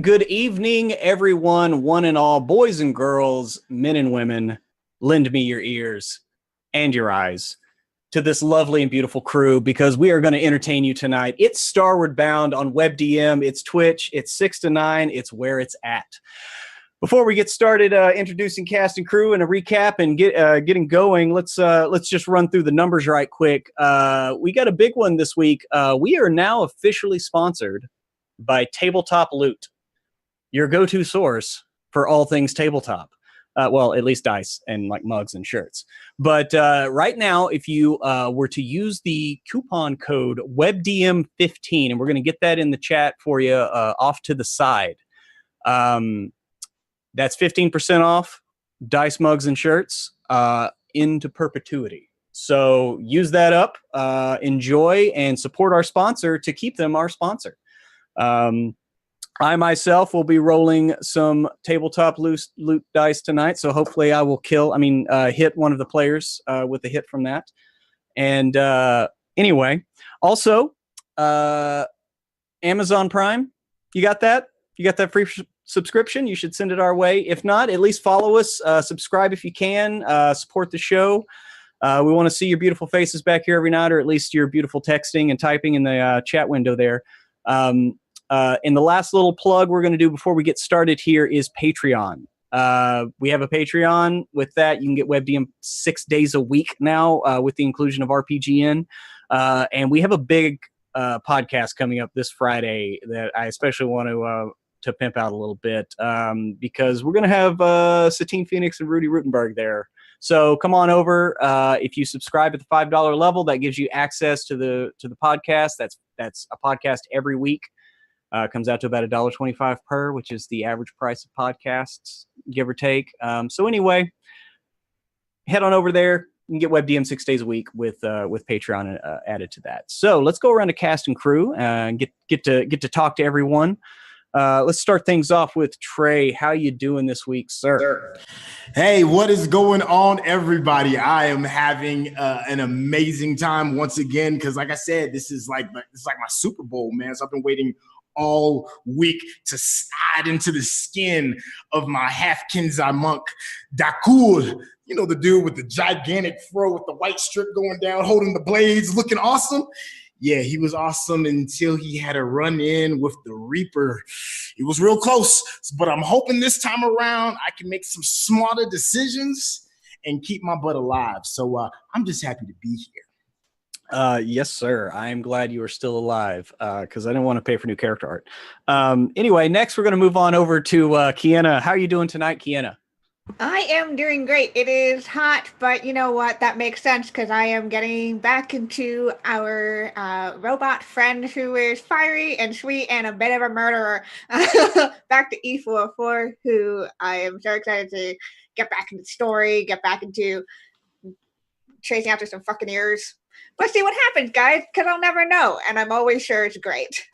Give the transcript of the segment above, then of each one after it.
Good evening, everyone, one and all, boys and girls, men and women. Lend me your ears and your eyes to this lovely and beautiful crew because we are going to entertain you tonight. It's Starward Bound on WebDM. It's Twitch. It's 6 to 9. It's where it's at. Before we get started introducing cast and crew and a recap and getting going, let's just run through the numbers right quick. We got a big one this week. We are now officially sponsored by Tabletop Loot, your go-to source for all things tabletop. Well, at least dice and like mugs and shirts. But right now, if you were to use the coupon code WebDM15, and we're going to get that in the chat for you off to the side, that's 15% off dice, mugs, and shirts into perpetuity. So use that up, enjoy, and support our sponsor to keep them our sponsor. I myself will be rolling some tabletop loot dice tonight, so hopefully I will hit one of the players with a hit from that. And anyway, also, Amazon Prime, you got that? You got that free subscription? You should send it our way. If not, at least follow us, subscribe if you can, support the show. We want to see your beautiful faces back here every night, or at least your beautiful texting and typing in the chat window there. And the last little plug we're going to do before we get started here is Patreon. We have a Patreon. With that, you can get WebDM 6 days a week now with the inclusion of RPGN. And we have a big podcast coming up this Friday that I especially want to pimp out a little bit because we're going to have Satine Phoenix and Rudy Rutenberg there. So come on over. If you subscribe at the $5 level, that gives you access to the podcast. That's a podcast every week. Comes out to about $1.25 per, which is the average price of podcasts, give or take. So anyway, head on over there. You can get WebDM 6 days a week with Patreon added to that. So let's go around to cast and crew and get to talk to everyone. Let's start things off with Trey. How you doing this week, sir? Hey, what is going on, everybody? I am having an amazing time once again because, like I said, this is like my Super Bowl, man. So I've been waiting all week to slide into the skin of my half Kenzai monk, Dakul. You know, the dude with the gigantic fro with the white strip going down, holding the blades, looking awesome. Yeah, he was awesome until he had a run in with the Reaper. He was real close, but I'm hoping this time around I can make some smarter decisions and keep my butt alive. So I'm just happy to be here. Yes, sir. I am glad you are still alive because I didn't want to pay for new character art. Anyway, next we're going to move on over to Kiana. How are you doing tonight, Kiana? I am doing great. It is hot, but you know what? That makes sense because I am getting back into our robot friend who is fiery and sweet and a bit of a murderer. Back to E404, who I am so excited to get back into the story, get back into chasing after some fucking ears. Let's see what happens, guys, because I'll never know, and I'm always sure it's great.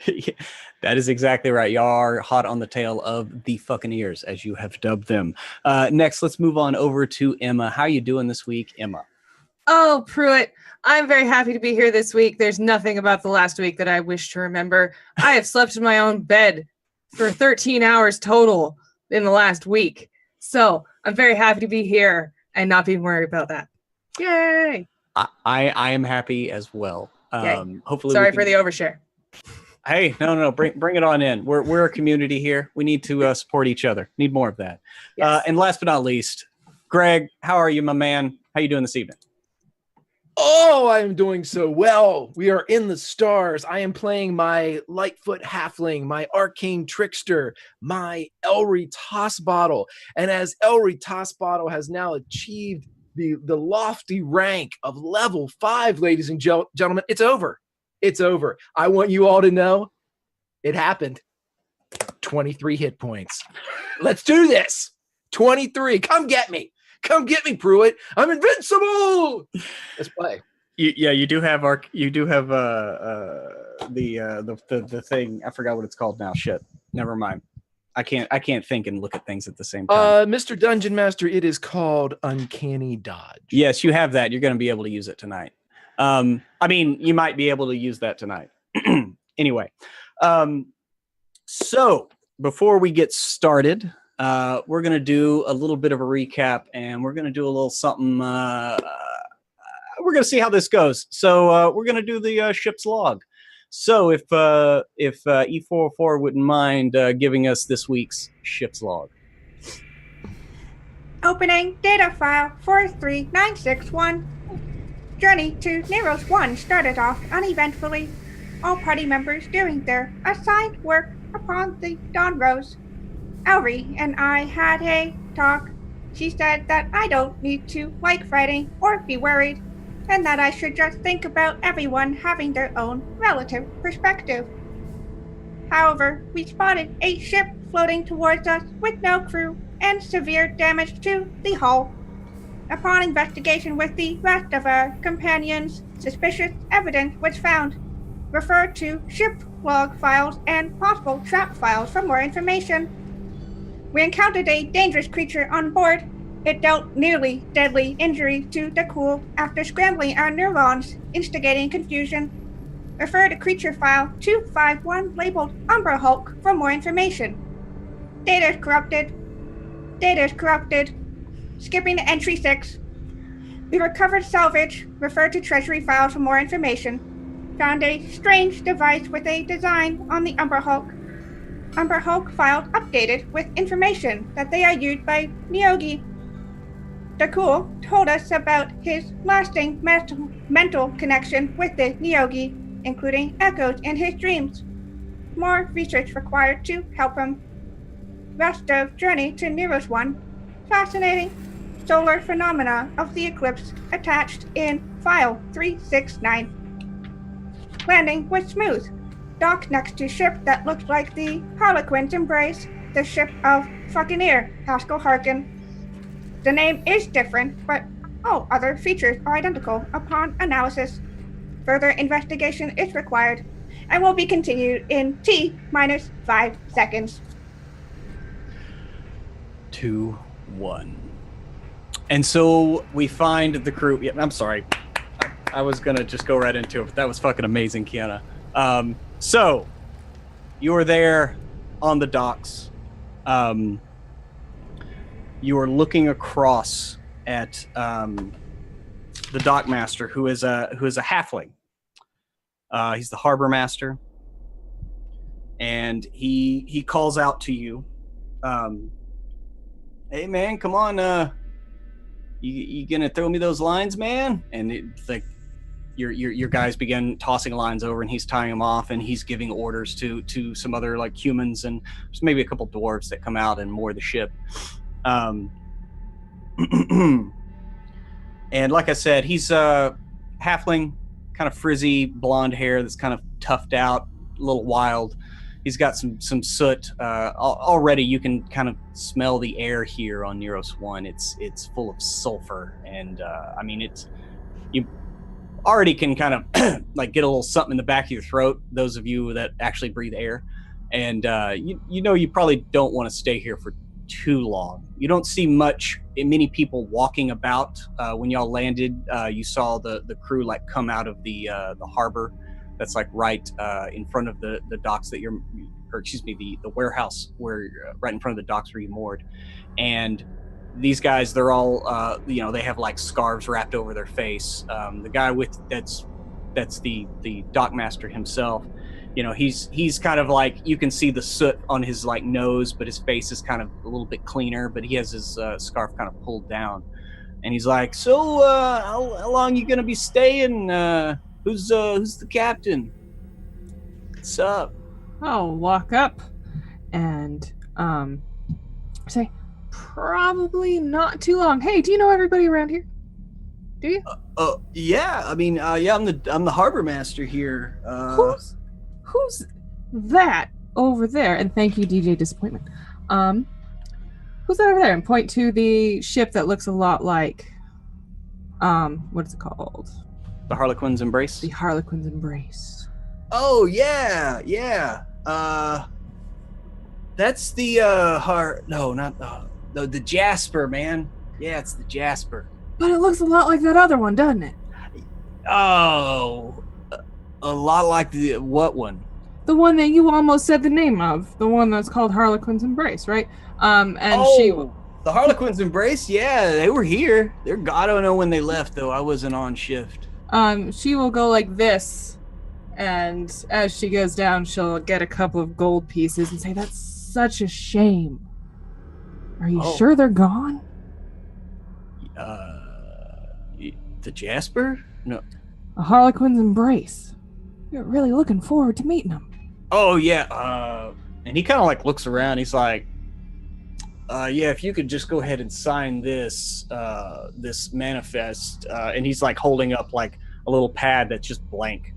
Yeah, that is exactly right. Y'all are hot on the tail of the fucking ears, as you have dubbed them. Next, let's move on over to Emma. How you doing this week, Emma? Oh, Pruitt, I'm very happy to be here this week. There's nothing about the last week that I wish to remember. I have slept in my own bed for 13 hours total in the last week. So I'm very happy to be here and not being worried about that. Yay! I am happy as well. Hopefully, sorry for the overshare. Hey, no, bring it on in. We're a community here. We need to support each other. Need more of that. Yes. And last but not least, Greg, how are you, my man? How you doing this evening? Oh, I am doing so well. We are in the stars. I am playing my Lightfoot Halfling, my Arcane Trickster, my Elry Tossbottle. And as Elry Tossbottle has now achieved the lofty rank of level 5, ladies and gentlemen, it's over. It's over. I want you all to know it happened. 23 hit points. Let's do this. 23. Come get me. Come get me, Pruitt. I'm invincible. Let's play. You do have the thing. I forgot what it's called now. Shit. Never mind. I can't think and look at things at the same time. Mr. Dungeon Master, it is called Uncanny Dodge. Yes, you have that. You're going to be able to use it tonight. I mean, you might be able to use that tonight. Anyway, so before we get started, we're going to do a little bit of a recap, and we're going to do a little something. We're going to see how this goes. So we're going to do the ship's log. So if E404 wouldn't mind giving us this week's ship's log. Opening data file 43961. Journey to Nero's 1 started off uneventfully. All party members doing their assigned work upon the dawn rose. Elry and I had a talk. She said that I don't need to like fighting or be worried, and that I should just think about everyone having their own relative perspective. However, we spotted a ship floating towards us with no crew and severe damage to the hull. Upon investigation with the rest of our companions, suspicious evidence was found. Refer to ship log files and possible trap files for more information. We encountered a dangerous creature on board. It dealt nearly deadly injury to the crew after scrambling our neurons, instigating confusion. Refer to creature file 251 labeled Umbra Hulk for more information. Data is corrupted. Skipping to entry 6. We recovered salvage. Refer to treasury files for more information. Found a strange device with a design on the Umbra Hulk. Umbra Hulk file updated with information that they are used by Nyogi. Dakul told us about his lasting mental connection with the Nyogi, including echoes in his dreams. More research required to help him. Rest of Journey to Nero's 1. Fascinating. Solar phenomena of the eclipse attached in file 369. Landing was smooth. Docked next to ship that looked like the Harlequin's Embrace, the ship of Fucking Haskell Harkin. The name is different, but all other features are identical upon analysis. Further investigation is required and will be continued in T-5 seconds. 2, 1. And so we find the crew. Yeah, I'm sorry. I was going to just go right into it, but that was fucking amazing, Kiana. So you are there on the docks. You are looking across at the dockmaster, who is a halfling. He's the harbor master, and he calls out to you. Hey man, come on! You gonna throw me those lines, man? And it's like your guys begin tossing lines over, and he's tying them off, and he's giving orders to some other like humans, and there's maybe a couple dwarves that come out and moor the ship. And like I said, he's a halfling, kind of frizzy blonde hair that's kind of toughed out, a little wild. He's got some soot. Already you can kind of smell the air here on Neros 1. It's full of sulfur, and I mean, already can kind of like get a little something in the back of your throat, those of you that actually breathe air. And you know you probably don't want to stay here for too long. You don't see many people walking about. When y'all landed, you saw the crew like come out of the harbor that's like right in front of the docks that the warehouse where right in front of the docks where you moored. And these guys, they're all they have like scarves wrapped over their face. The guy that's the dock master himself. He's kind of like, you can see the soot on his like nose, but his face is kind of a little bit cleaner, but he has his scarf kind of pulled down. And he's like, so how long you gonna be staying? Who's the captain? What's up? I'll walk up and say, probably not too long. Hey, do you know everybody around here? Do you? Yeah. I mean, I'm the harbor master here. Who's that over there? And thank you, DJ Disappointment. Who's that over there? And point to the ship that looks a lot like, what is it called? The Harlequin's Embrace? The Harlequin's Embrace. Oh, yeah. That's the, the Jasper, man. Yeah, it's the Jasper. But it looks a lot like that other one, doesn't it? Oh, a lot like the, what one? The one that you almost said the name of. The one that's called Harlequin's Embrace, right? The Harlequin's Embrace? Yeah, they were here. I don't know when they left, though. I wasn't on shift. She will go like this, and as she goes down, she'll get a couple of gold pieces and say, that's such a shame. Are you sure they're gone? The Jasper? No. A Harlequin's Embrace. You're really looking forward to meeting them. Oh, yeah. And he kind of like looks around. He's like, yeah, if you could just go ahead and sign this manifest. And he's like holding up like a little pad that's just blank.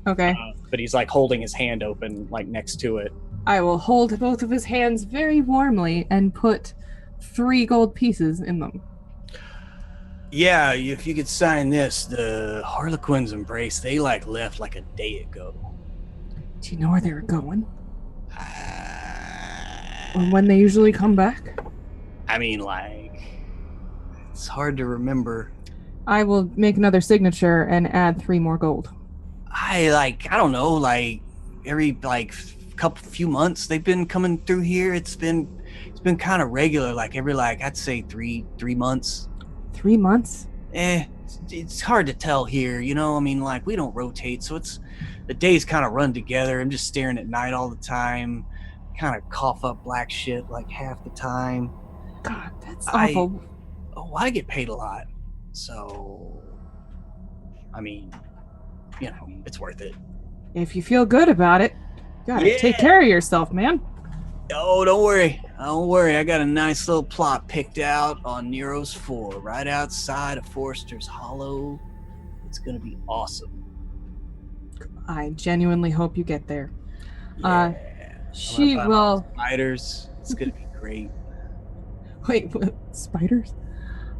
Okay. But he's like holding his hand open like next to it. I will hold both of his hands very warmly and put 3 gold pieces in them. Yeah, if you could sign this, the Harlequin's Embrace, they like left like a day ago. Do you know where they were going? Or when they usually come back? I mean, like, it's hard to remember. I will make another signature and add 3 more gold. I don't know, like every like few months they've been coming through here. It's been kind of regular, like every I'd say 3 months. 3 months? It's hard to tell here, I mean, like we don't rotate, so the days kind of run together. I'm just staring at night all the time, kind of cough up black shit like half the time. God, that's awful. I get paid a lot, so I mean, it's worth it. If you feel good about it, you gotta take care of yourself, man. Oh, don't worry. I got a nice little plot picked out on Nero's 4, right outside of Forrester's Hollow. It's gonna be awesome. I genuinely hope you get there. Yeah. She will. Spiders. It's gonna be great. Wait, what? Spiders?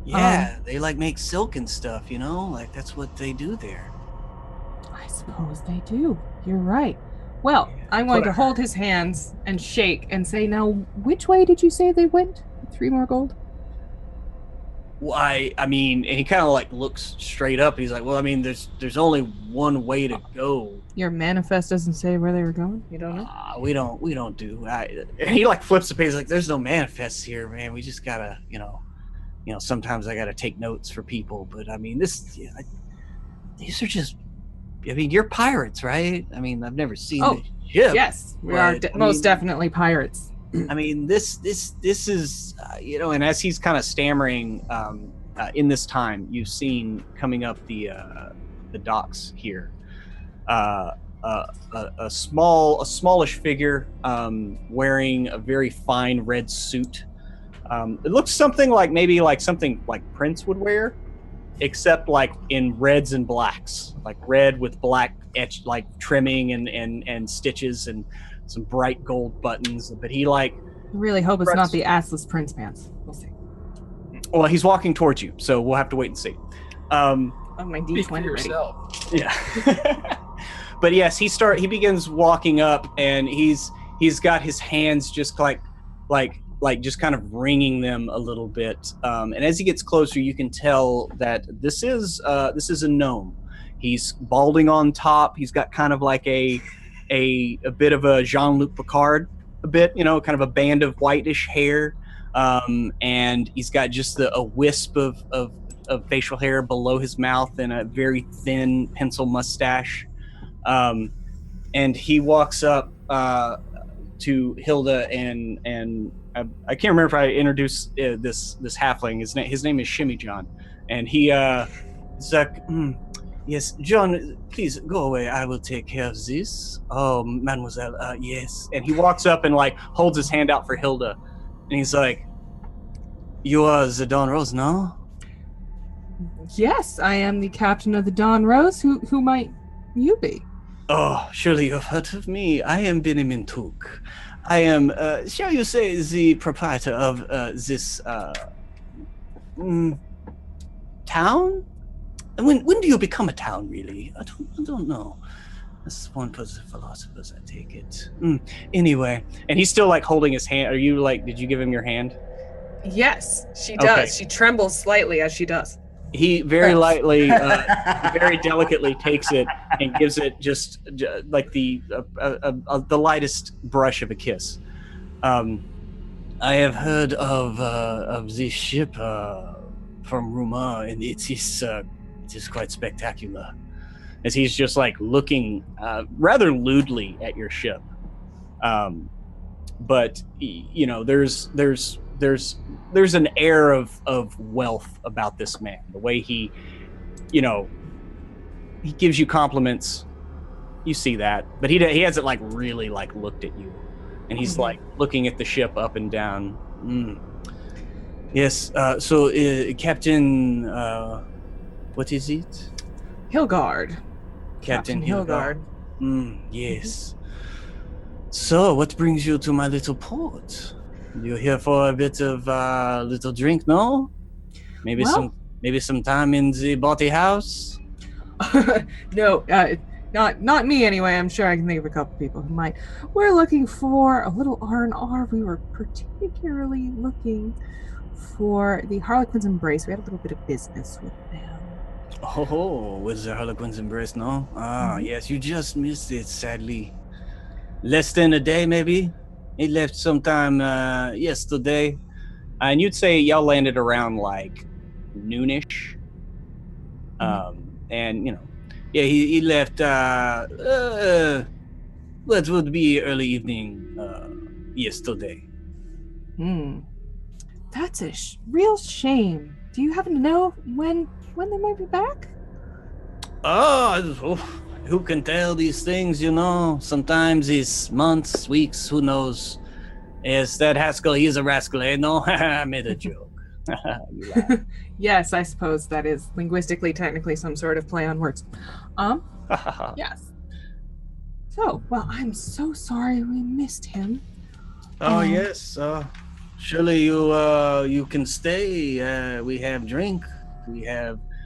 Yeah, they like make silk and stuff. Like that's what they do there. I suppose they do. You're right. Well, I'm going to hold his hands and shake and say, now, which way did you say they went? 3 more gold? Well, I mean, and he kind of like looks straight up. He's like, well, I mean, there's only one way to go. Your manifest doesn't say where they were going? You don't know? We don't do. And he like flips the page like, there's no manifests here, man. We just gotta, sometimes I gotta take notes for people. But I mean, these are just. I mean, you're pirates, right? I mean, I've never seen this ship. Yes, we are most definitely pirates. I mean, this is, and as he's kind of stammering, in this time, you've seen coming up the docks here, a smallish figure, wearing a very fine red suit. It looks something like maybe like something like Prince would wear, except like in reds and blacks, like red with black etched like trimming and stitches and some bright gold buttons. But he like I really hope it's not the assless Prince pants. We'll see. Well, he's walking towards you, so we'll have to wait and see. on my Speak for D20 ready. yourself. Yeah. But yes, he begins walking up, and he's got his hands just like just kind of wringing them a little bit. And as he gets closer, you can tell that this is a gnome. He's balding on top. He's got kind of like a bit of a Jean-Luc Picard, a bit, kind of a band of whitish hair. And he's got just a wisp of facial hair below his mouth and a very thin pencil mustache. And he walks up to Hilda, and I can't remember if I introduced this halfling. His name is Shimmy John, and he's like, yes, John, please go away. I will take care of this. Oh, mademoiselle, yes. And he walks up and like holds his hand out for Hilda, and he's like, "You are the Dawn Rose, no?" Yes, I am the captain of the Dawn Rose. Who might you be? Oh, surely you've heard of me. I am Benjamin Took. I am, shall you say, the proprietor of this town? When do you become a town, really? I don't know. That's one of the philosophers, I take it. Anyway, and he's still like holding his hand. Are you like? Did you give him your hand? Yes, she does. Okay. She trembles slightly as she does. He very lightly, very delicately takes it and gives it just like the lightest brush of a kiss. I have heard of this ship from rumor, and it is quite spectacular. As he's just like looking rather lewdly at your ship, but there's an air of wealth about this man. The way he gives you compliments, you see that, but he hasn't like really like looked at you, and he's like looking at the ship up and down. Yes. So, Captain, what is it? Hilgard. Captain Hilgard. Yes. So, what brings you to my little port? You're here for a bit of little drink, no? Maybe some time in the bawdy house. No, not me anyway. I'm sure I can think of a couple people who might. We're looking for a little R&R. We were particularly looking for the Harlequin's Embrace. We had a little bit of business with them. Oh, with the Harlequin's Embrace, no? Yes, you just missed it, sadly. Less than a day, maybe? He left sometime yesterday. And you'd say y'all landed around like noonish. And, he left, what would be early evening yesterday. That's a real shame. Do you happen to know when they might be back? Who can tell these things, Sometimes it's months, weeks, who knows? Yes, that Haskell, he's a rascal, eh? No, I made a joke. Yes, I suppose that is linguistically, technically some sort of play on words. Yes. So, well, I'm so sorry we missed him. Yes. Surely you can stay. We have drink.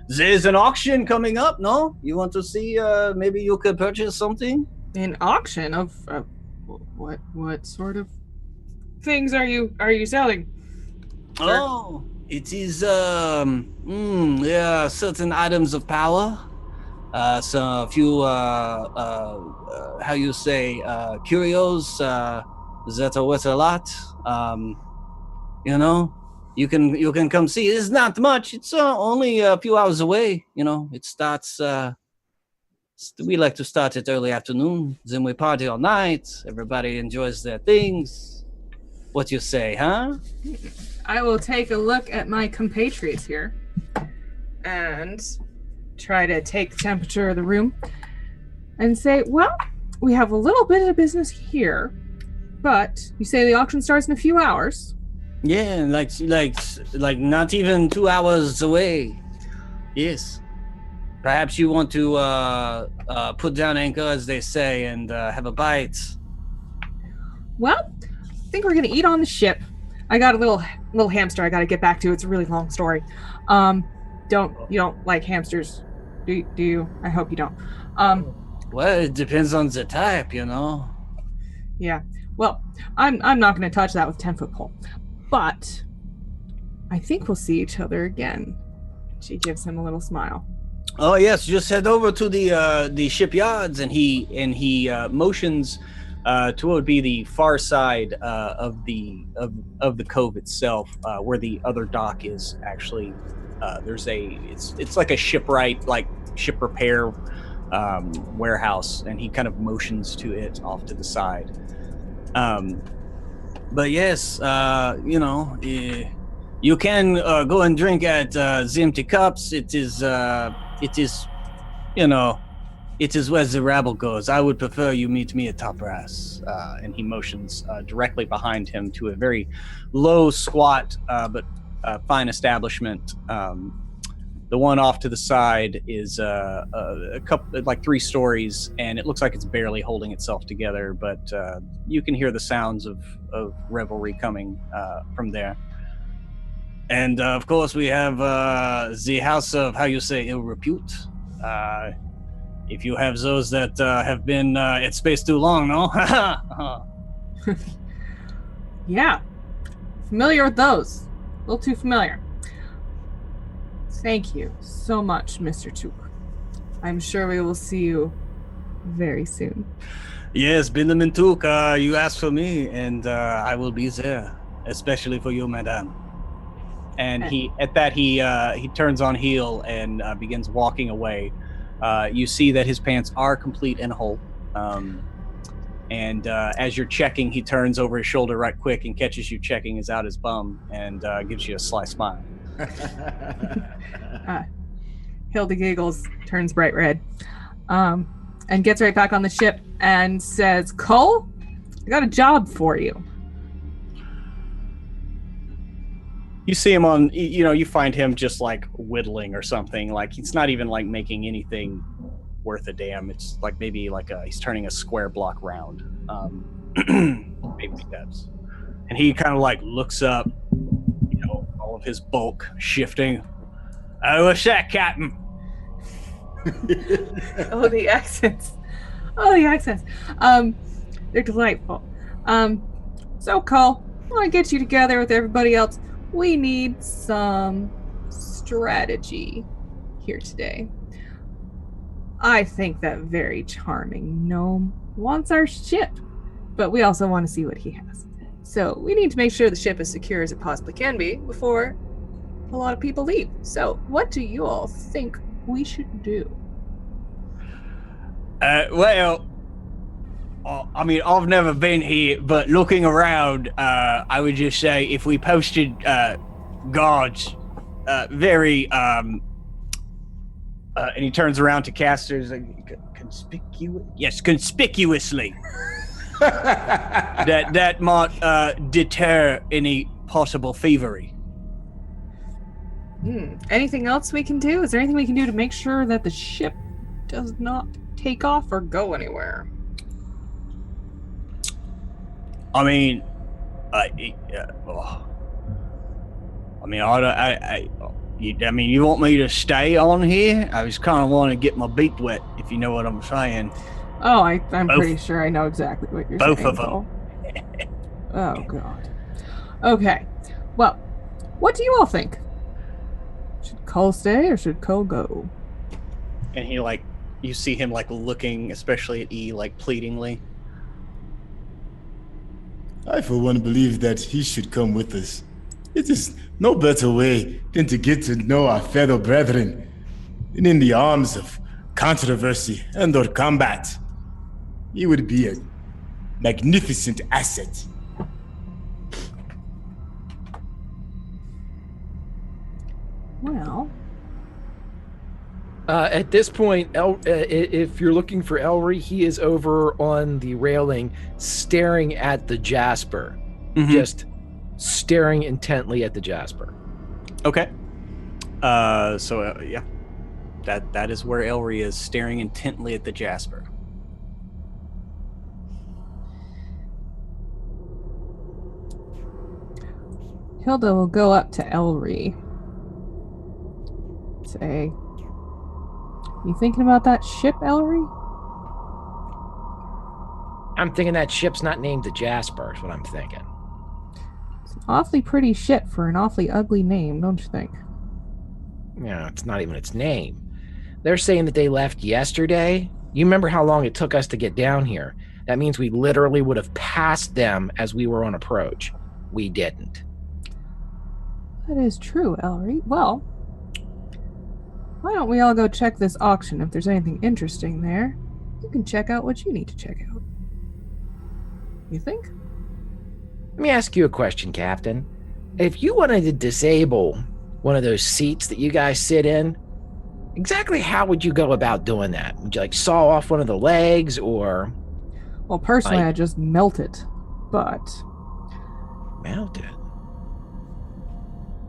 There's an auction coming up, no? You want to see, maybe you could purchase something? An auction of what sort of things are you selling? Oh, it is certain items of power. So a few how you say curios that are worth a lot. You can come see. It's not much. It's only a few hours away. It starts. We like to start at early afternoon. Then we party all night. Everybody enjoys their things. What you say, huh? I will take a look at my compatriots here and try to take the temperature of the room and say, well, we have a little bit of business here, but you say the auction starts in a few hours. Yeah, like not even 2 hours away. Yes. Perhaps you want to put down anchor, as they say, and have a bite. Well, I think we're gonna eat on the ship. I got a little hamster I gotta get back to. It's a really long story. You don't like hamsters, Do you? I hope you don't. Well, it depends on the type, you know. Yeah. Well, I'm not going to touch that with 10-foot pole, but I think we'll see each other again. She gives him a little smile. Oh yes, just head over to the shipyards, and he motions to what would be the far side of the cove itself, where the other dock is actually. It's like a shipwright, like ship repair warehouse, and he kind of motions to it off to the side. But yes, you can go and drink at the empty cups. It is, it is where the rabble goes. I would prefer you meet me at top brass. And he motions directly behind him to a very low, squat, but fine establishment. The one off to the side is a couple, like 3 stories, and it looks like it's barely holding itself together. But you can hear the sounds of revelry coming from there. And of course, we have the house of, how you say, ill repute. If you have those that have been at space too long, no? Yeah, familiar with those. A little too familiar. Thank you so much, Mr. Took. I'm sure we will see you very soon. Yes, Bindamin Took, you asked for me, and I will be there, especially for you, madame. And he turns on heel and begins walking away. You see that his pants are complete and whole. And as you're checking, he turns over his shoulder right quick and catches you checking his out his bum and gives you a sly smile. Hilda giggles, turns bright red, and gets right back on the ship and says, Cole, I got a job for you. You see him on, you find him just like whittling or something. Like he's not even like making anything worth a damn. It's like maybe like he's turning a square block round. Baby steps. And he kind of like looks up, all of his bulk shifting. Oh, what's that, Captain? Oh, the accents. They're delightful. So, Cole, I want to get you together with everybody else. We need some strategy here today. I think that very charming gnome wants our ship, but we also want to see what he has. So we need to make sure the ship is secure as it possibly can be before a lot of people leave. So what do you all think we should do? Well, I mean, I've never been here, but looking around, I would just say if we posted guards, very, and he turns around to casters, conspicuously, that might deter any possible thievery. Anything else we can do? Is there anything we can do to make sure that the ship does not take off or go anywhere? I mean, you want me to stay on here? I just kind of want to get my beak wet, if you know what I'm saying. Oh, I'm pretty sure I know exactly what you're saying. Both of them. Oh, God. Okay. Well, what do you all think? Should Cole stay or should Cole go? And he, you see him, looking, especially at E, pleadingly. I, for one, believe that he should come with us. It is no better way than to get to know our fellow brethren, and in the arms of controversy and or combat. He would be a magnificent asset. Well, at this point, if you're looking for Elry, he is over on the railing, staring at the Jasper, just staring intently at the Jasper. Okay. Yeah, that is where Elry is, staring intently at the Jasper. Hilda will go up to Elry. Say, You thinking about that ship, Ellery? I'm thinking that ship's not named the Jasper, is what I'm thinking. It's an awfully pretty ship for an awfully ugly name, don't you think? Yeah, it's not even its name. They're saying that they left yesterday. You remember how long it took us to get down here? That means we literally would have passed them as we were on approach. We didn't. That is true, Ellery. Well, why don't we all go check this auction if there's anything interesting there? You can check out what you need to check out. You think? Let me ask you a question, Captain. If you wanted to disable one of those seats that you guys sit in, exactly how would you go about doing that? Would you saw off one of the legs or... Well, personally, I just melt it, but... Melt it?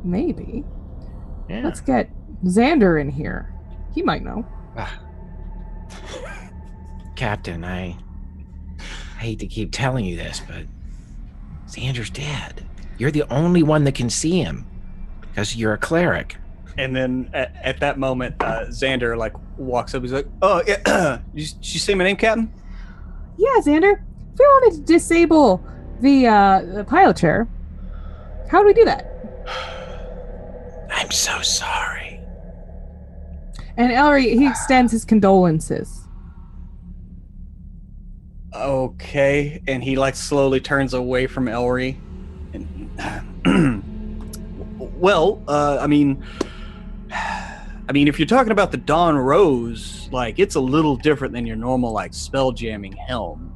Maybe. Yeah. Let's get Xander in here. He might know. Captain, I hate to keep telling you this, but Xander's dead. You're the only one that can see him because you're a cleric. And then at that moment, Xander walks up. He's like, "Oh, yeah, did you say my name, Captain?" Yeah, Xander. If we wanted to disable the pilot chair, how do we do that? I'm so sorry. And Ellery, he extends his condolences. Okay, and he slowly turns away from Ellery. Well, I mean, if you're talking about the Dawn Rose, it's a little different than your normal spell jamming helm.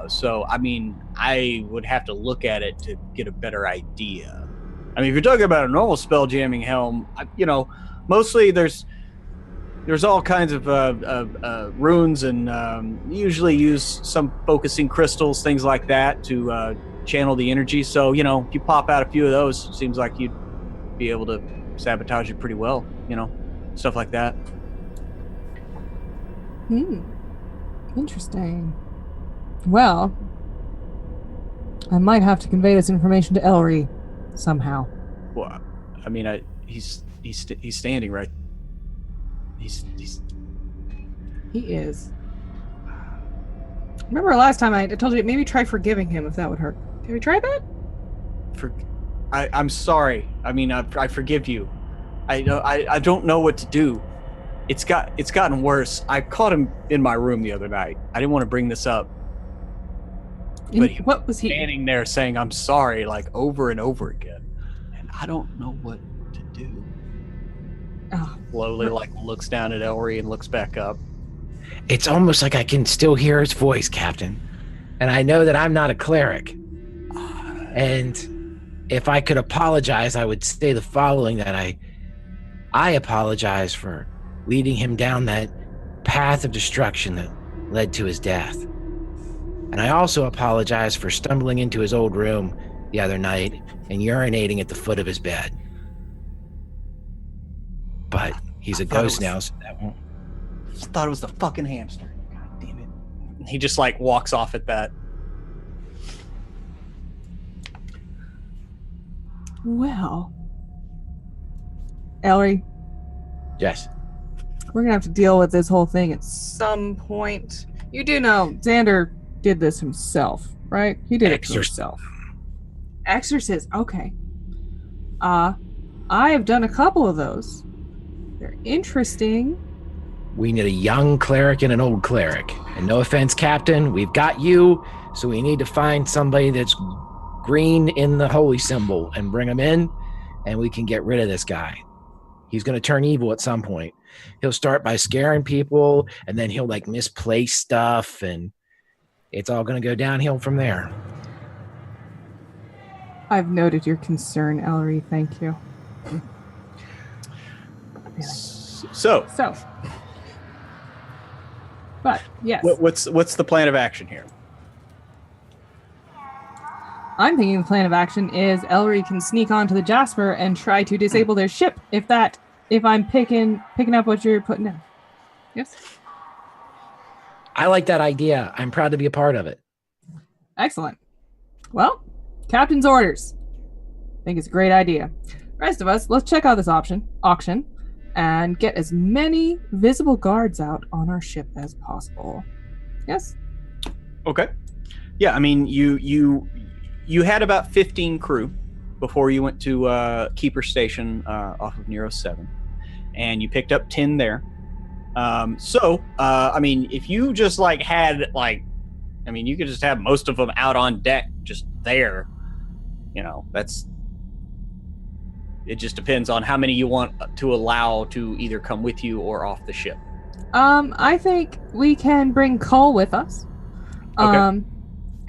So I mean, I would have to look at it to get a better idea. I mean, if you're talking about a normal spell jamming helm, mostly there's all kinds of runes and usually use some focusing crystals, things like that, to channel the energy. So, if you pop out a few of those, it seems like you'd be able to sabotage it pretty well, stuff like that. Interesting. Well, I might have to convey this information to Ellery somehow. Well, I mean, he's standing right. He is. Remember last time I told you maybe try forgiving him if that would hurt. Have you tried that? I'm sorry. I mean, I forgive you. I don't know what to do. It's gotten worse. I caught him in my room the other night. I didn't want to bring this up. But what was he standing there saying I'm sorry over and over again. And I don't know what to do. Slowly looks down at Ellery and looks back up. It's almost like I can still hear his voice, Captain. And I know that I'm not a cleric. And if I could apologize, I would say the following, that I apologize for leading him down that path of destruction that led to his death. And I also apologize for stumbling into his old room the other night and urinating at the foot of his bed. But he's a ghost now, so that won't... I thought it was the fucking hamster. God damn it. And he just walks off at that. Well, Ellery. Yes. We're gonna have to deal with this whole thing at some point. You do know Xander did this himself, right? He did it himself. Exorcist. Okay. I have done a couple of those. They're interesting. We need a young cleric and an old cleric. And no offense, Captain, we've got you, so we need to find somebody that's green in the holy symbol and bring him in, and we can get rid of this guy. He's going to turn evil at some point. He'll start by scaring people, and then he'll misplace stuff, and it's all going to go downhill from there. I've noted your concern, Ellery. Thank you. So. But yes. What's the plan of action here? I'm thinking the plan of action is Ellery can sneak onto the Jasper and try to disable their ship. If I'm picking up what you're putting in. Yes. I like that idea. I'm proud to be a part of it. Excellent. Well, Captain's orders. I think it's a great idea. Rest of us, let's check out this auction. and get as many visible guards out on our ship as possible. Yes? Okay. Yeah, I mean, you had about 15 crew before you went to Keeper Station off of Nero 7, and you picked up 10 there. I mean, if you just you could just have most of them out on deck, just there. It just depends on how many you want to allow to either come with you or off the ship. I think we can bring Cole with us. Okay.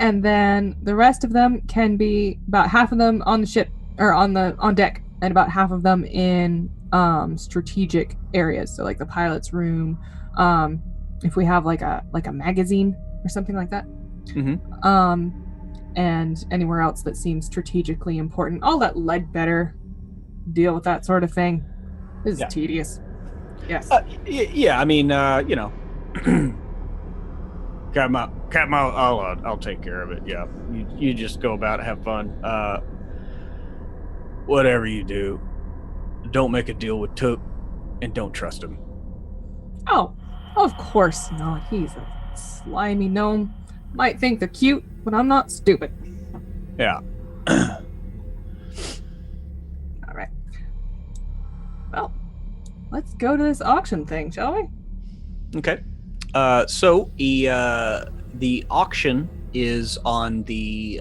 And then the rest of them can be about half of them on the ship or on deck, and about half of them in strategic areas. So like the pilot's room, if we have like a magazine or something like that. Mm-hmm. And anywhere else that seems strategically important. I'll let Ledbetter deal with that sort of thing. This is tedious. Yes. Yeah, I mean, Captain, I'll take care of it. Yeah, you just go about it, have fun. Whatever you do, don't make a deal with Took, and don't trust him. Oh, of course not. He's a slimy gnome. Might think they're cute, but I'm not stupid. Yeah. All right. Well, let's go to this auction thing, shall we? Okay. So the auction is on the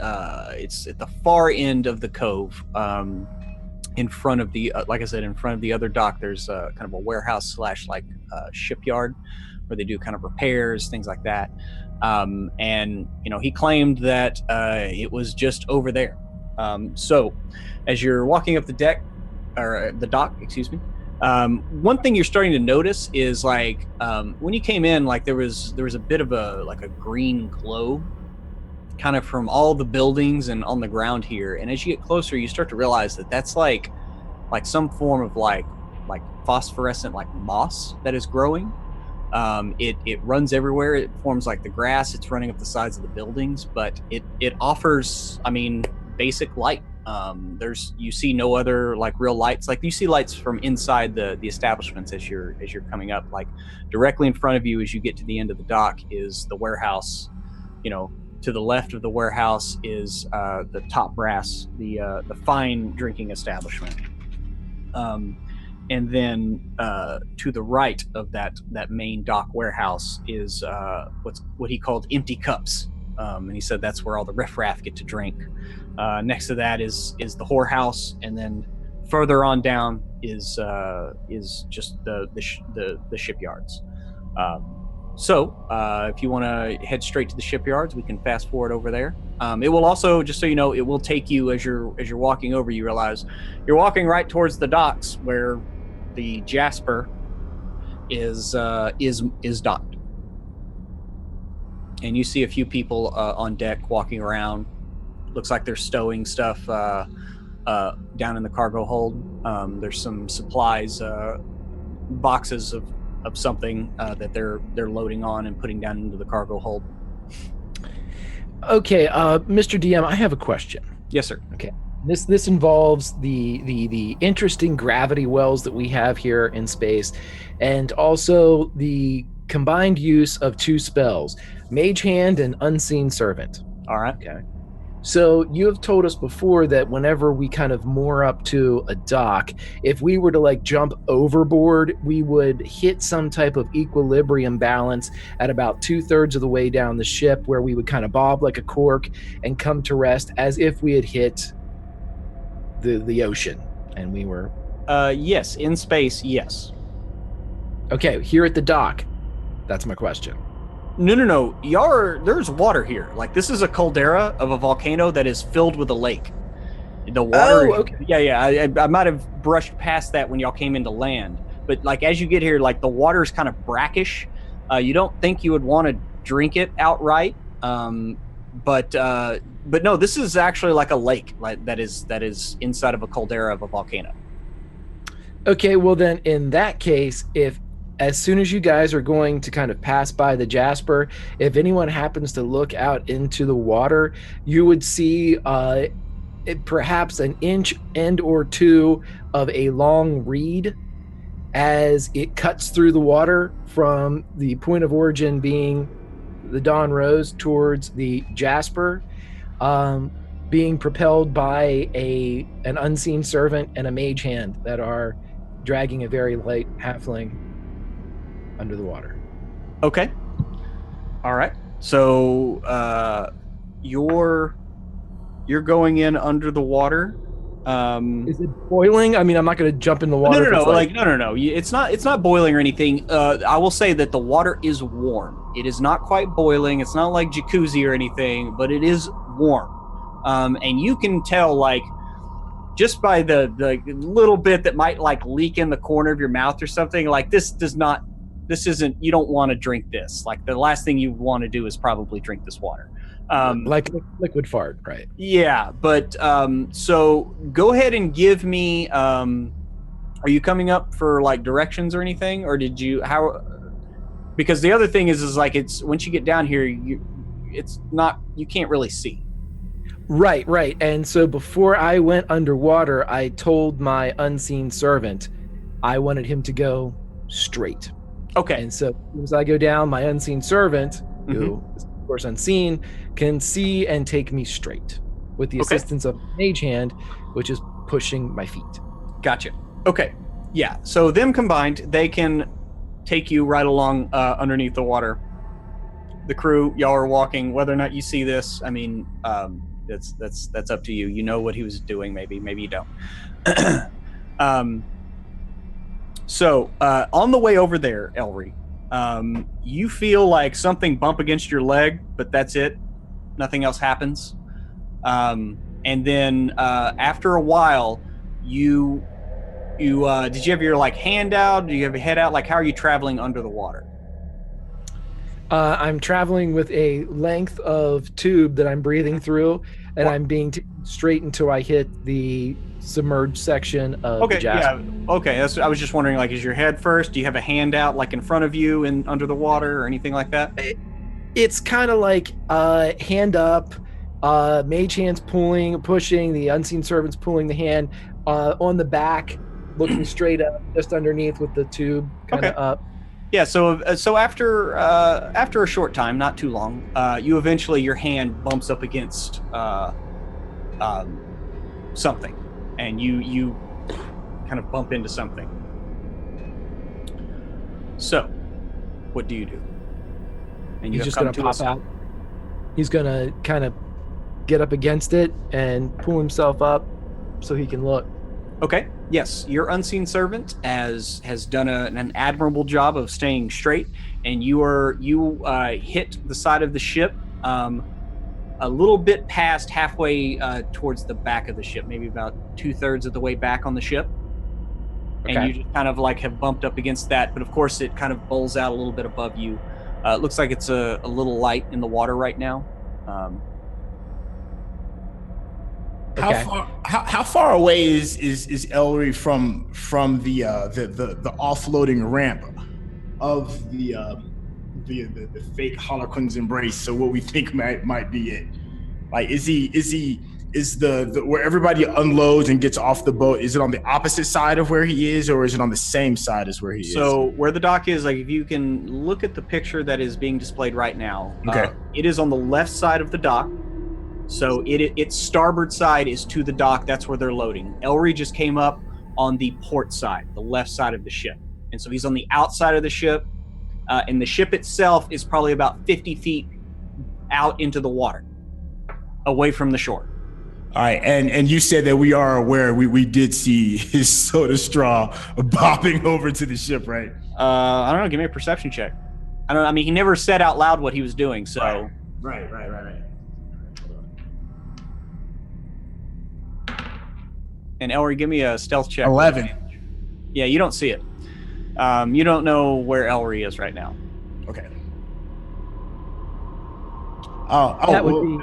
it's at the far end of the cove, in front of the like I said, in front of the other dock. There's kind of a warehouse / shipyard where they do kind of repairs, things like that. And he claimed that it was just over there. So as you're walking up the deck, or the dock, excuse me, one thing you're starting to notice is when you came in, there was a bit of a green glow kind of from all the buildings and on the ground here. And as you get closer, you start to realize that that's like some form of like phosphorescent moss that is growing. It runs everywhere. It forms the grass. It's running up the sides of the buildings, but it offers, basic light. You see no other real lights. You see lights from inside the establishments as you're coming up. Directly in front of you as you get to the end of the dock is the warehouse. To the left of the warehouse is the Top Brass, the fine drinking establishment. And then to the right of that main dock warehouse is what he called empty cups. And he said that's where all the riffraff get to drink. Next to that is the whorehouse, and then further on down is just the shipyards. So if you want to head straight to the shipyards, we can fast forward over there. It will also, just so you know, it will take you as you're walking over. You realize you're walking right towards the docks where the Jasper is docked, and you see a few people on deck walking around. Looks like they're stowing stuff down in the cargo hold. There's some supplies, boxes of something that they're loading on and putting down into the cargo hold. Okay, Mr. DM, I have a question. Yes, sir. Okay, this involves the interesting gravity wells that we have here in space, and also the combined use of two spells, Mage Hand and Unseen Servant. All right. Okay. So you have told us before that whenever we kind of moor up to a dock, if we were to jump overboard, we would hit some type of equilibrium balance at about 2/3 of the way down the ship, where we would kind of bob like a cork and come to rest as if we had hit the ocean and we were... Yes, in space, yes. Okay, here at the dock, that's my question. No. There's water here. This is a caldera of a volcano that is filled with a lake. The water. Oh, okay. Yeah. I might have brushed past that when y'all came into land. But as you get here, the water is kind of brackish. You don't think you would want to drink it outright. But no, this is actually like a lake that is inside of a caldera of a volcano. Okay, well then in that case, as soon as you guys are going to kind of pass by the Jasper, if anyone happens to look out into the water, you would see perhaps an inch and or two of a long reed as it cuts through the water from the point of origin being the Dawn Rose towards the Jasper, being propelled by an unseen servant and a mage hand that are dragging a very light halfling under the water. Okay. All right. So you're going in under the water. Is it boiling? I mean, I'm not going to jump in the water. No. It's not boiling or anything. I will say that the water is warm. It is not quite boiling. It's not like jacuzzi or anything, but it is warm. And you can tell, like, just by the little bit that might like leak in the corner of your mouth or something. Like this isn't. You don't want to drink this. Like the last thing you want to do is probably drink this water. Like liquid fart, right? Yeah, but so go ahead and give me. Are you coming up for like directions or anything, or did you because the other thing is like it's once you get down here, you can't really see. Right. And so before I went underwater, I told my unseen servant I wanted him to go straight. Okay. And so as I go down, my unseen servant, who is of course unseen, can see and take me straight with the assistance of mage hand, which is pushing my feet. Gotcha. Okay. Yeah. So them combined, they can take you right along underneath the water. The crew, y'all are walking. Whether or not you see this, I mean, that's up to you. You know what he was doing. Maybe you don't. So on the way over there, Elry, you feel like something bump against your leg, but that's it. Nothing else happens. And then after a while, you did you have your like hand out? Do you have your head out? Like, how are you traveling under the water? I'm traveling with a length of tube that I'm breathing through, and I'm being taken straight until I hit the submerged section of the Jasper. Yeah. Okay, I was just wondering, like, is your head first? Do you have a hand out, like, in front of you and under the water or anything like that? It's kind of like hand up, mage hand's pushing, the unseen servant's pulling the hand, on the back, looking straight up, just underneath with the tube kind of up. Yeah, so after a short time, not too long, you eventually, your hand bumps up against something, and you kind of bump into something. So, what do you do? And he's just going to pop out. He's going to kind of get up against it and pull himself up so he can look. Okay. Yes, your unseen servant has done an admirable job of staying straight, and you hit the side of the ship a little bit past halfway towards the back of the ship, maybe about 2/3 of the way back on the ship. Okay. And you just kind of like have bumped up against that, but of course it kind of bowls out a little bit above you. It looks like it's a little light in the water right now. Okay. How far away is Elry from the offloading ramp of the fake Harlequin's embrace? So what we think might be it. Like, is the where everybody unloads and gets off the boat? Is it on the opposite side of where he is, or is it on the same side as where he is? So where the dock is, like if you can look at the picture that is being displayed right now, it is on the left side of the dock. So its starboard side is to the dock. That's where they're loading. Elry just came up on the port side, the left side of the ship. And so he's on the outside of the ship. And the ship itself is probably about 50 feet out into the water, away from the shore. All right. And you said that we are aware. We did see his soda straw bobbing over to the ship, right? I don't know. Give me a perception check. I mean, he never said out loud what he was doing, so. Right. And Elry, give me a stealth check. 11. Yeah, you don't see it. You don't know where Elry is right now. Okay. That would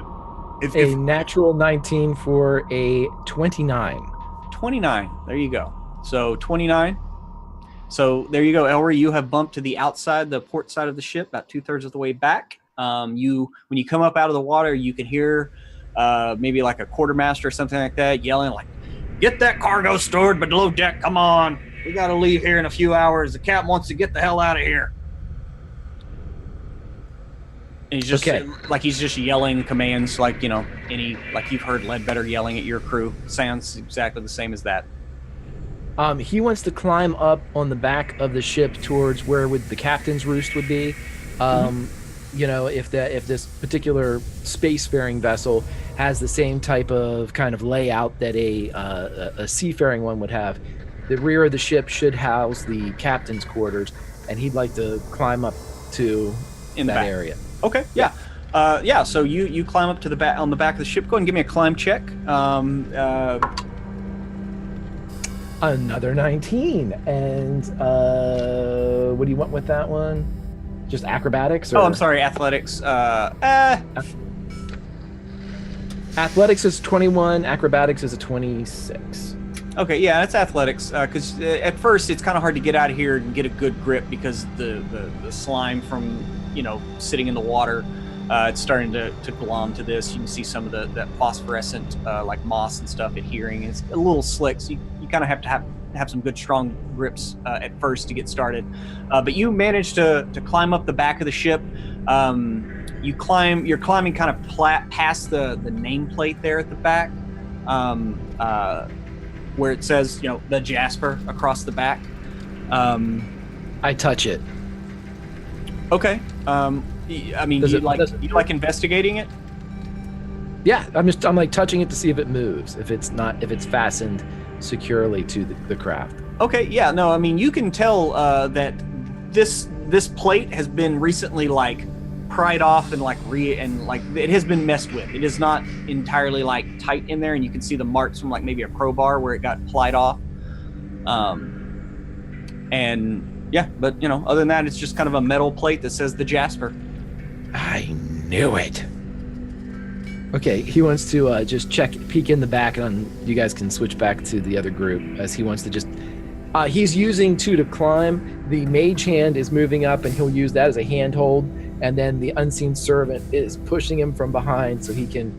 be a natural 19 for a 29. 29. There you go. So 29. So there you go, Elry. You have bumped to the outside, the port side of the ship, about 2/3 of the way back. When you come up out of the water, you can hear maybe like a quartermaster or something like that yelling like, "Get that cargo stored below deck, come on." We gotta leave here in a few hours. The captain wants to get the hell out of here. And he's just he's just yelling commands like, like you've heard Ledbetter yelling at your crew. Sounds exactly the same as that. He wants to climb up on the back of the ship towards where the captain's roost would be. If this particular spacefaring vessel has the same type of kind of layout that a seafaring one would have, the rear of the ship should house the captain's quarters, and he'd like to climb up to that area. Okay, yeah. So you climb up to the back on the back of the ship. Go ahead and give me a climb check. Another 19. And what do you want with that one? Just acrobatics? Or? Oh, I'm sorry, athletics. Athletics is 21, acrobatics is a 26. Okay, yeah, that's athletics. Because at first it's kind of hard to get out of here and get a good grip because the slime from sitting in the water, it's starting to glom to this. You can see some of that phosphorescent like moss and stuff adhering. It's a little slick, so you kind of have to have some good strong grips at first to get started. But you manage to climb up the back of the ship. You're climbing kind of past the nameplate there at the back, where it says the Jasper across the back. I touch it. Okay. You like investigating it? Yeah, I'm like touching it to see if it moves, if it's fastened securely to the craft. Okay, yeah, no, you can tell that this plate has been recently like pried off and it has been messed with. It is not entirely like tight in there, and you can see the marks from like maybe a crowbar where it got plied off. And yeah, but other than that, it's just kind of a metal plate that says the Jasper. I knew it. Okay, he wants to just peek in the back, and you guys can switch back to the other group as he wants to just. He's using 2 to climb. The mage hand is moving up, and he'll use that as a handhold. And then the unseen servant is pushing him from behind so he can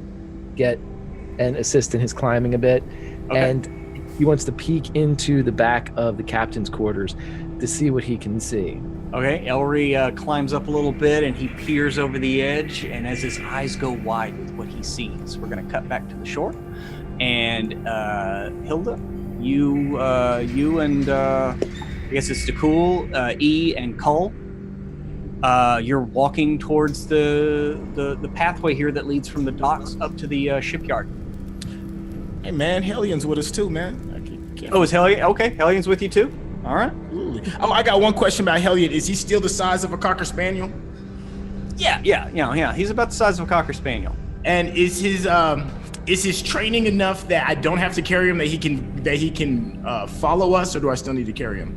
get and assist in his climbing a bit. Okay. And he wants to peek into the back of the captain's quarters to see what he can see. Okay, Elry climbs up a little bit and he peers over the edge, and as his eyes go wide with what he sees, we're going to cut back to the shore. And Hilda, you and I guess it's Dakul, E, and Cull, you're walking towards the pathway here that leads from the docks up to the shipyard. Hey man, Helion's with us too, man. Oh, is Hellion? Okay, Hellion's with you too? All right. Absolutely. I got one question about Hellion. Is he still the size of a Cocker Spaniel? Yeah. He's about the size of a Cocker Spaniel. And is his training enough that I don't have to carry him, that he can follow us, or do I still need to carry him?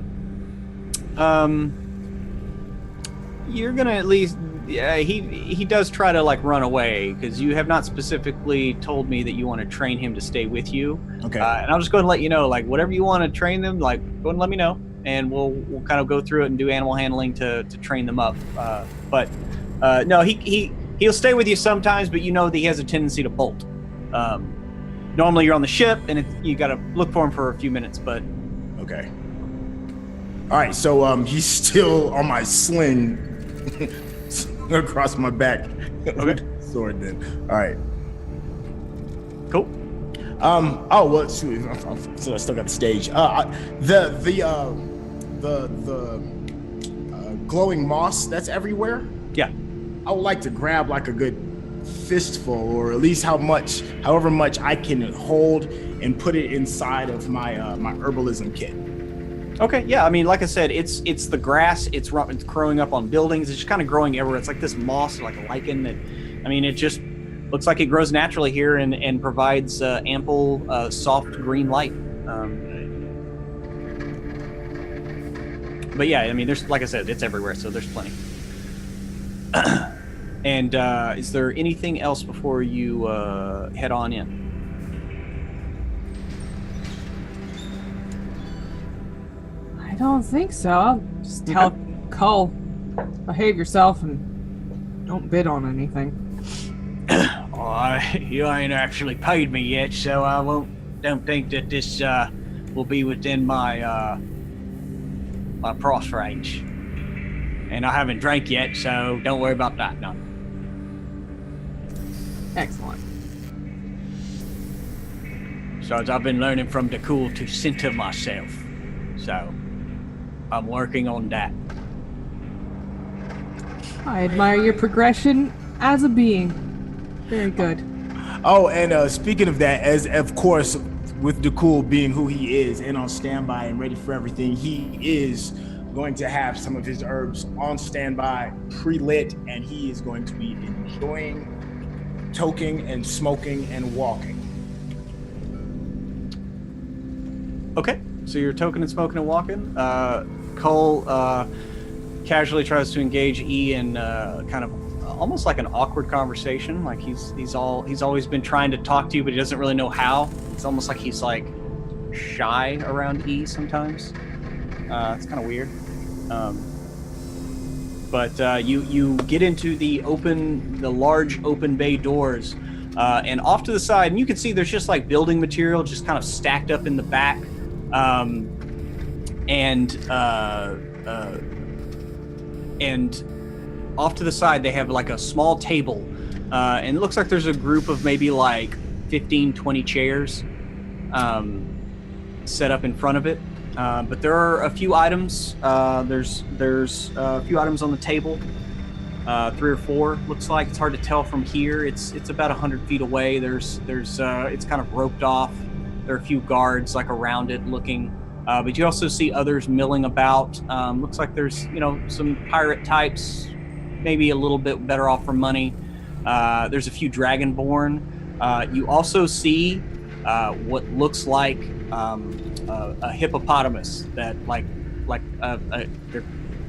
You're gonna at least. Yeah, he does try to like run away because you have not specifically told me that you want to train him to stay with you. Okay. And I'll just go ahead and let you know, like whatever you want to train them, like go ahead and let me know, and we'll kind of go through it and do animal handling to train them up. But no, he'll stay with you sometimes, but you know that he has a tendency to bolt. Normally you're on the ship and you got to look for him for a few minutes, but. Okay. All right, so he's still on my sling. Across my back. Okay. Sword then. All right. Cool. Oh well. Shoot, so I still got the stage. The glowing moss that's everywhere. Yeah. I would like to grab like a good fistful, or at least however much I can hold, and put it inside of my my herbalism kit. Okay, yeah, like I said, it's the grass, it's growing up on buildings, it's just kind of growing everywhere. It's like this moss, like a lichen that, it just looks like it grows naturally here and provides ample, soft green light. But yeah, there's, like I said, it's everywhere, so there's plenty. And is there anything else before you head on in? I don't think so. I'll just tell Cull, behave yourself and don't bid on anything. You ain't actually paid me yet, so I don't think that this will be within my price range. And I haven't drank yet, so don't worry about that. No. Excellent. So as I've been learning from the cool to center myself. So I'm working on that. I admire your progression as a being. Very good. Oh, and speaking of that, as of course, with Dakul being who he is and on standby and ready for everything, he is going to have some of his herbs on standby, pre-lit, and he is going to be enjoying toking and smoking and walking. Okay, so you're toking and smoking and walking. Cole casually tries to engage E in kind of almost like an awkward conversation. Like he's always been trying to talk to you, but he doesn't really know how. It's almost like he's like shy around E sometimes. It's kind of weird. But you get into the large open bay doors, and off to the side, and you can see there's just like building material just kind of stacked up in the back, and off to the side they have like a small table, and it looks like there's a group of maybe like 15-20 chairs set up in front of it. But there are a few items. There's a few items on the table, 3 or 4. Looks like it's hard to tell from here. It's about 100 feet away. There's it's kind of roped off. There are a few guards like around it looking. But you also see others milling about. Looks like there's some pirate types, maybe a little bit better off for money. There's a few dragonborn. You also see what looks like a hippopotamus that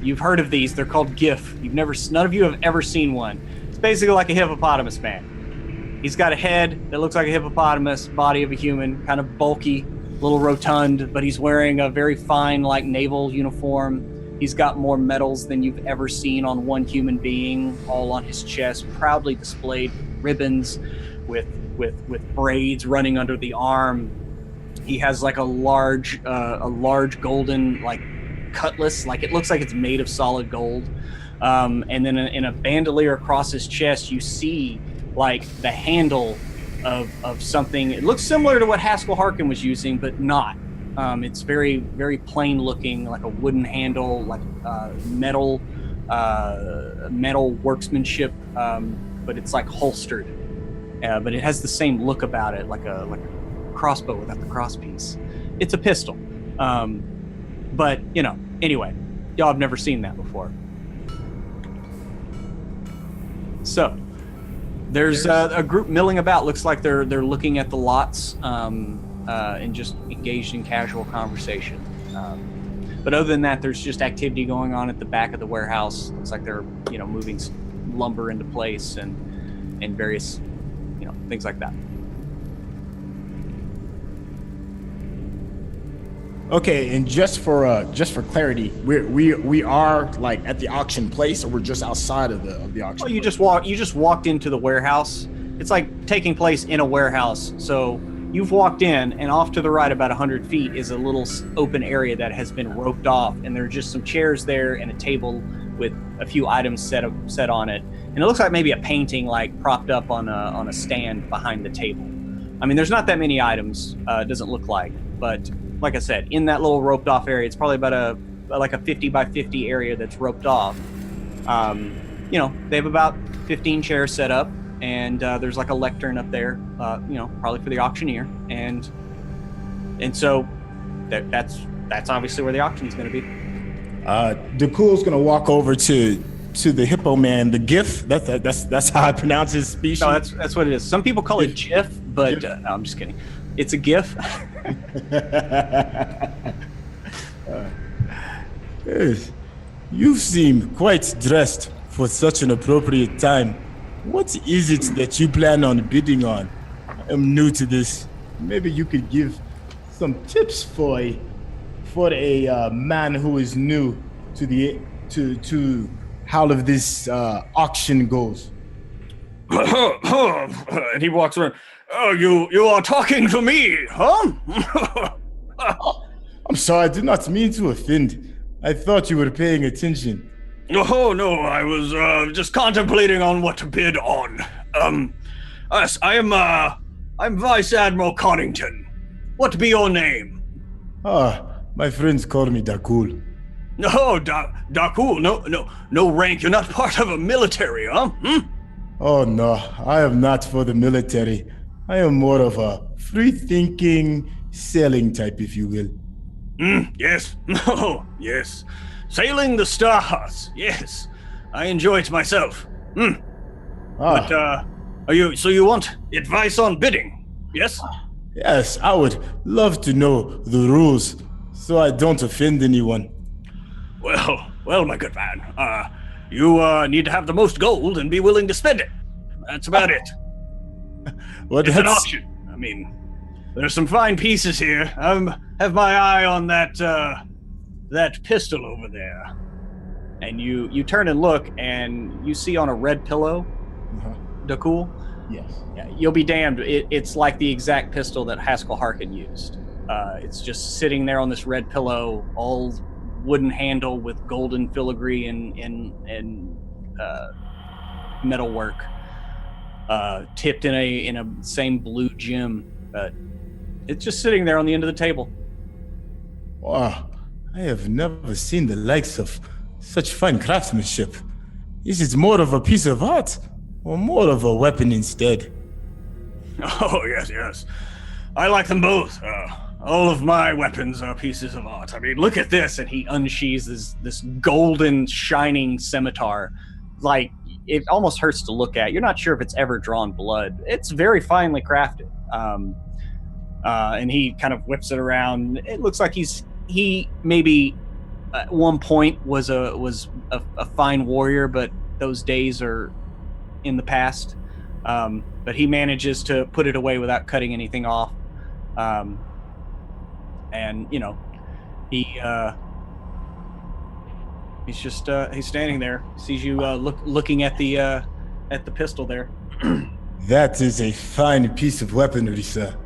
you've heard of these. They're called GIF. None of you have ever seen one. It's basically like a hippopotamus man. He's got a head that looks like a hippopotamus, body of a human, kind of bulky, a little rotund, but he's wearing a very fine like naval uniform. He's got more medals than you've ever seen on one human being, all on his chest, proudly displayed ribbons with braids running under the arm. He has like a large golden like cutlass, like it looks like it's made of solid gold. And then in a bandolier across his chest, you see like the handle of something. It looks similar to what Haskell Harkin was using, but not. It's very, very plain looking, like a wooden handle, like metal workmanship, but it's like holstered. But it has the same look about it, like a crossbow without the crosspiece. It's a pistol. But anyway, y'all have never seen that before. So there's a group milling about. Looks like they're looking at the lots and just engaged in casual conversation. But other than that, there's just activity going on at the back of the warehouse. Looks like they're moving lumber into place and various things like that. Okay, and just for clarity, we are like at the auction place, or we're just outside of the auction. Well, you just walked into the warehouse. It's like taking place in a warehouse. So you've walked in, and off to the right about 100 feet is a little open area that has been roped off, and there are just some chairs there and a table with a few items set on it. And it looks like maybe a painting like propped up on a stand behind the table. I mean, there's not that many items. It doesn't look like, but like I said, in that little roped off area, it's probably about a 50 by 50 area that's roped off. They have about 15 chairs set up, and there's like a lectern up there, probably for the auctioneer, and so that's obviously where the auction is going to be. Dakul's going to walk over to the hippo man, the GIF. That's how I pronounce his species. No, that's what it is. Some people call it GIF, but no, I'm just kidding. It's a GIF. Yes. You seem quite dressed for such an appropriate time. What is it that you plan on bidding on? I'm new to this. Maybe you could give some tips for a man who is new to how all of this auction goes. And he walks around. Oh, you are talking to me, huh? I'm sorry, I did not mean to offend. I thought you were paying attention. Oh, no, I was just contemplating on what to bid on. Yes, I'm Vice Admiral Connington. What be your name? My friends call me Dakul. No, Dakul, no rank. You're not part of a military, huh? Oh no, I am not for the military. I am more of a free-thinking, sailing type, if you will. Yes. Oh, yes. Sailing the stars. Yes. I enjoy it myself. But, so you want advice on bidding? Yes? Yes, I would love to know the rules, so I don't offend anyone. Well, my good man. You need to have the most gold and be willing to spend it. That's about it. It's an auction. I mean, there's some fine pieces here. I have my eye on that pistol over there. And you turn and look, and you see on a red pillow, Dakul. Yes. Yeah, you'll be damned. It's like the exact pistol that Haskell Harkin used. It's just sitting there on this red pillow, all wooden handle with golden filigree and metalwork, tipped in a same blue gem. But it's just sitting there on the end of the table. Wow, I have never seen the likes of such fine craftsmanship. Is it more of a piece of art, or more of a weapon instead? Oh, yes. I like them both. All of my weapons are pieces of art. I mean, look at this. And he unsheathes this golden, shining scimitar. Like, it almost hurts to look at. You're not sure if it's ever drawn blood. It's very finely crafted. And he kind of whips it around. It looks like he maybe at one point was a fine warrior, but those days are in the past. But he manages to put it away without cutting anything off. And he's just he's standing there, sees you looking at the pistol there. That is a fine piece of weaponry, sir.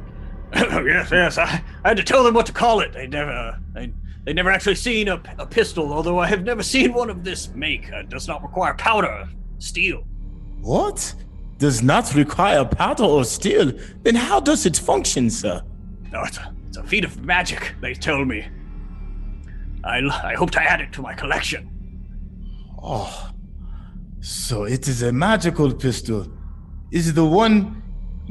Yes. I had to tell them what to call it. They'd never actually seen a pistol, although I have never seen one of this make. It does not require powder, steel. What? Does not require powder or steel? Then how does it function, sir? No, it's a feat of magic, they tell me. I hope to add it to my collection. Oh, so it is a magical pistol. Is the one...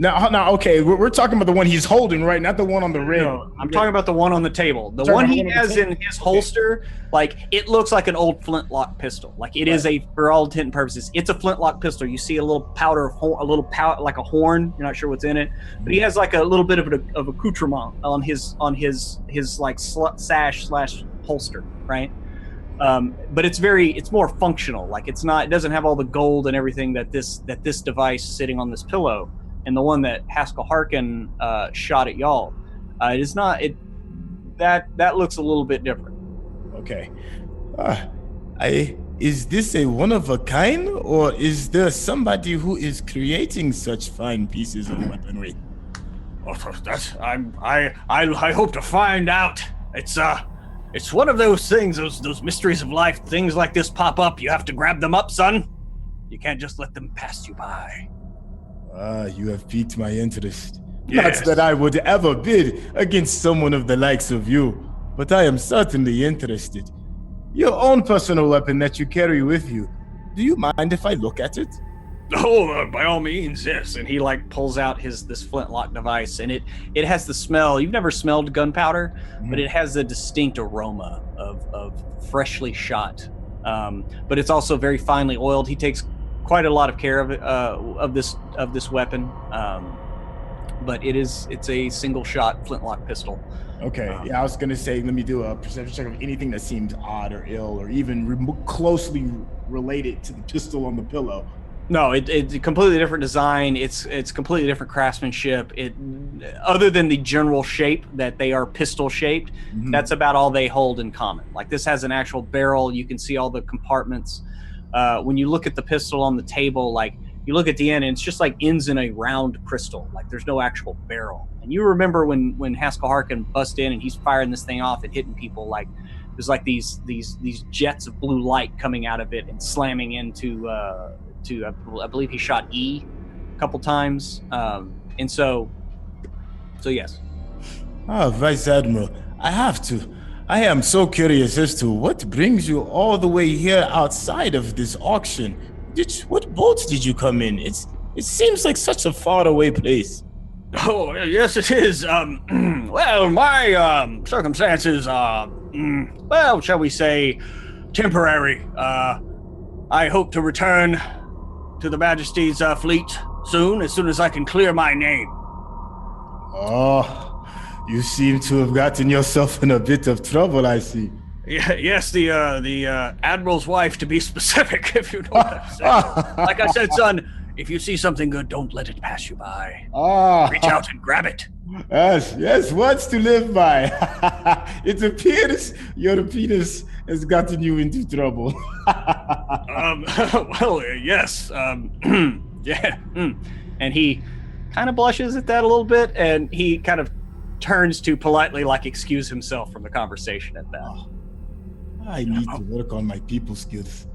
Now, okay, we're talking about the one he's holding, right? Not the one on the ring. No, I'm talking about the one on the table. The one he has in his holster, like, it looks like an old flintlock pistol. Like, it is for all intent and purposes, it's a flintlock pistol. You see a little powder, like a horn. You're not sure what's in it, but he has like a little bit of accoutrement on his like sash/holster, right? But it's more functional. Like, it doesn't have all the gold and everything that this device sitting on this pillow. And the one that Haskell Harkin shot at y'all, it is not. That looks a little bit different. Okay, is this a one of a kind, or is there somebody who is creating such fine pieces of weaponry? Oh, I hope to find out. It's one of those things, those mysteries of life. Things like this pop up. You have to grab them up, son. You can't just let them pass you by. You have piqued my interest. Yes. Not that I would ever bid against someone of the likes of you, but I am certainly interested. Your own personal weapon that you carry with you, do you mind if I look at it? Oh, by all means, yes. And he like pulls out this flintlock device, and it has the smell. You've never smelled gunpowder, but it has a distinct aroma of freshly shot. But it's also very finely oiled. He takes quite a lot of care of it, of this weapon, but it's a single shot flintlock pistol. Okay, I was gonna say, let me do a perception check of anything that seems odd or ill or even closely related to the pistol on the pillow. No, it's a completely different design. It's completely different craftsmanship. Other than the general shape that they are pistol shaped, that's about all they hold in common. Like, this has an actual barrel. You can see all the compartments. When you look at the pistol on the table, like, you look at the end and it's just like ends in a round crystal. Like, there's no actual barrel. And you remember when Haskell Harkin bust in and he's firing this thing off and hitting people, like, there's like these jets of blue light coming out of it and slamming into I believe he shot E a couple times, and so yes. Ah, Vice Admiral, I am so curious as to what brings you all the way here outside of this auction. What boats did you come in? It seems like such a far away place. Oh, yes, it is. Well, my circumstances are, well, shall we say, temporary. I hope to return to the Majesty's fleet soon as I can clear my name. Oh, you seem to have gotten yourself in a bit of trouble, I see. Yes, the Admiral's wife, to be specific, if you know what I'm saying. Like I said, son, if you see something good, don't let it pass you by. Reach out and grab it. Yes, words to live by. It appears your penis has gotten you into trouble. Well, yes. Yeah. And he kind of blushes at that a little bit, and he kind of turns to politely, like, excuse himself from the conversation at that. Oh, I need to work on my people skills.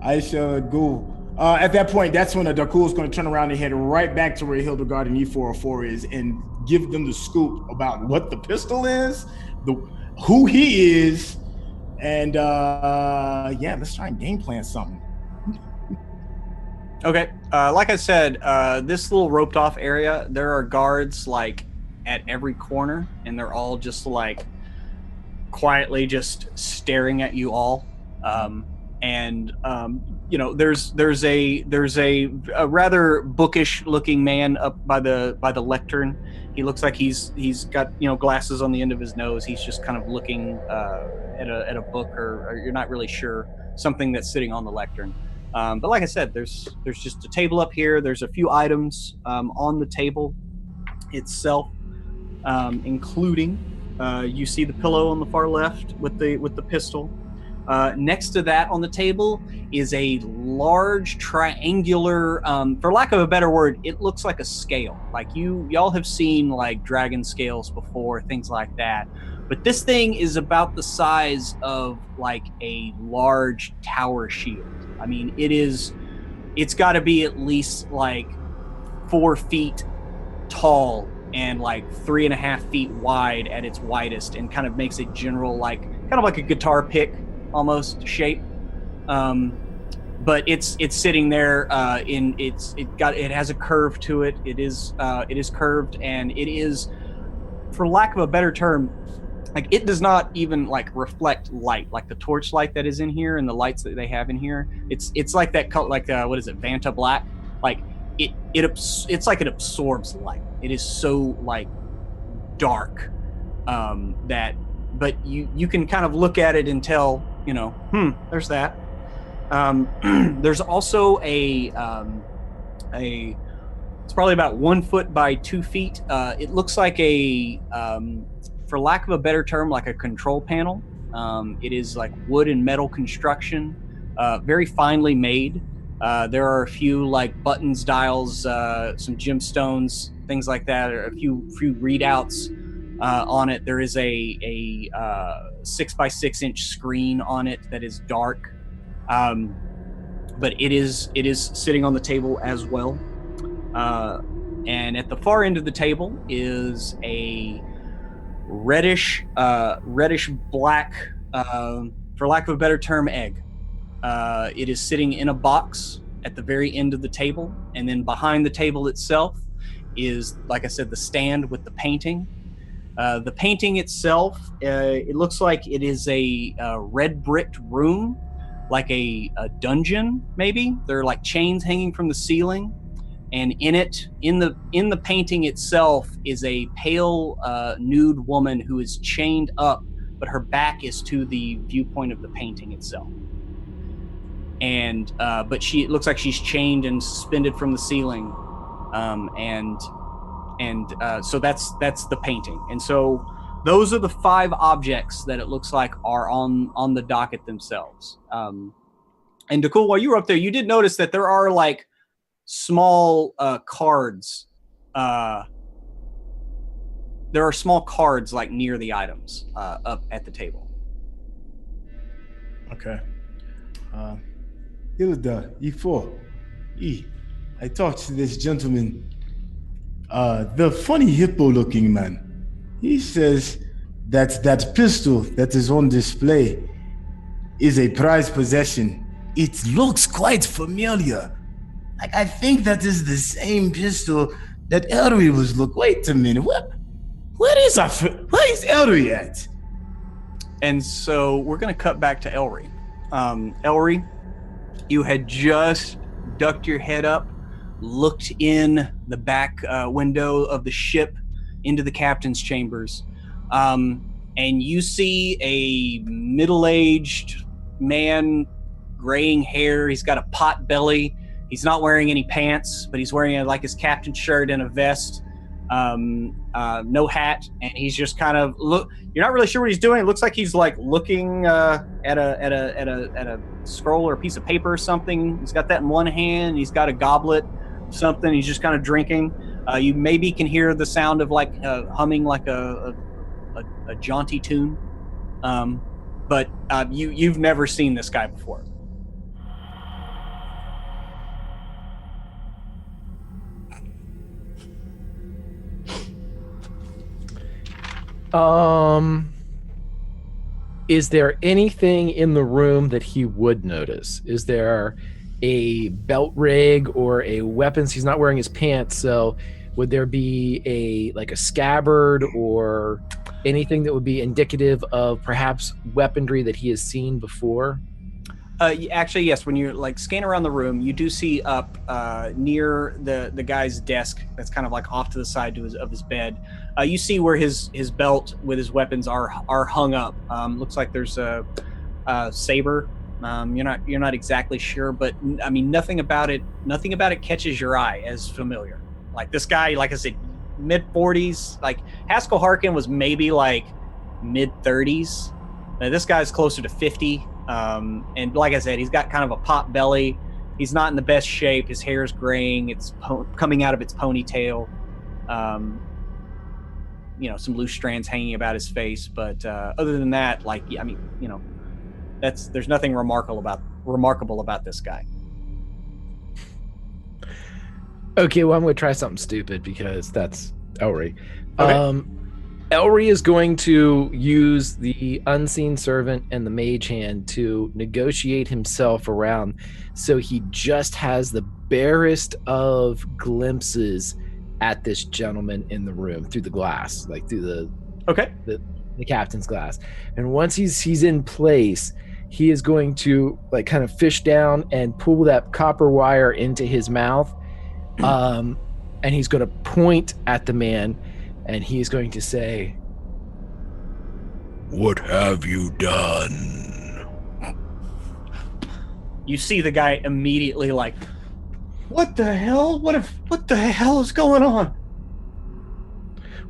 I shall go. At that point, that's when Dakul is going to turn around and head right back to where Hildegard and E404 is and give them the scoop about what the pistol is, who he is, and yeah, let's try and game plan something. Okay, like I said, this little roped off area, there are guards like at every corner, and they're all just like quietly just staring at you all. And you know, there's a rather bookish looking man up by the lectern. He looks like he's got, you know, glasses on the end of his nose. He's just kind of looking at a book, or you're not really sure, something that's sitting on the lectern. But like I said, there's just a table up here. There's a few items on the table itself, including you see the pillow on the far left with the pistol. Next to that on the table is a large triangular, for lack of a better word, it looks like a scale. Like y'all have seen like dragon scales before, things like that. But this thing is about the size of like a large tower shield. I mean, it's got to be at least like 4 feet tall and like 3.5 feet wide at its widest, and kind of makes a general kind of like a guitar pick almost shape, but it's sitting there. It has a curve to it. It is curved, and it is, for lack of a better term, like it does not even like reflect light, like the torch light that is in here and the lights that they have in here. It's like that color, like what is it, Vanta black? Like it's like it absorbs light. It is so like dark that. But you can kind of look at it and tell, you know, there's that. There's also it's probably about 1 foot by 2 feet. It looks like for lack of a better term, like a control panel. It is like wood and metal construction, very finely made. There are a few like buttons, dials, some gemstones, things like that, or a few readouts. On it, there is a 6 by 6 inch screen on it that is dark, but it is sitting on the table as well. And at the far end of the table is a reddish black, for lack of a better term, egg. It is sitting in a box at the very end of the table, and then behind the table itself is, like I said, the stand with the painting. The painting itself, it looks like it is a red bricked room, like a dungeon, maybe. There are like chains hanging from the ceiling, and in the painting itself is a pale nude woman who is chained up, but her back is to the viewpoint of the painting itself. And but it looks like she's chained and suspended from the ceiling, and so that's the painting. And so those are the 5 objects that it looks like are on the docket themselves. And Dakul, while you were up there, you did notice that there are like small cards there are small cards like near the items up at the table. Okay. Hilda, E4. I talked to this gentleman, the funny hippo-looking man. He says that pistol that is on display is a prized possession. It looks quite familiar. Like, I think that is the same pistol that Elry was looking. Wait a minute, where is Elry at? And so we're going to cut back to Elry. Elry, you had just ducked your head up, looked in the back window of the ship into the captain's chambers, and you see a middle-aged man, graying hair. He's got a pot belly. He's not wearing any pants, but he's wearing like his captain's shirt and a vest, no hat, and he's just kind of look. You're not really sure what he's doing. It looks like he's like looking at a scroll or a piece of paper or something. He's got that in one hand. He's got a goblet, something. He's just kind of drinking. You maybe can hear the sound of like humming like a jaunty tune, but you've never seen this guy before. Is there anything in the room that he would notice? Is there a belt rig or a weapons? He's not wearing his pants, so would there be a scabbard or anything that would be indicative of perhaps weaponry that he has seen before? Actually, yes. When you scan around the room, you do see up near the guy's desk that's kind of like off to the side of his bed. You see where his belt with his weapons are hung up. Looks like there's a saber. You're not exactly sure, but I mean nothing about it catches your eye as familiar. Like this guy, like I said, mid-40s. Like Haskell Harkin was maybe like mid-30s. Now, this guy's closer to 50. And like I said, he's got kind of a pot belly. He's not in the best shape. His hair's graying. It's coming out of its ponytail. Some loose strands hanging about his face. But other than that, there's nothing remarkable about this guy. Okay, well, I'm going to try something stupid because that's Elry. Okay. Elry is going to use the unseen servant and the mage hand to negotiate himself around, so he just has the barest of glimpses at this gentleman in the room through the glass, like through the captain's glass. And once he's in place, he is going to kind of fish down and pull that copper wire into his mouth, and he's going to point at the man. And he's going to say, "What have you done?" You see the guy immediately like, "What the hell? What the hell is going on?"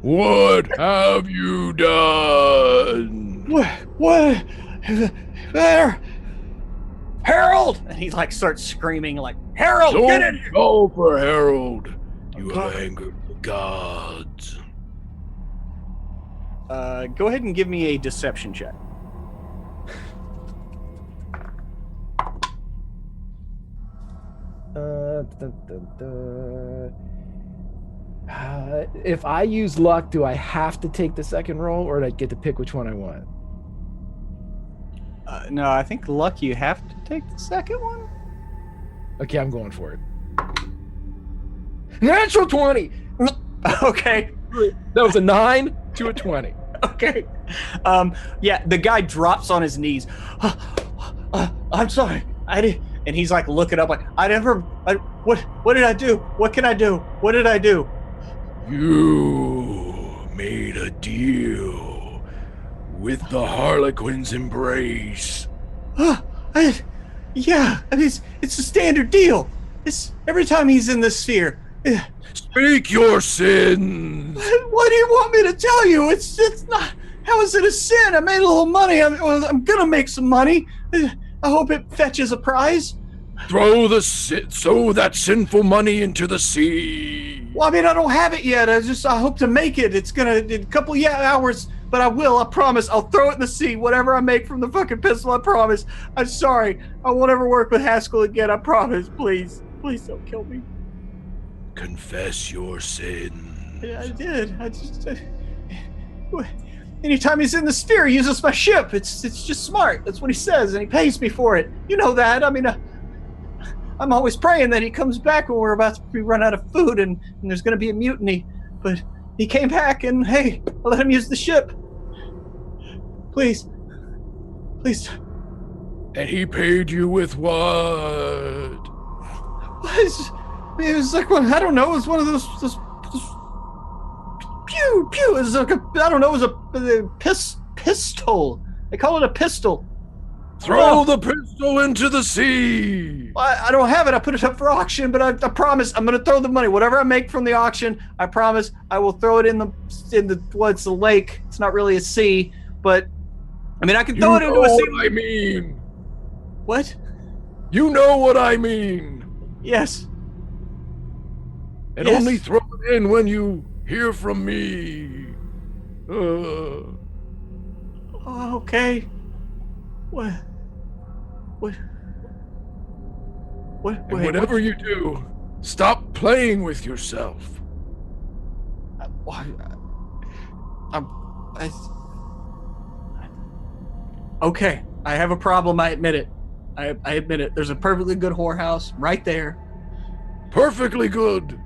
"What have you done?" What? There, Harold! And he starts screaming like, "Harold, get in here!" Don't go for Harold. You have angered the gods. Go ahead and give me a deception check. If I use luck, do I have to take the second roll, or do I get to pick which one I want? No, I think luck you have to take the second one. Okay, I'm going for it. Natural 20! Okay. That was a 9 to a 20. Okay. Yeah, the guy drops on his knees. I'm sorry. I did. And he's looking up what did I do? What can I do? What did I do? You made a deal with the Harlequin's embrace. Yeah, I mean, it's a standard deal. It's every time he's in the sphere. Speak your sins. What do you want me to tell you? It's not. How is it a sin? I made a little money. I'm gonna make some money. I hope it fetches a prize. Throw that sinful money into the sea. Well, I mean, I don't have it yet. I hope to make it. It's gonna in a couple hours, but I will. I promise. I'll throw it in the sea. Whatever I make from the fucking pistol, I promise. I'm sorry. I won't ever work with Haskell again. I promise. Please don't kill me. Confess your sin. Yeah, I did. Anytime he's in the sphere, he uses my ship. It's just smart. That's what he says, and he pays me for it. You know that. I mean, I'm always praying that he comes back when we're about to be run out of food and there's going to be a mutiny. But he came back, and hey, I'll let him use the ship. Please. And he paid you with what? It was like, well, I don't know. It was one of those pew. It was like it was a pistol. They call it a pistol. Throw the pistol into the sea. I don't have it. I put it up for auction, but I promise I'm going to throw the money. Whatever I make from the auction, I promise I will throw it in the it's a lake. It's not really a sea, but I mean, I can throw it into a sea. You know what I mean. What? You know what I mean. Yes. And only throw it in when you hear from me. Oh, okay. What? And whatever you do, stop playing with yourself. Okay, I have a problem. I admit it. I admit it. There's a perfectly good whorehouse right there. Perfectly good.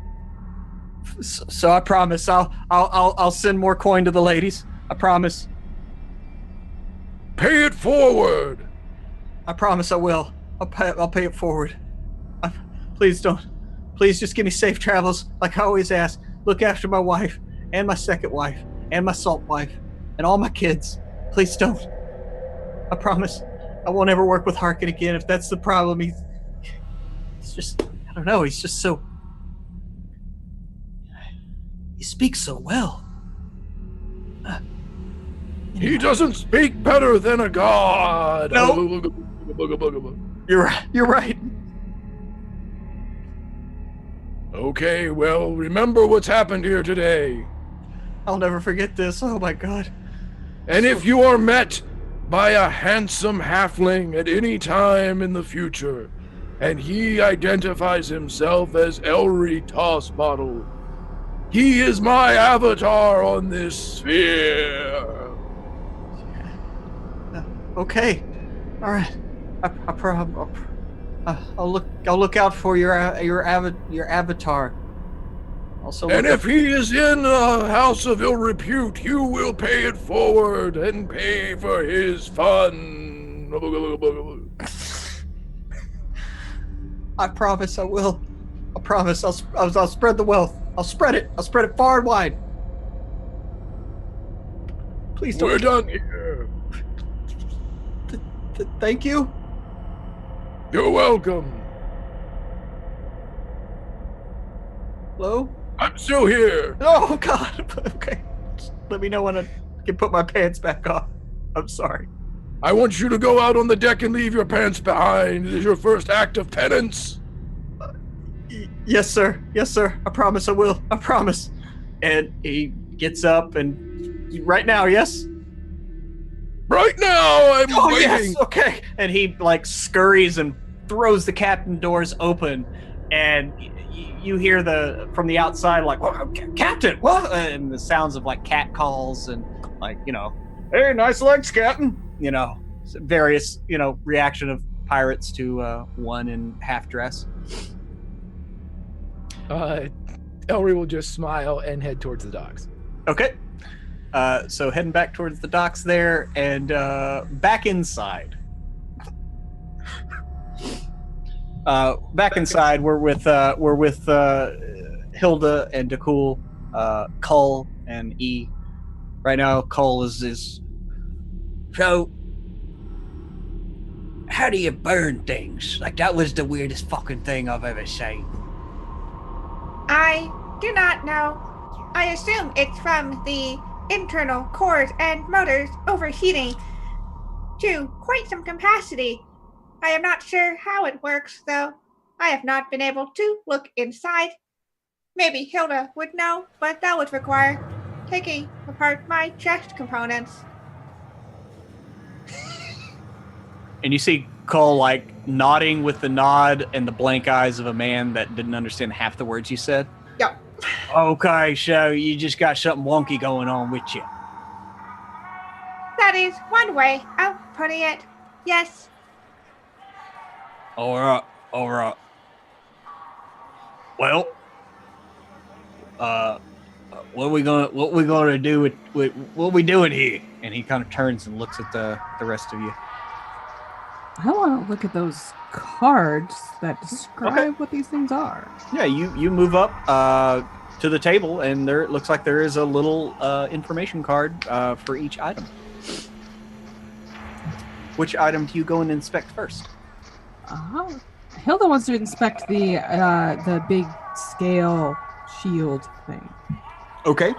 So I promise I'll send more coin to the ladies. I promise. Pay it forward. I promise I will. I'll pay it forward. Please just give me safe travels like I always ask. Look after my wife and my second wife and my salt wife and all my kids. Please don't. I promise I won't ever work with Harkin again. If that's the problem, he's just, I don't know, he's just so, he speaks so well. He doesn't speak better than a god. No. You're right. Okay, well, remember what's happened here today. I'll never forget this. Oh my God. And if you are met by a handsome halfling at any time in the future, and he identifies himself as Elry Tossbottle, he is my avatar on this sphere. Okay. All right. I'll look out for your avatar. Also, and if he is in a house of ill repute, you will pay it forward and pay for his fun. I promise I will. I promise I'll spread the wealth. I'll spread it far and wide. Please don't. We're done here. Thank you. You're welcome. Hello? I'm still here. Oh, God. Okay. Just let me know when I can put my pants back on. I'm sorry. I want you to go out on the deck and leave your pants behind. It is your first act of penance. Yes, sir. Yes, sir. I promise I will. I promise. And he gets up and right now, yes? Right now, I'm waiting. Yes, okay. And he scurries and throws the cabin doors open, and you hear from the outside Captain, what? And the sounds of cat calls and hey, nice legs, Captain. Various reaction of pirates to one in half dress. Elry will just smile and head towards the docks. Okay. So heading back towards the docks there, and back inside. Back inside, we're with Hilda and Dakul, Cull and E. Right now, Cull is. So, how do you burn things? That was the weirdest fucking thing I've ever seen. I do not know. I assume it's from the internal cores and motors overheating to quite some capacity. I am not sure how it works, though. I have not been able to look inside. Maybe Hilda would know, but that would require taking apart my chest components. And you see Cole like nodding with the nod and the blank eyes of a man that didn't understand half the words you said. Yep. Okay, so you just got something wonky going on with you. That is one way of putting it. Yes. All right. Well, what we gonna do with what we doing here? And he kind of turns and looks at the rest of you. I want to look at those cards that describe what these things are. Yeah, you move up to the table, and it looks like there is a little information card for each item. Which item do you go and inspect first? Hilda wants to inspect the big scale shield thing. Okay.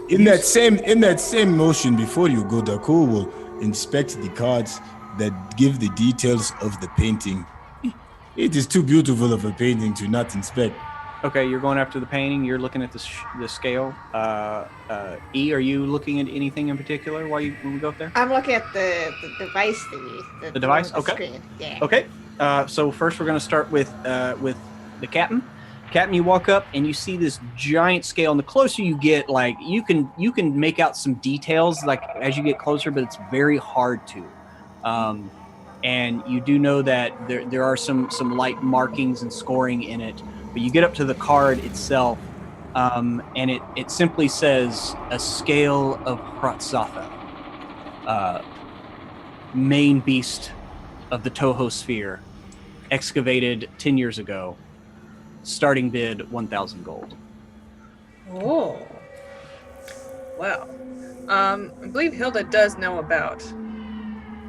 In that same motion, before you go, Daku will inspect the cards that give the details of the painting. It is too beautiful of a painting to not inspect. Okay, you're going after the painting. You're looking at the scale. E, are you looking at anything in particular when we go up there? I'm looking at the device thingy. The device? The okay. Screen. Yeah. Okay. So first we're going to start with the captain. Captain, you walk up and you see this giant scale, and the closer you get, like you can make out some details like as you get closer, but it's very hard to. And you do know that there are some light markings and scoring in it, but you get up to the card itself, and it simply says a scale of Hratzatha, main beast of the Toho sphere, excavated 10 years ago. Starting bid 1,000 gold. Oh. Wow. I believe Hilda does know about.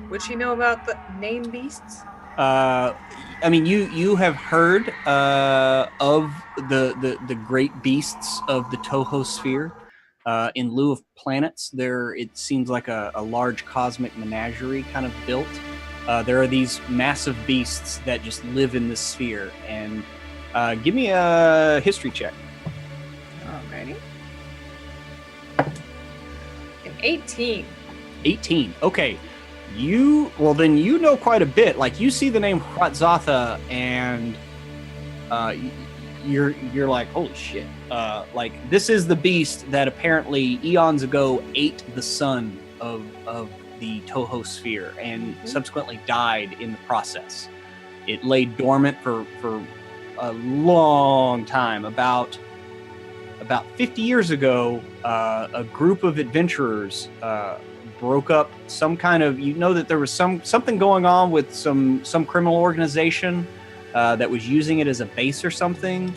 Would she know about the name beasts? I mean, you have heard of the great beasts of the Toho sphere. In lieu of planets, it seems like a large cosmic menagerie kind of built. There are these massive beasts that just live in this sphere, and give me a history check. Alrighty. An 18. 18. Okay. Then you know quite a bit. Like, you see the name Hratzatha, and you're like, holy shit. Like, this is the beast that apparently eons ago ate the sun of the Toho sphere and subsequently died in the process. It lay dormant for a long time. About 50 years ago, a group of adventurers broke up some kind of, that there was something going on with some criminal organization that was using it as a base or something,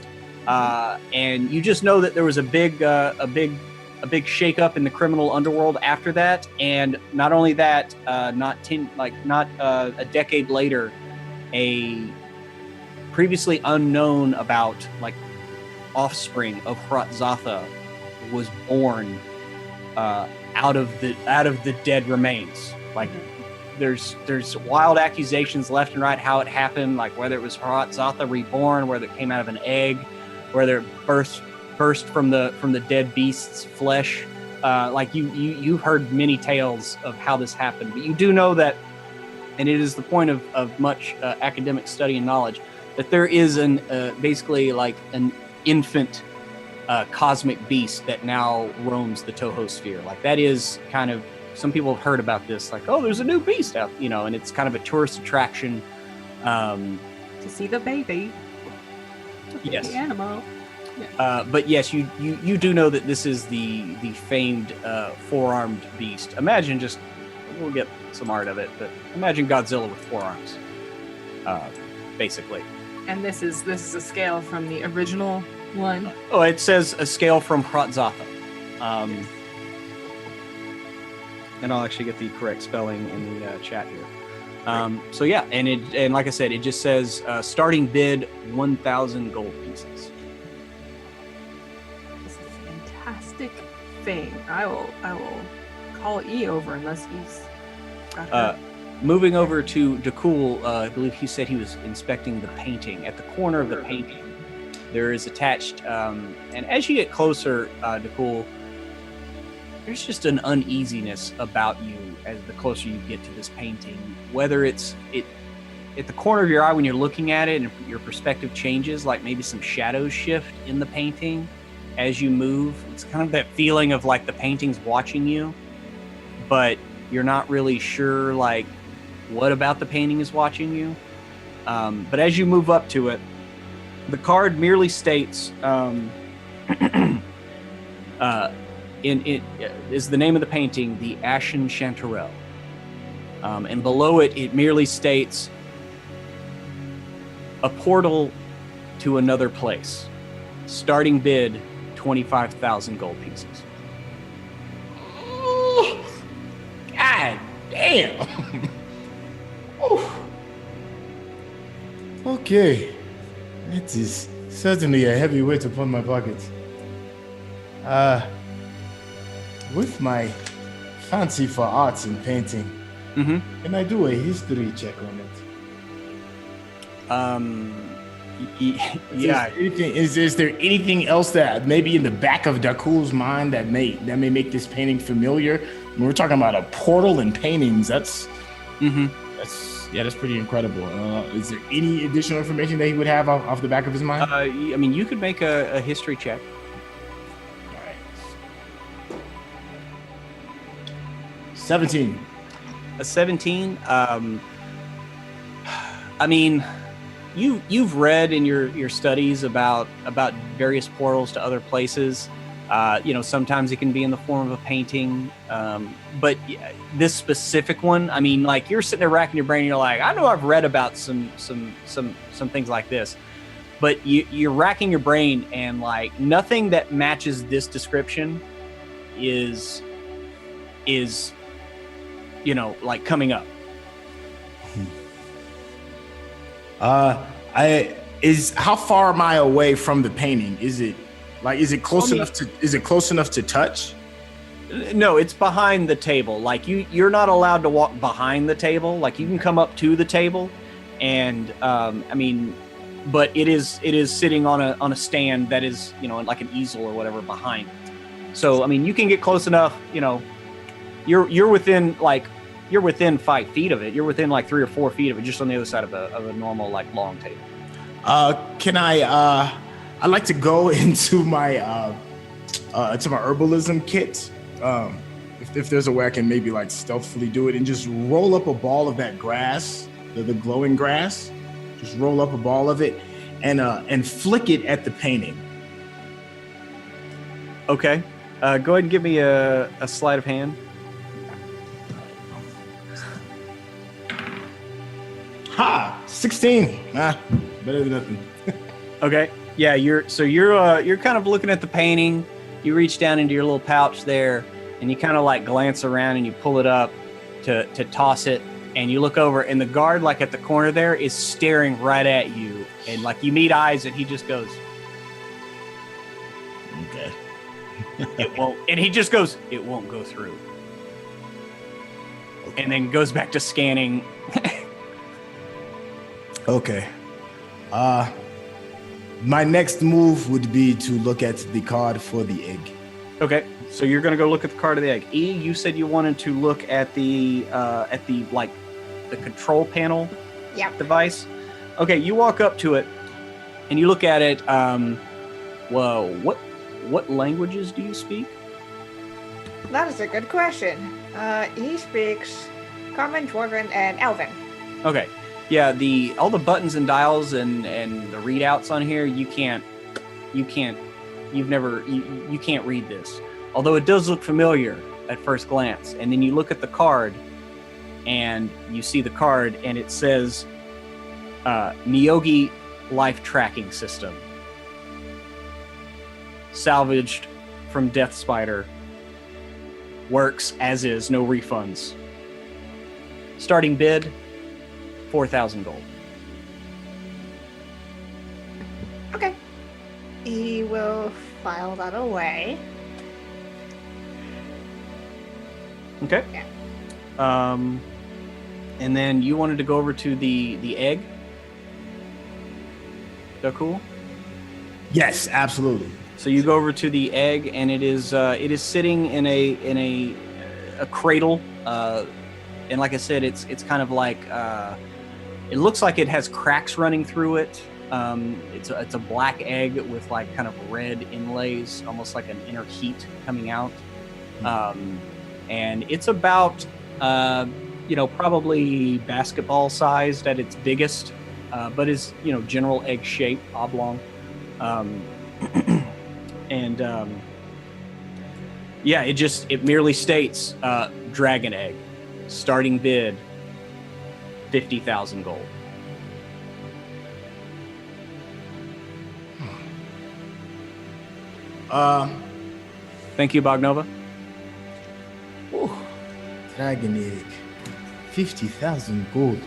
and you just know that there was a big shakeup in the criminal underworld after that. And not only that, not a decade later, a previously unknown about offspring of Hratzatha was born out of the dead remains. There's wild accusations left and right how it happened, like whether it was Hratzatha reborn, whether it came out of an egg, whether it burst from the dead beast's flesh. You've heard many tales of how this happened, but you do know that, and it is the point of much academic study and knowledge, that there is basically like an infant cosmic beast that now roams the Toho sphere. Like, that is kind of, some people have heard about this, like, oh, there's a new beast out, and it's kind of a tourist attraction. To see the baby. Yes. The animal. Yeah. But yes, you do know that this is the famed four-armed beast. Imagine we'll get some art of it, but imagine Godzilla with four arms, basically. And this is a scale from the original one. Oh, it says a scale from Hratzatha. And I'll actually get the correct spelling in the chat here. So yeah, and like I said, it just says starting bid 1,000 gold pieces. This is a fantastic thing. I will call E over unless he's got her. moving over to Dakul, I believe he said he was inspecting the painting. At the corner of the painting, there is attached, and as you get closer, Dakul, there's just an uneasiness about you as the closer you get to this painting. Whether it's at the corner of your eye when you're looking at it and your perspective changes, like maybe some shadows shift in the painting as you move. It's kind of that feeling of like the painting's watching you, but you're not really sure like what about the painting is watching you. But as you move up to it, the card merely states, is the name of the painting, the Ashen Chanterelle. And below it, it merely states, a portal to another place. Starting bid, 25,000 gold pieces. Oh, God damn. Okay. That is certainly a heavy weight upon my pockets. With my fancy for arts and painting, can I do a history check on it? Yeah. Is there anything else that maybe in the back of Dakul's mind that may make this painting familiar? When we're talking about a portal and paintings, that's pretty incredible. Is there any additional information that he would have off the back of his mind? I mean, you could make a history check. All right. 17. A 17. I mean, you've read in your studies about various portals to other places. Sometimes it can be in the form of a painting, but this specific one, I mean, like you're sitting there racking your brain, and you're like, I know I've read about some things like this, but you're racking your brain, and like nothing that matches this description is like coming up. How far am I away from the painting? Is it close enough to touch? No, it's behind the table. Like you're not allowed to walk behind the table. Like you can come up to the table, and but it is sitting on a stand that is like an easel or whatever behind it. So I mean, you can get close enough. You're within 5 feet of it. You're within like 3 or 4 feet of it, just on the other side of a normal like long table. Can I'd like to go into my herbalism kit. If there's a way I can maybe like stealthily do it and just roll up a ball of that grass, the glowing grass. Just roll up a ball of it and flick it at the painting. Okay. Go ahead and give me a sleight of hand. Ha! 16. Better than nothing. Okay. Yeah, you're kind of looking at the painting. You reach down into your little pouch there, and you kind of like glance around and you pull it up to toss it, and you look over, and the guard like at the corner there is staring right at you, and like you meet eyes, and he just goes, "Okay." It won't, and he just goes, "It won't go through," okay. And then goes back to scanning. Okay. My next move would be to look at the card for the egg. Okay, so you're gonna go look at the card of the egg. E, you said you wanted to look at the control panel device. Okay, you walk up to it and you look at it. Whoa, what languages do you speak? That is a good question. He speaks Common, Dwarven, and Elven. Okay. Yeah, all the buttons and dials and the readouts on here, you can't read this. Although it does look familiar at first glance. And then you look at the card and you see the card and it says Niyogi Life Tracking System. Salvaged from Death Spider. Works as is, no refunds. Starting bid, 4,000 gold. Okay. He will file that away. Okay. Yeah. And then you wanted to go over to the egg. Is that cool? Yes, absolutely. So you go over to the egg, and it is sitting in a cradle. And like I said, it's kind of like it looks like it has cracks running through it. It's a black egg with like kind of red inlays, almost like an inner heat coming out. And it's about probably basketball sized at its biggest, but is general egg shape, oblong. It merely states dragon egg, starting bid 50,000 gold. Thank you, Bognova. Oh, dragon egg, 50,000 gold.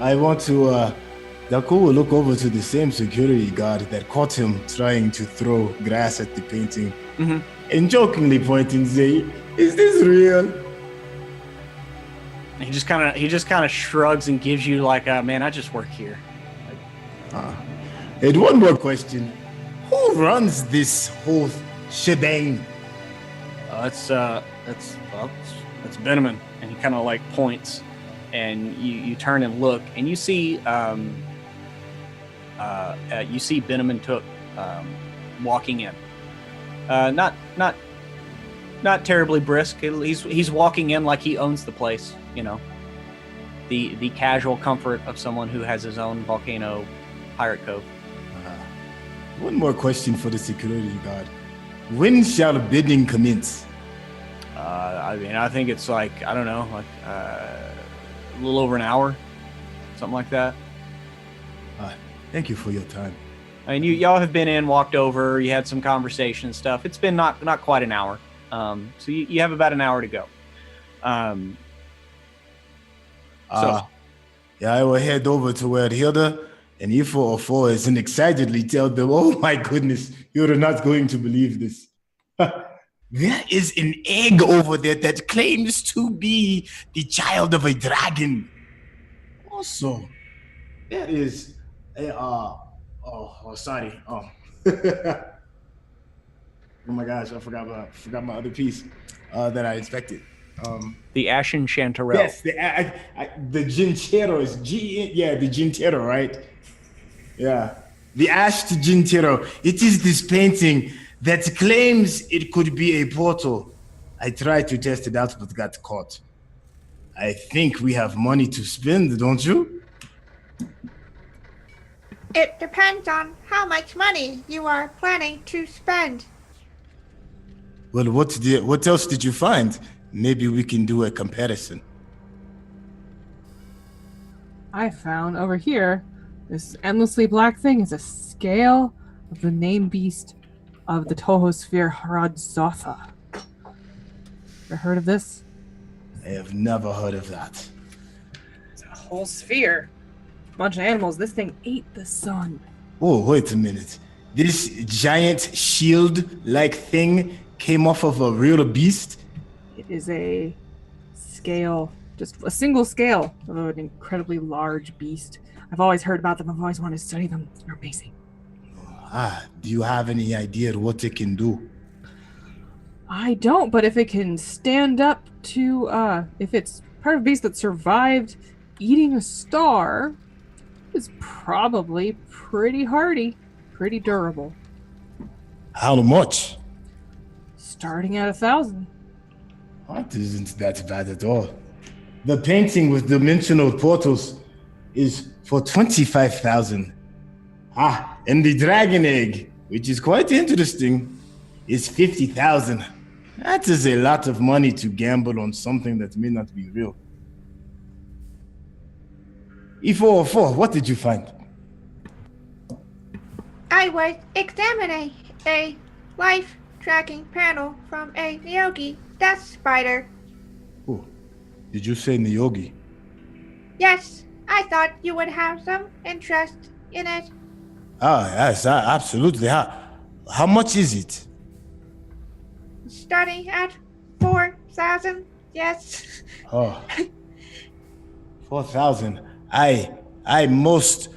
I want to. Daku will look over to the same security guard that caught him trying to throw grass at the painting, and jokingly point and say, "Is this real?" He just kind of shrugs and gives you like, "Man, I just work here." And one more question: who runs this whole shebang? That's Benjamin, and he kind of like points, and you turn and look, and you see Benjamin Took walking in. Not terribly brisk. He's walking in like he owns the place. The casual comfort of someone who has his own volcano pirate cove. One more question for the security guard: when shall bidding commence? I think it's like, I don't know, like a little over an hour, something like that. Thank you for your time. I mean, y'all have been in, walked over, you had some conversation and stuff. It's been not quite an hour. So you have about an hour to go. I will head over to where Hilda and E404 is and excitedly tell them, "Oh my goodness, you're not going to believe this. There is an egg over there that claims to be the child of a dragon. Also, there is a sorry. Oh. Oh my gosh, I forgot my other piece that I expected. The Ashen Chanterelle. Yes, the Gintero is the Gintero, right? Yeah, the Ashed Gintero. It is this painting that claims it could be a portal. I tried to test it out, but got caught. I think we have money to spend, don't you? It depends on how much money you are planning to spend. Well, what else did you find? Maybe we can do a comparison. I found over here, this endlessly black thing is a scale of the name beast of the Tohosphere Haradzotha. Ever heard of this? I have never heard of that. It's a whole sphere. Bunch of animals. This thing ate the sun. Oh, wait a minute. This giant shield-like thing came off of a real beast? It is a scale, just a single scale of an incredibly large beast. I've always heard about them. I've always wanted to study them. They're amazing. Do you have any idea what it can do? I don't, but if it can stand up to, if it's part of a beast that survived eating a star, it's probably pretty hardy, pretty durable. How much? Starting at 1,000. That isn't that bad at all. The painting with dimensional portals is for 25,000. And the dragon egg, which is quite interesting, is 50,000. That is a lot of money to gamble on something that may not be real. E404, what did you find? I was examining a life tracking panel from a Nyogi death spider. Oh, did you say Nyogi? Yes, I thought you would have some interest in it. Yes, absolutely. How much is it? Starting at 4,000, yes. Oh, 4,000. I most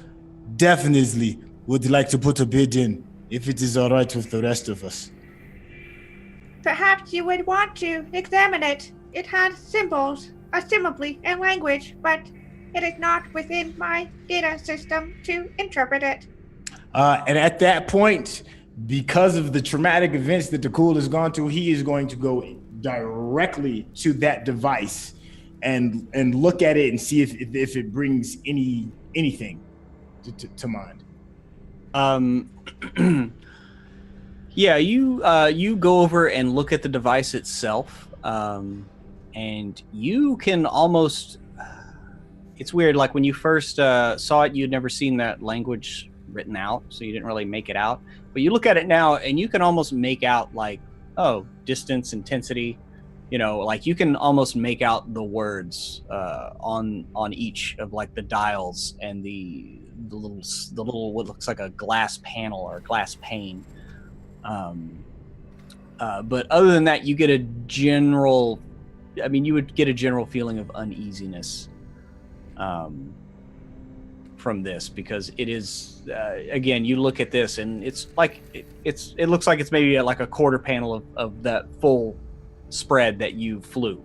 definitely would like to put a bid in, if it is all right with the rest of us. Perhaps you would want to examine it. It has symbols, assumably in language, but it is not within my data system to interpret it. And at that point, because of the traumatic events that Dakul has gone through, he is going to go directly to that device and look at it and see if it brings anything to mind. Yeah, you go over and look at the device itself, and you can almost. It's weird. Like when you first saw it, you'd never seen that language written out, so you didn't really make it out. But you look at it now, and you can almost make out like, oh, distance, intensity. You know, like you can almost make out the words on each of like the dials and the little what looks like a glass panel or a glass pane. But other than that, you get a general. I mean, you would get a general feeling of uneasiness from this, because it is again, you look at this and it's like it looks like it's maybe like a quarter panel of that full spread that you flew.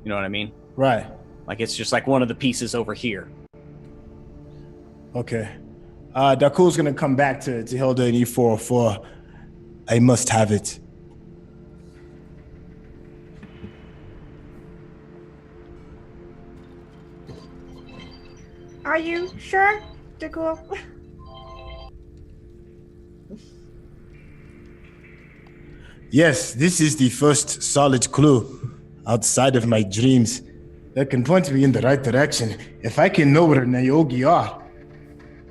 You know what I mean? Right. Like it's just like one of the pieces over here. Okay. Dakul's gonna come back to Hilda and E404. I must have it. Are you sure, Dakul? Yes, this is the first solid clue outside of my dreams that can point me in the right direction. If I can know where Nayogi are,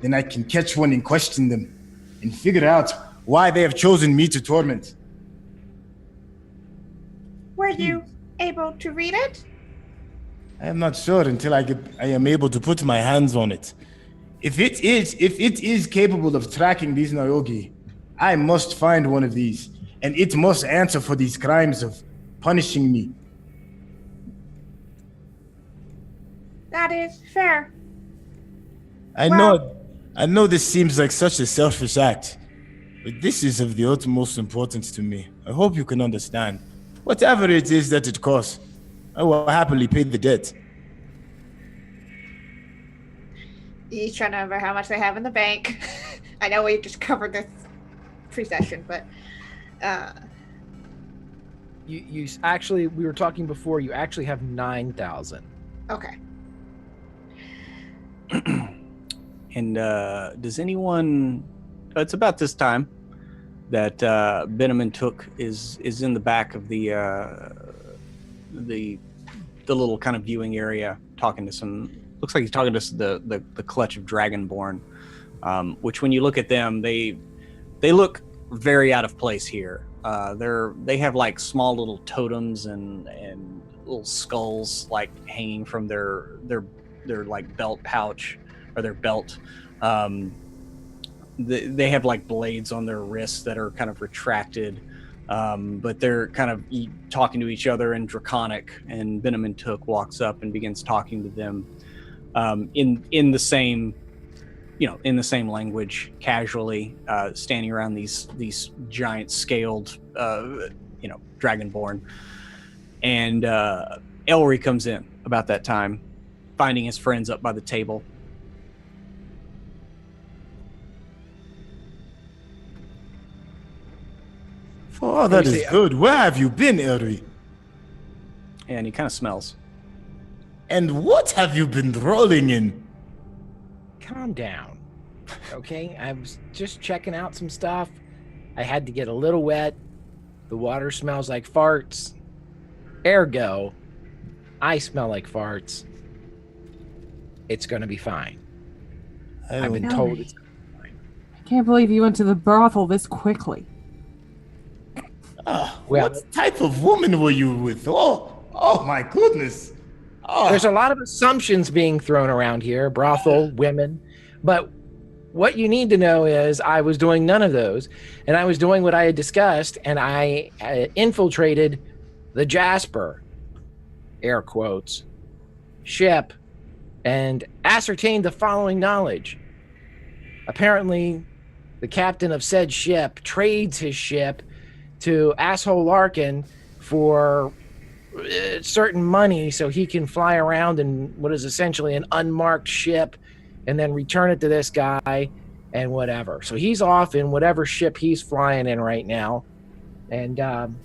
then I can catch one and question them and figure out why they have chosen me to torment. Were you able to read it? I am not sure until I am able to put my hands on it. If it is capable of tracking these Nayogi, I must find one of these, and it must answer for these crimes of punishing me. That is fair. I know this seems like such a selfish act, but this is of the utmost importance to me. I hope you can understand. Whatever it is that it costs, I will happily pay the debt. He's trying to remember how much they have in the bank. I know we just covered this pre-session, but you actually, we were talking before, you actually have 9,000. okay. And does anyone? It's about this time that Benjamin Took is in the back of the little kind of viewing area, talking to some. Looks like he's talking to the clutch of Dragonborn, which when you look at them, they look very out of place here. They have like small little totems and little skulls like hanging from their like belt pouch or their belt. They have like blades on their wrists that are kind of retracted, but they're kind of talking to each other in Draconic. And Benjamin Took walks up and begins talking to them in the same, in the same language, casually, standing around these giant scaled, Dragonborn. And Elry comes in about that time, finding his friends up by the table. Oh, that is good. Where have you been, Elry? And he kind of smells. And what have you been rolling in? Calm down, okay? I was just checking out some stuff. I had to get a little wet. The water smells like farts. Ergo, I smell like farts. It's gonna be fine. I've been told it's gonna be fine. I can't believe you went to the brothel this quickly. Well, what type of woman were you with? Oh my goodness. Oh. There's a lot of assumptions being thrown around here, brothel, women, but what you need to know is I was doing none of those, and I was doing what I had discussed, and I infiltrated the Jasper, air quotes, ship and ascertained the following knowledge. Apparently, the captain of said ship trades his ship to asshole Larkin for certain money so he can fly around in what is essentially an unmarked ship and then return it to this guy and whatever. So he's off in whatever ship he's flying in right now. And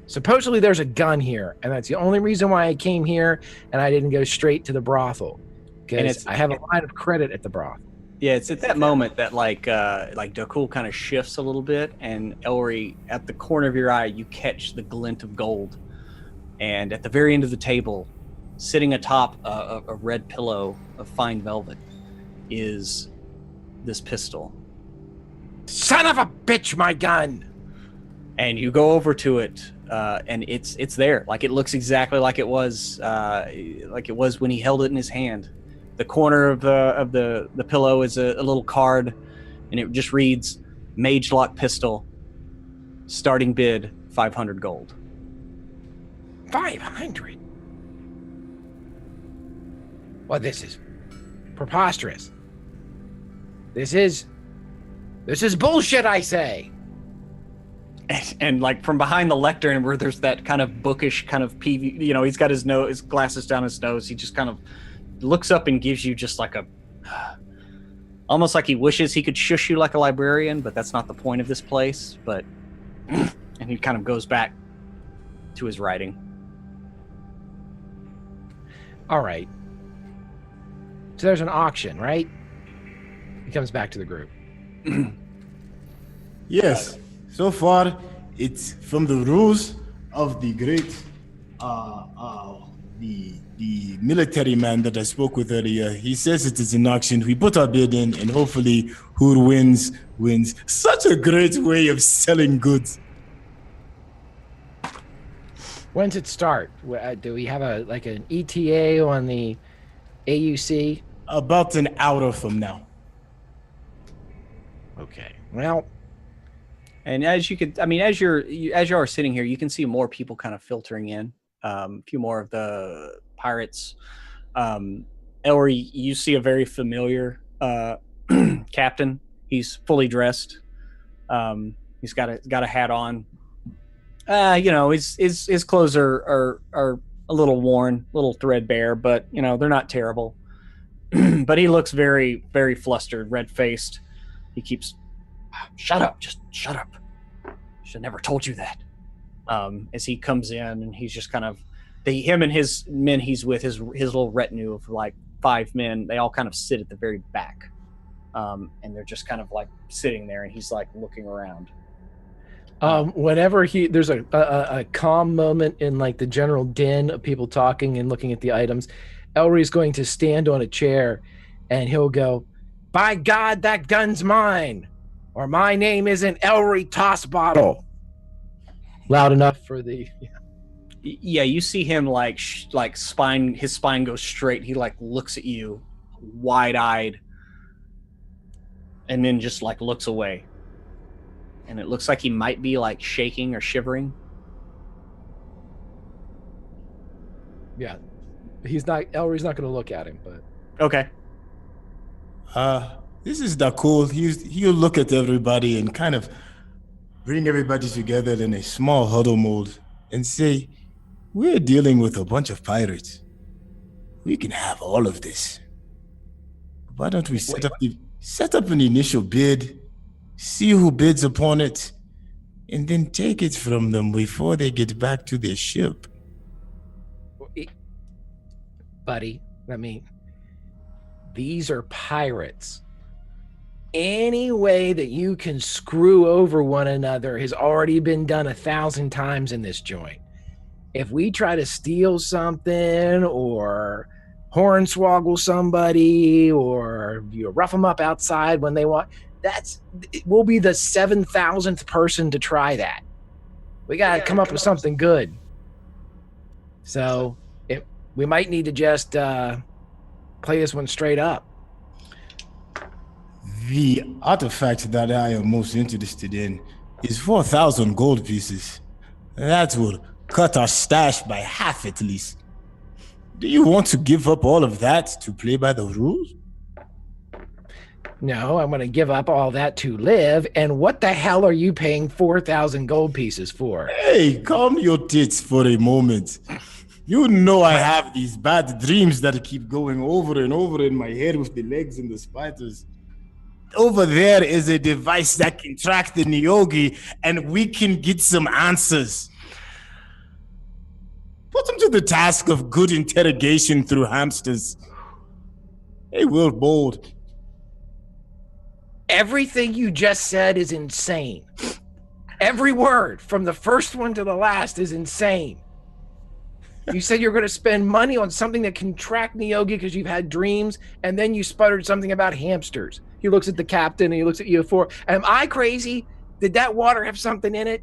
supposedly there's a gun here, and that's the only reason why I came here and I didn't go straight to the brothel, because I have a line of credit at the brothel. Yeah, it's at that moment that like Dokul kind of shifts a little bit, and Ellery, at the corner of your eye, you catch the glint of gold. And at the very end of the table, sitting atop a red pillow of fine velvet, is this pistol. Son of a bitch, my gun! And you go over to it, and it's there. Like, it looks exactly like it was when he held it in his hand. The corner of the pillow is a little card, and it just reads, Mage Lock Pistol, starting bid 500 gold. 500? Well, this is preposterous. This is bullshit, I say. And like from behind the lectern, where there's that kind of bookish kind of PV, he's got his glasses down his nose. He just kind of looks up and gives you just like almost like he wishes he could shush you like a librarian, but that's not the point of this place. But and he kind of goes back to his writing. All right. So there's an auction, right? He comes back to the group. Yes. So far, it's from the rules of the great, the military man that I spoke with earlier. He says it is an auction. We put our bid in, and hopefully, who wins. Such a great way of selling goods. When's it start? Do we have an ETA on the AUC? About an hour from now. Okay. Well. And as you could, as you are sitting here, you can see more people kind of filtering in. A few more of the pirates. Ellery, you see a very familiar captain. He's fully dressed. He's got a hat on. His clothes are a little worn, a little threadbare, but they're not terrible. But he looks very, very flustered, red-faced. He keeps, shut up, just shut up. Should have never told you that. As he comes in, and he's just kind of, him and his men he's with, his little retinue of like 5 men, they all kind of sit at the very back. And they're just kind of like sitting there, and he's like looking around. Whenever there's a calm moment in like the general din of people talking and looking at the items, Ellery's going to stand on a chair and he'll go, by God, that gun's mine, or my name isn't Ellery Tossbottle. Loud enough for the... Yeah, you see him his spine goes straight. He like looks at you wide-eyed and then just like looks away. And it looks like he might be like shaking or shivering. Yeah. Ellery's not going to look at him, but... Okay. This is Dakul. He'll look at everybody and kind of bring everybody together in a small huddle mode and say, we're dealing with a bunch of pirates. We can have all of this. Why don't we set up an initial bid, see who bids upon it, and then take it from them before they get back to their ship? Buddy, these are pirates. Any way that you can screw over one another has already been done 1,000 times in this joint. If we try to steal something or hornswoggle somebody or rough them up outside when they want, we'll be the 7,000th person to try that. We got to come up with something good. So we might need to just play this one straight up. The artifact that I am most interested in is 4,000 gold pieces. That will cut our stash by half at least. Do you want to give up all of that to play by the rules? No, I'm going to give up all that to live. And what the hell are you paying 4,000 gold pieces for? Hey, calm your tits for a moment. You know I have these bad dreams that keep going over and over in my head with the legs and the spiders. Over there is a device that can track the Nyogi, and we can get some answers. Put them to the task of good interrogation through hamsters. Hey, we're bold. Everything you just said is insane. Every word from the first one to the last is insane. You said you're going to spend money on something that can track Nyogi because you've had dreams, and then you sputtered something about hamsters. He looks at the captain and he looks at you for, am I crazy? Did that water have something in it?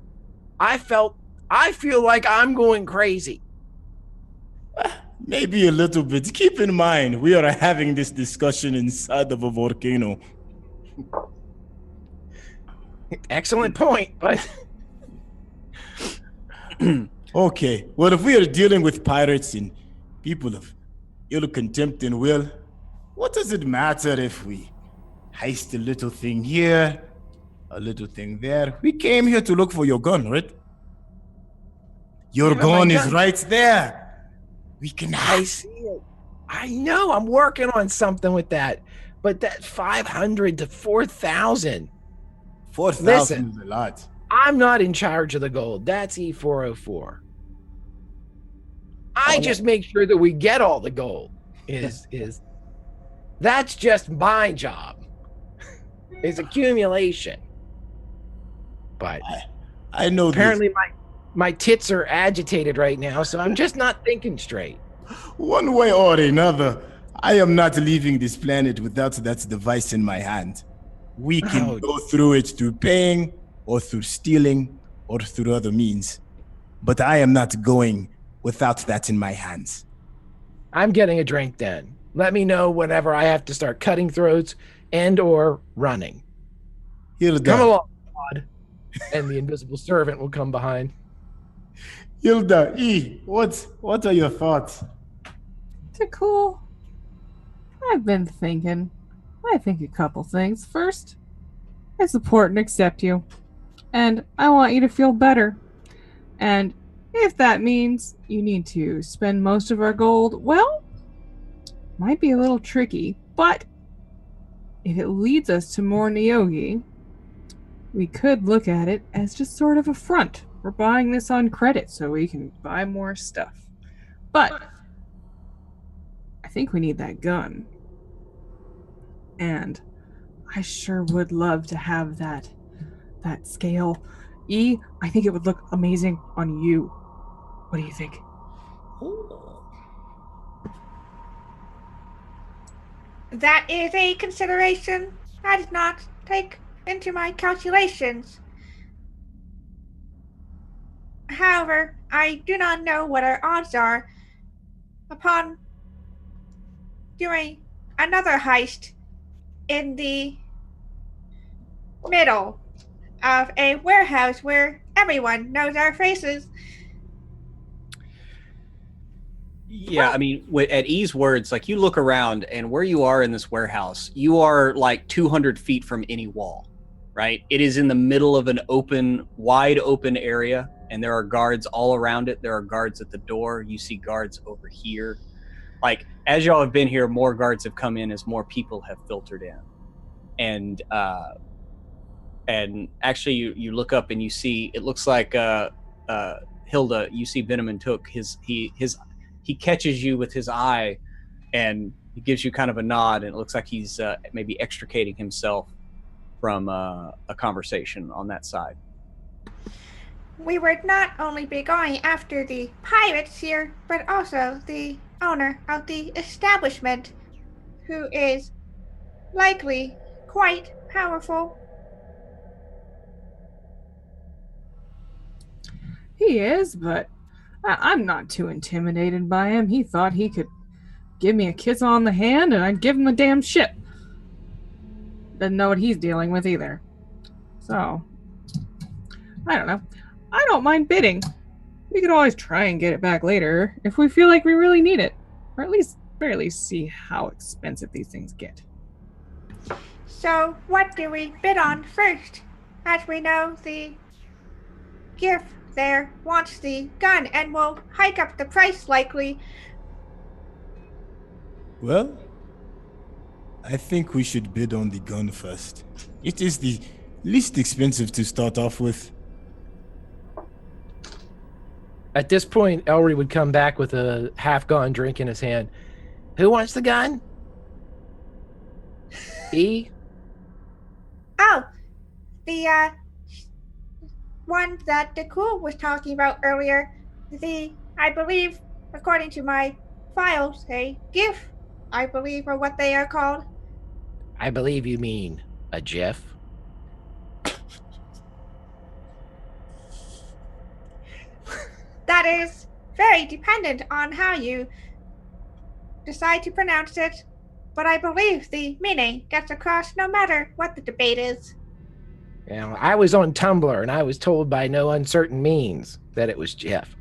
I feel like I'm going crazy. Maybe a little bit. Keep in mind, we are having this discussion inside of a volcano. Excellent point, but... Okay, well, if we are dealing with pirates and people of ill contempt and will, what does it matter if we heist a little thing here, a little thing there? We came here to look for your gun, right? Your gun is right there. We can I see it. I know, I'm working on something with that. But that 500 to 4,000. 4,000 is a lot. I'm not in charge of the gold. That's E404. I just make sure that we get all the gold. That's just my job. It's accumulation. But I know apparently my tits are agitated right now, so I'm just not thinking straight. One way or another, I am not leaving this planet without that device in my hand. We can go through it through paying, or through stealing, or through other means. But I am not going without that in my hands. I'm getting a drink then. Let me know whenever I have to start cutting throats and or running. Hilda. Come along, Claude. And the invisible servant will come behind. Hilda, what are your thoughts? Cool. I've been thinking. I think a couple things. First, I support and accept you. And I want you to feel better. And if that means you need to spend most of our gold, well, might be a little tricky, but if it leads us to more Nyogi, we could look at it as just sort of a front. We're buying this on credit so we can buy more stuff. But I think we need that gun. And I sure would love to have that scale. E, I think it would look amazing on you. What do you think? That is a consideration I did not take into my calculations. However, I do not know what our odds are upon doing another heist in the middle of a warehouse where everyone knows our faces. Yeah, I mean, at E's words, like, you look around and where you are in this warehouse, you are like 200 feet from any wall, right? It is in the middle of an wide open area, and there are guards all around it. There are guards at the door. You see guards over here. Like, as y'all have been here, more guards have come in as more people have filtered in. And actually, you look up and you see, it looks like Hilda, you see Venom and Took, he catches you with his eye, and he gives you kind of a nod, and it looks like he's maybe extricating himself from a conversation on that side. We would not only be going after the pirates here, but also the owner of the establishment, who is likely quite powerful. He is, but I'm not too intimidated by him. He thought he could give me a kiss on the hand and I'd give him the damn ship. Doesn't know what he's dealing with either. So, I don't know. I don't mind bidding. We could always try and get it back later if we feel like we really need it. Or at least barely see how expensive these things get. So, what do we bid on first? As we know, the Gif there wants the gun and will hike up the price likely. Well, I think we should bid on the gun first. It is the least expensive to start off with. At this point, Elry would come back with a half-gone drink in his hand. Who wants the gun? E? Oh, the one that Dakul was talking about earlier. I believe, according to my files, a GIF, I believe, are what they are called. I believe you mean a GIF. That is very dependent on how you decide to pronounce it, but I believe the meaning gets across no matter what the debate is. Now, I was on Tumblr and I was told by no uncertain means that it was Jeff.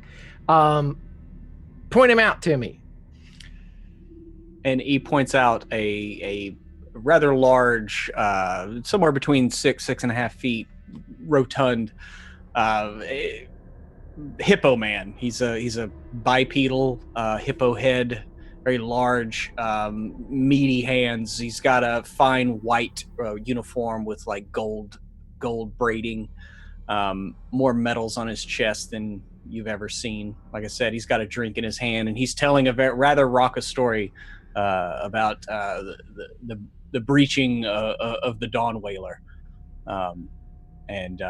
Point him out to me. And he points out a rather large, somewhere between 6.5 feet, rotund hippo man. He's a bipedal hippo head, very large, meaty hands. He's got a fine white uniform with like gold braiding, more medals on his chest than you've ever seen. Like I said, he's got a drink in his hand, and he's telling a rather raucous story about the breaching of the Dawn Whaler, and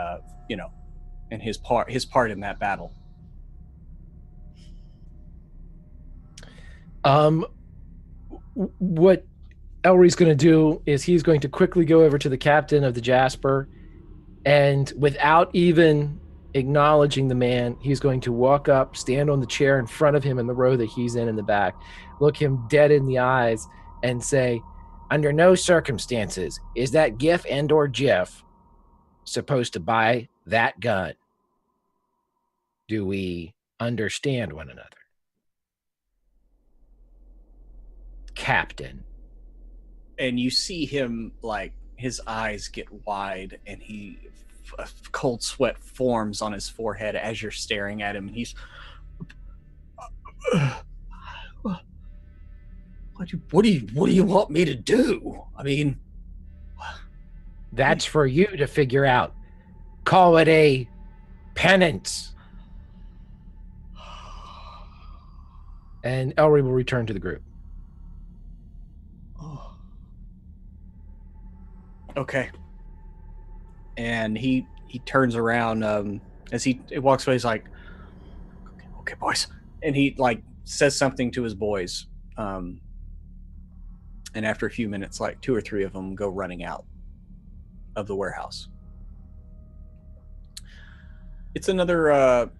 his part in that battle. What Elry's going to do is he's going to quickly go over to the captain of the Jasper, and without even acknowledging the man, he's going to walk up, stand on the chair in front of him in the row that he's in the back, look him dead in the eyes, and say, under no circumstances is that GIF and or GIF supposed to buy that gun. Do we understand one another? Captain. And you see him, like, his eyes get wide, and a cold sweat forms on his forehead as you're staring at him, and he's... What do you want me to do? I mean... That's for you to figure out. Call it a penance. And Elry will return to the group. Okay. And he turns around as he walks away. He's like, okay, boys. And he like says something to his boys. And after a few minutes, like 2 or 3 of them go running out of the warehouse. It's another, another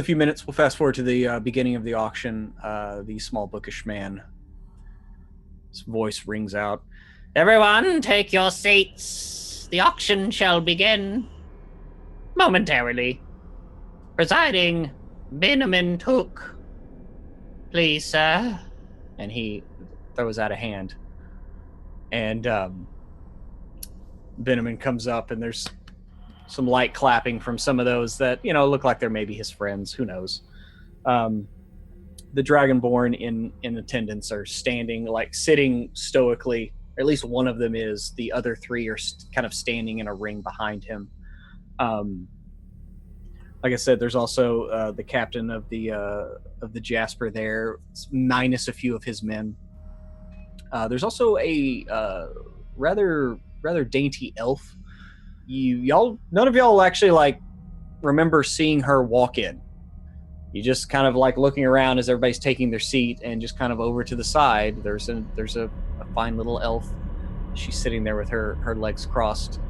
few minutes. We'll fast forward to the beginning of the auction. The small bookish man, his voice rings out. Everyone, take your seats. The auction shall begin momentarily. Presiding, Benjamin Took. Please, sir. And he throws out a hand. And Benjamin comes up, and there's some light clapping from some of those that, look like they're maybe his friends. Who knows? The Dragonborn in attendance are standing, like sitting stoically. Or at least one of them is. The other 3 are kind of standing in a ring behind him. Like I said, there's also the captain of the Jasper there, minus a few of his men. There's also a rather dainty elf. None of y'all actually like remember seeing her walk in. You just kind of like looking around as everybody's taking their seat, and just kind of over to the side, there's a fine little elf. She's sitting there with her legs crossed,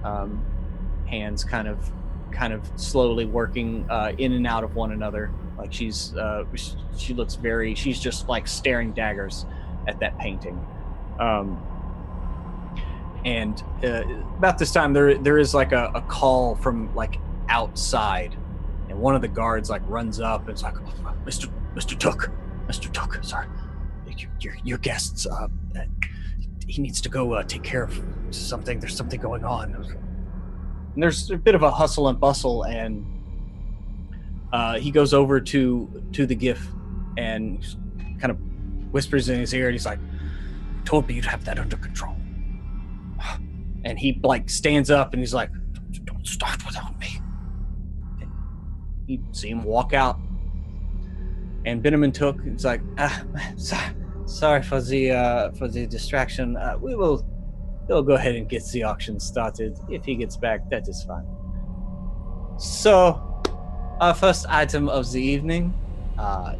hands kind of slowly working in and out of one another. Like she looks she's just like staring daggers at that painting. And about this time there is like a call from like outside, and one of the guards like runs up and it's like, Mr. Took, Mr. Tuck, sorry. Your guests, he needs to go take care of something. There's something going on. And there's a bit of a hustle and bustle, and he goes over to the GIF and kind of whispers in his ear, and he's like, told me you'd have that under control. And he like stands up and he's like, don't start without me. And you see him walk out. And Benjamin Took, it's like, sorry for the distraction. We'll go ahead and get the auction started. If he gets back, that is fine. So, our first item of the evening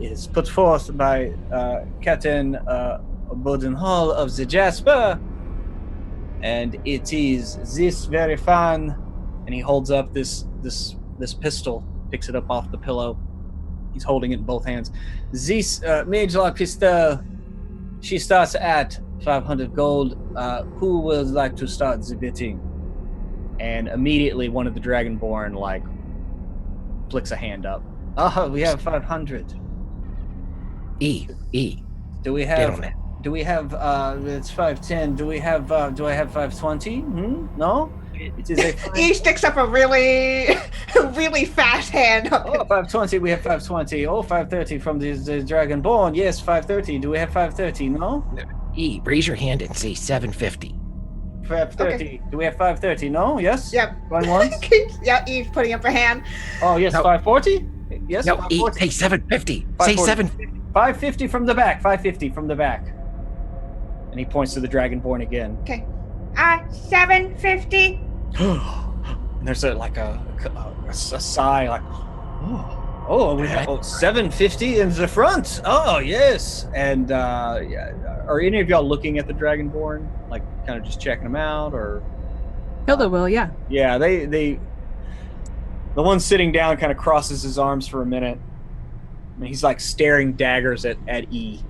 is put forth by Captain Bowden Hall of the Jasper, and it is this very fine. And he holds up this pistol, picks it up off the pillow. He's holding it in both hands. This Major Pistol, she starts at 500 gold. Who would like to start the bidding? And immediately one of the Dragonborn like flicks a hand up. Oh, we have 500. E. Do we have? Gentlemen. Do we have? It's 510. Do we have? Do I have 520? No. It is a. He sticks up a really, really fast hand. Oh, 520. We have 520. Oh, 530 from the Dragonborn. Yes, 530. Do we have 530? No. E. Raise your hand and say 750. 530. Okay. Do we have 530? No. Yes. Yep. Going once. Yeah, he's putting up a hand. Oh yes, No. 540. Yes. No, E. 540. Say 750. Say 540. 750. 550 from the back. 550 from the back. And he points to the Dragonborn again. Okay. 750. And there's a sigh, like, we have 750 in the front. Oh yes. And yeah, are any of y'all looking at the Dragonborn, like kind of just checking them out, or? Hilda will, yeah. Yeah, they the one sitting down kind of crosses his arms for a minute, and he's like staring daggers at E.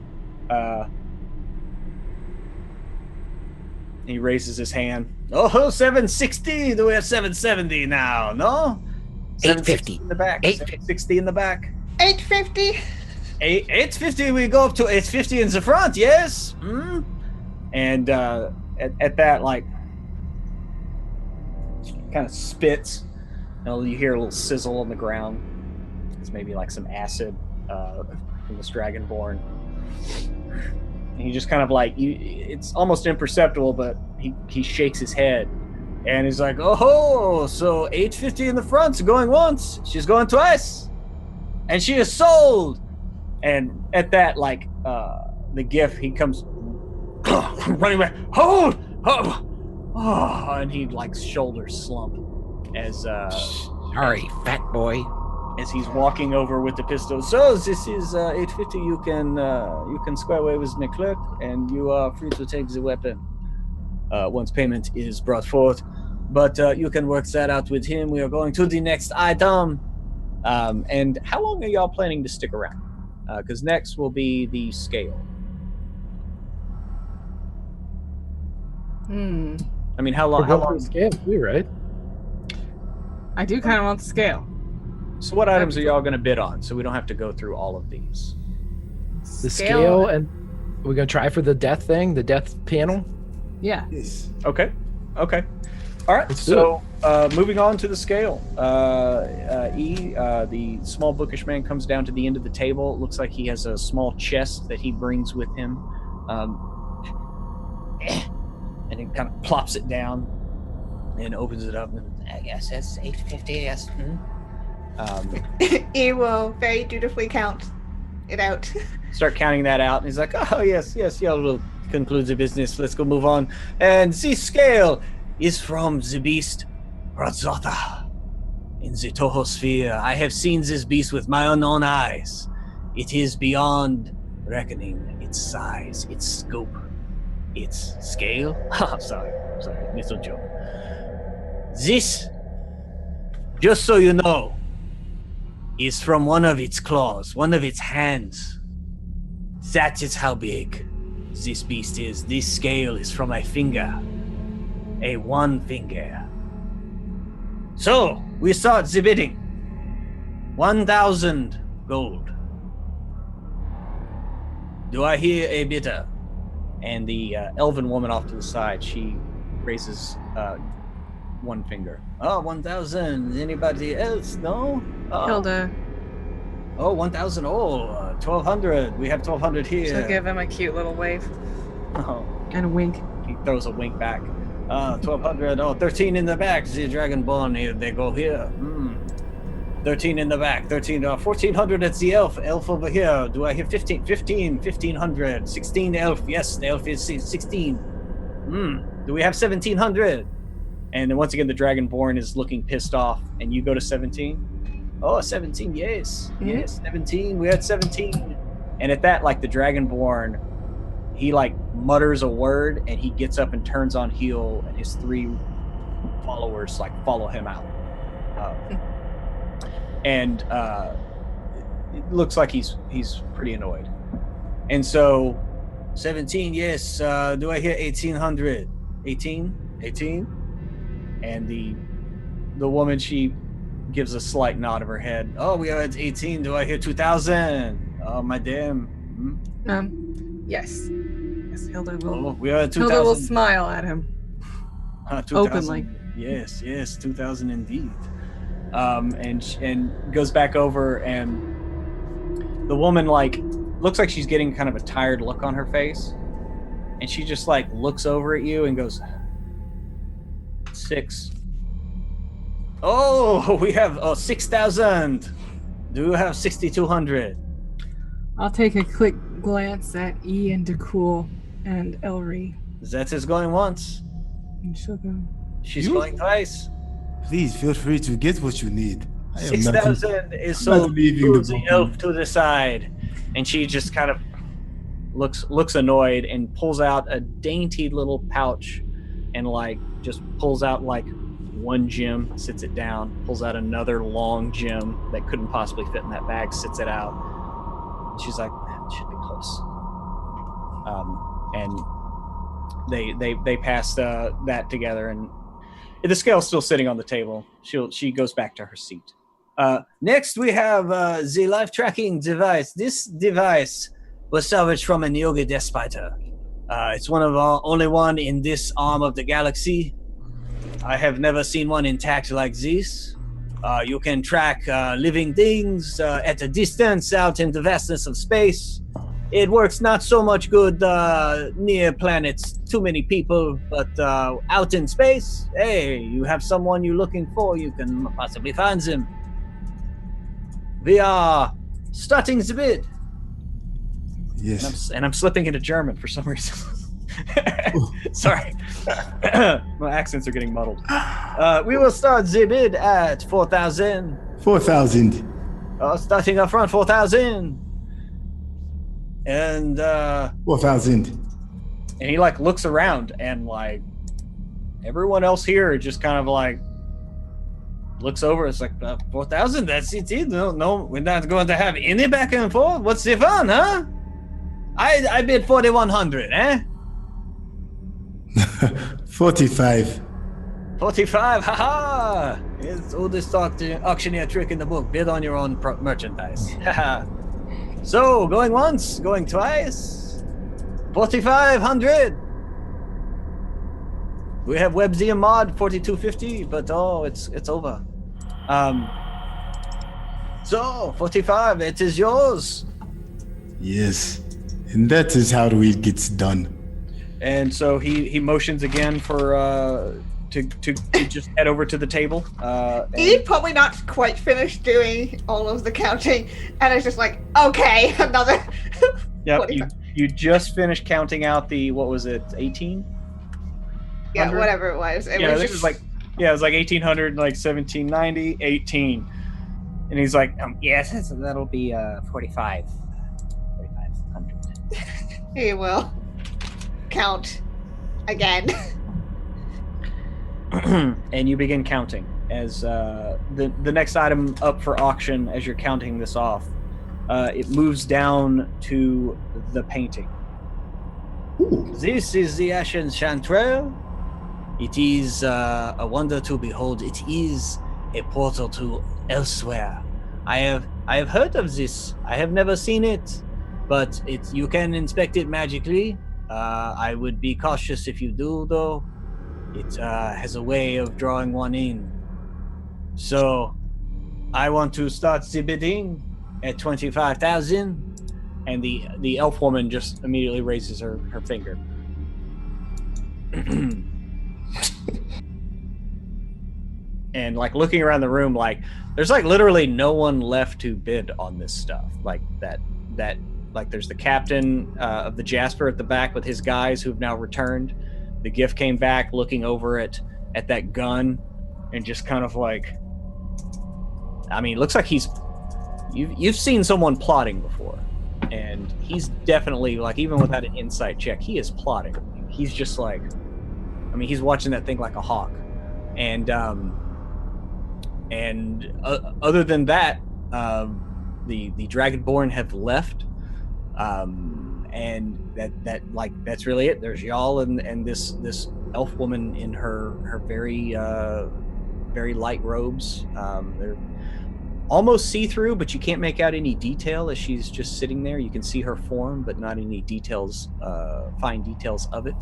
He raises his hand. Oh, 760. Do we have 770 now? No? 850 in the back. 860 in the back. 850. 850. We go up to 850 in the front. Yes. And at that, like, kind of spits. And you hear a little sizzle on the ground. It's maybe like some acid from this Dragonborn. And he just kind of like, it's almost imperceptible, but he shakes his head. And he's like, oh, so 850 in the front, going once, she's going twice. And she is sold. And at that, like, the GIF, he comes running back. Hold! Oh, and he, like, shoulders slump as, Sorry, fat boy. as he's walking over with the pistol. So this is 850. You can square away with the clerk, and you are free to take the weapon once payment is brought forth. But you can work that out with him. We are going to the next item. And how long are y'all planning to stick around? Because next will be the scale. I mean, how long? We're going for the scale too, right? I do kind of want the scale. So what items are y'all going to bid on, so we don't have to go through all of these? The scale, and we're going to try for the death thing, the death panel? Yeah. Yes. Okay. All right, so moving on to the scale. The small bookish man comes down to the end of the table. It looks like he has a small chest that he brings with him. And he kind of plops it down and opens it up. And I guess that's 850, yes. He will very dutifully count it out. Start counting that out. And he's like, oh, yes, y'all will conclude the business. Let's go move on. And the scale is from the beast Radzotha in the Tohosphere. I have seen this beast with my own eyes. It is beyond reckoning. Its size, its scope, its scale. Sorry, little joke. This, just so you know, is from one of its claws, one of its hands. That is how big this beast is. This scale is from a finger. A one finger. So, we start the bidding. 1,000 gold. Do I hear a bidder? And the elven woman off to the side, she raises one finger. Oh, 1,000. Anybody else? No? Hilda. Oh, 1,000. Oh, 1,200. We have 1,200 here. She'll give him a cute little wave. Oh, And a wink. he throws a wink back. 1,200. Oh, 13 in the back. The Dragonborn here. They go here. 13 in the back. 13. 1,400. It's the elf. Elf over here. Do I hear 15? 1,500. 16 elf. Yes, the elf is 16. Do we have 1,700? And then once again, the Dragonborn is looking pissed off. And you go to 17. Oh, 17. Yes. Yes, 17. We had 17. And at that, like, the Dragonborn, he like mutters a word and he gets up and turns on heel, and his 3 followers like follow him out. And it looks like he's pretty annoyed. And so 17, yes. Do I hear 1,800? 18? And the woman, she gives a slight nod of her head. Oh, we are at 18. Do I hear 2,000? Oh, madam. Yes. Yes, Hilda will. Oh, we are at 2,000. Hilda will smile at him. 2,000. Openly. Yes, 2,000 indeed. And goes back over, and the woman like looks like she's getting kind of a tired look on her face, and she just like looks over at you and goes, 6. Oh, we have 6,000. Do you have 6,200? I'll take a quick glance at Ian DeCool and Elry. That is going once. And she'll go. She's going twice. Please feel free to get what you need. 6,000 is I'm so not leaving the the book. elf to the side. And she just kind of looks annoyed and pulls out a dainty little pouch and like just pulls out like one gem, sits it down, pulls out another long gem that couldn't possibly fit in that bag, sits it out. She's like, that should be close. And they pass that together, and the scale's still sitting on the table. She goes back to her seat. Next, we have the life tracking device. This device was salvaged from an yoga despiter. It's one of our only one in this arm of the galaxy. I have never seen one intact like this. You can track living things at a distance out in the vastness of space. It works not so much good near planets, too many people, but out in space, hey, you have someone you're looking for, you can possibly find them. We are starting the bid. Yes. And I'm slipping into German for some reason. Sorry. My accents are getting muddled. We will start the bid at 4,000. 4,000. Starting up front, 4,000. And 4,000. and he like looks around, and like everyone else here just kind of like looks over. It's like 4,000. That's it. No, we're not going to have any back and forth. What's the fun, huh? I bid 4,100, eh? 45. 45, haha! It's the oldest auctioneer trick in the book. Bid on your own merchandise. Haha. So, going once, going twice. 4,500. We have WebZ and mod 4,250, but it's over. So 45, it is yours. Yes. And that is how it gets done. And so he motions again for to just head over to the table. He'd probably not quite finished doing all of the counting, and it's just like, okay, another. Yep, you just finished counting out the, what was it, 18? Yeah, whatever it was. It was it was like 1,800, like 1,790, 18. And he's like, Yes, that'll be 4,500. he will count again. and you begin counting as the next item up for auction. As you're counting this off, it moves down to the painting. Ooh. This is the Ashen Chanterelle. It is a wonder to behold. It is a portal to elsewhere. I have heard of this. I have never seen it. but you can inspect it magically. I would be cautious if you do, though. It has a way of drawing one in. So I want to start the bidding at 25,000, and the elf woman just immediately raises her finger. And like looking around the room, like there's like literally no one left to bid on this stuff. Like that like there's the captain of the Jasper at the back with his guys who've now returned. The gift came back looking over at that gun and just kind of like, I mean, it looks like you've seen someone plotting before, and he's definitely like, even without an insight check, he is plotting. He's just like, I mean, he's watching that thing like a hawk. And other than that, the Dragonborn have left, and that's really it. There's y'all and this elf woman in her very very light robes. They're almost see-through, but you can't make out any detail as she's just sitting there. You can see her form, but not any details, fine details of it.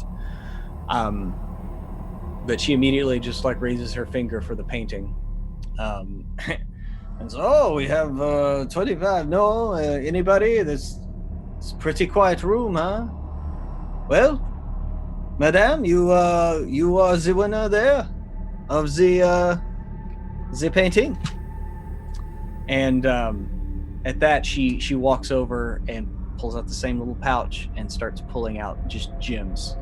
But she immediately just like raises her finger for the painting. And so, we have 25. No, anybody? It's a pretty quiet room, huh? Well, madame, you are the winner there of the painting. And at that, she walks over and pulls out the same little pouch and starts pulling out just gems.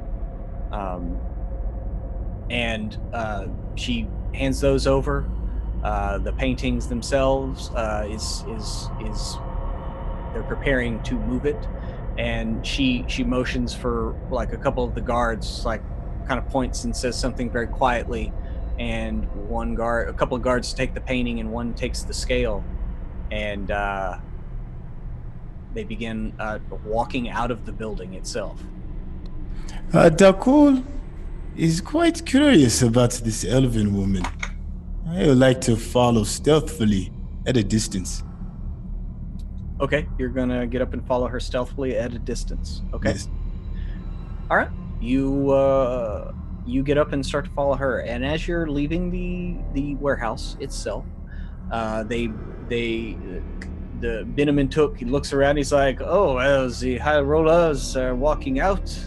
And she hands those over. The paintings themselves is they're preparing to move it, and she motions for like a couple of the guards, like kind of points and says something very quietly, and a couple of guards take the painting and one takes the scale, and they begin walking out of the building itself. Dakul is quite curious about this elven woman. I would like to follow stealthily at a distance. Okay, you're gonna get up and follow her stealthily at a distance. Okay. Yes. All right. You get up and start to follow her, and as you're leaving the warehouse itself, the Binnaman Took, he looks around, he's like, oh, well, the high rollers are walking out.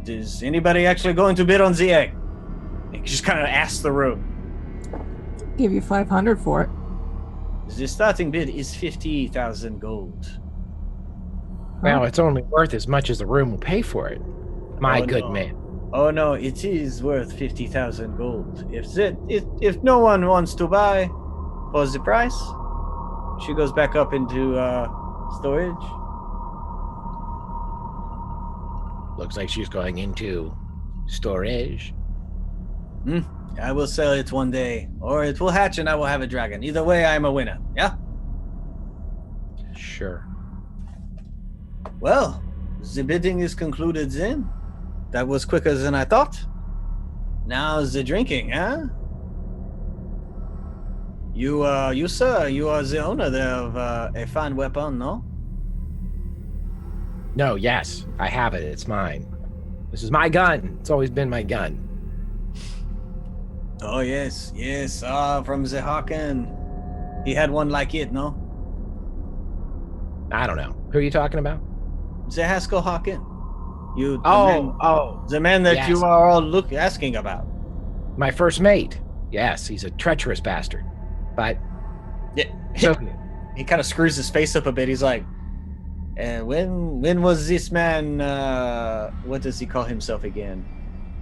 Is anybody actually going to bid on the egg? He just kind of asks the room. Give you 500 for it. The starting bid is 50,000 gold. Well, it's only worth as much as the room will pay for it. My good man. Oh no, it is worth 50,000 gold. If no one wants to buy for the price, she goes back up into storage. Looks like she's going into storage. I will sell it one day, or it will hatch and I will have a dragon. Either way, I'm a winner. Yeah? Sure. Well, the bidding is concluded then. That was quicker than I thought. Now the drinking, huh? You sir, you are the owner there of a fine weapon, no? No, yes, I have it. It's mine. This is my gun. It's always been my gun. Oh, yes. From the Haken. He had one like it, no? I don't know. Who are you talking about? The Haskell Haken. The man that yes. you are all asking about. My first mate. Yes, he's a treacherous bastard. But yeah, he kind of screws his face up a bit. He's like, when was this man, what does he call himself again?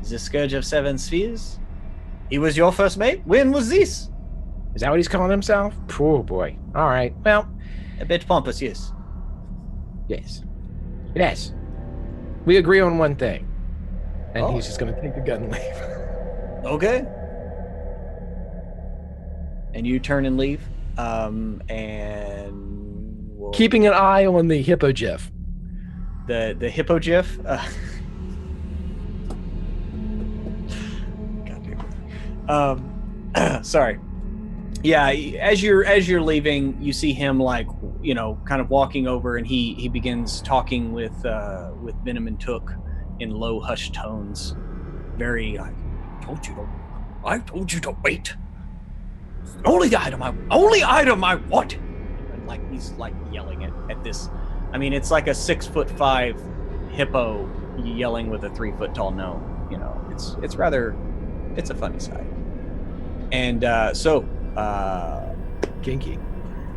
The Scourge of Seven Spheres? He was your first mate? When was this? Is that what he's calling himself? Poor boy. All right. Well, a bit pompous, yes. Yes. We agree on one thing. And he's just going to take the gun and leave. Okay. And you turn and leave. And we'll... keeping an eye on the hippogriff. The hippogriff. Sorry. Yeah, as you're leaving, you see him like kind of walking over, and he begins talking with Venom and Took in low, hushed tones, very like, I told you to wait. It's the only item I want. And like he's like yelling at this. I mean, it's like a 6'5" hippo yelling with a 3-foot tall gnome. It's a funny sight. And Kinky.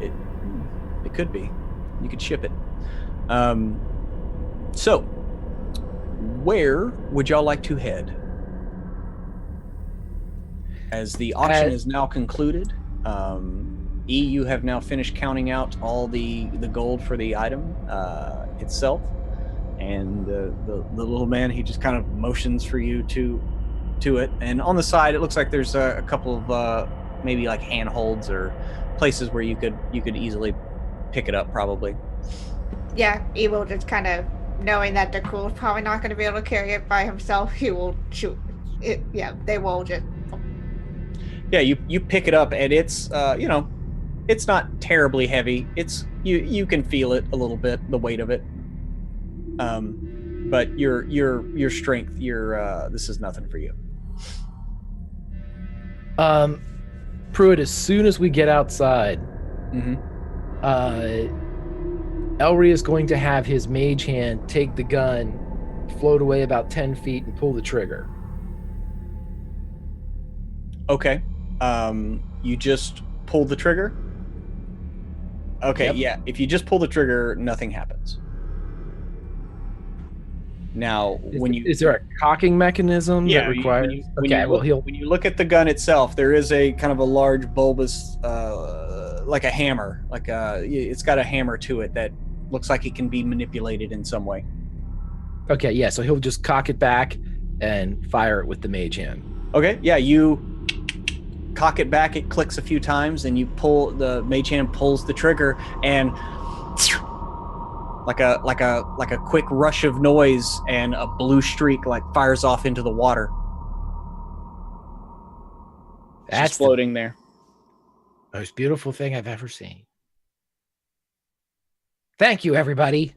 It could be. You could ship it. So, where would y'all like to head? As the auction is now concluded, you have now finished counting out all the gold for the item itself, and the little man, he just kind of motions for you to it. And on the side, it looks like there's a couple of maybe like handholds or places where you could easily pick it up, probably. Yeah, he will just kind of, knowing that the crew's probably not going to be able to carry it by himself, he will shoot it. Yeah, they will just. Yeah, you pick it up, and it's it's not terribly heavy. It's you can feel it a little bit, the weight of it. But your strength, this is nothing for you. Pruitt, as soon as we get outside, Elry is going to have his mage hand take the gun, float away about 10 feet, and pull the trigger. Okay. You just pull the trigger? Okay, yep. Yeah. If you just pull the trigger, nothing happens. Now, is there a cocking mechanism that requires? When you look at the gun itself, there is a kind of a large bulbous, like a hammer, it's got a hammer to it that looks like it can be manipulated in some way. Okay, yeah. So he'll just cock it back and fire it with the mage hand. Okay, yeah. You cock it back. It clicks a few times, and you pull. The mage hand pulls the trigger, and like a quick rush of noise, and a blue streak fires off into the water. That's floating there. Most beautiful thing I've ever seen. Thank you, everybody.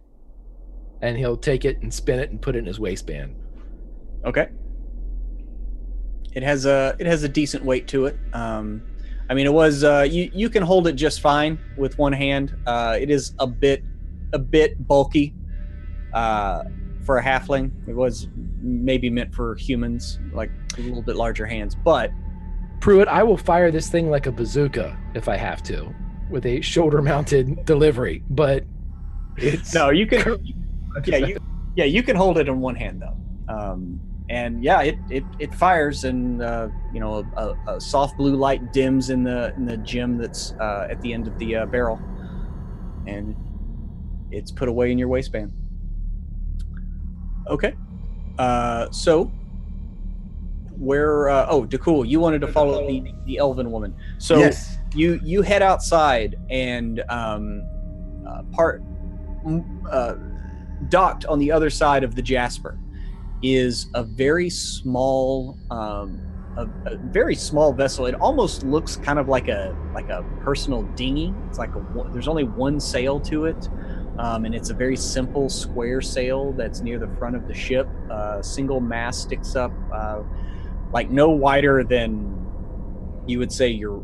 And he'll take it and spin it and put it in his waistband. Okay. It has a decent weight to it. I mean, it was you can hold it just fine with one hand. It is a bit bulky for a halfling. It was maybe meant for humans, like a little bit larger hands. But Pruitt, I will fire this thing like a bazooka if I have to, with a shoulder-mounted delivery. But it's no, you can. You can hold it in one hand though. And yeah, it fires, and a soft blue light dims in the gem that's at the end of the barrel, and it's put away in your waistband. Okay, so where? Dakul, you wanted to follow the elven woman, so yes. You head outside, and docked on the other side of the Jasper is a very small vessel. It almost looks kind of like a personal dinghy. It's like there's only one sail to it, and it's a very simple square sail that's near the front of the ship. Single mast sticks up, like no wider than you would say your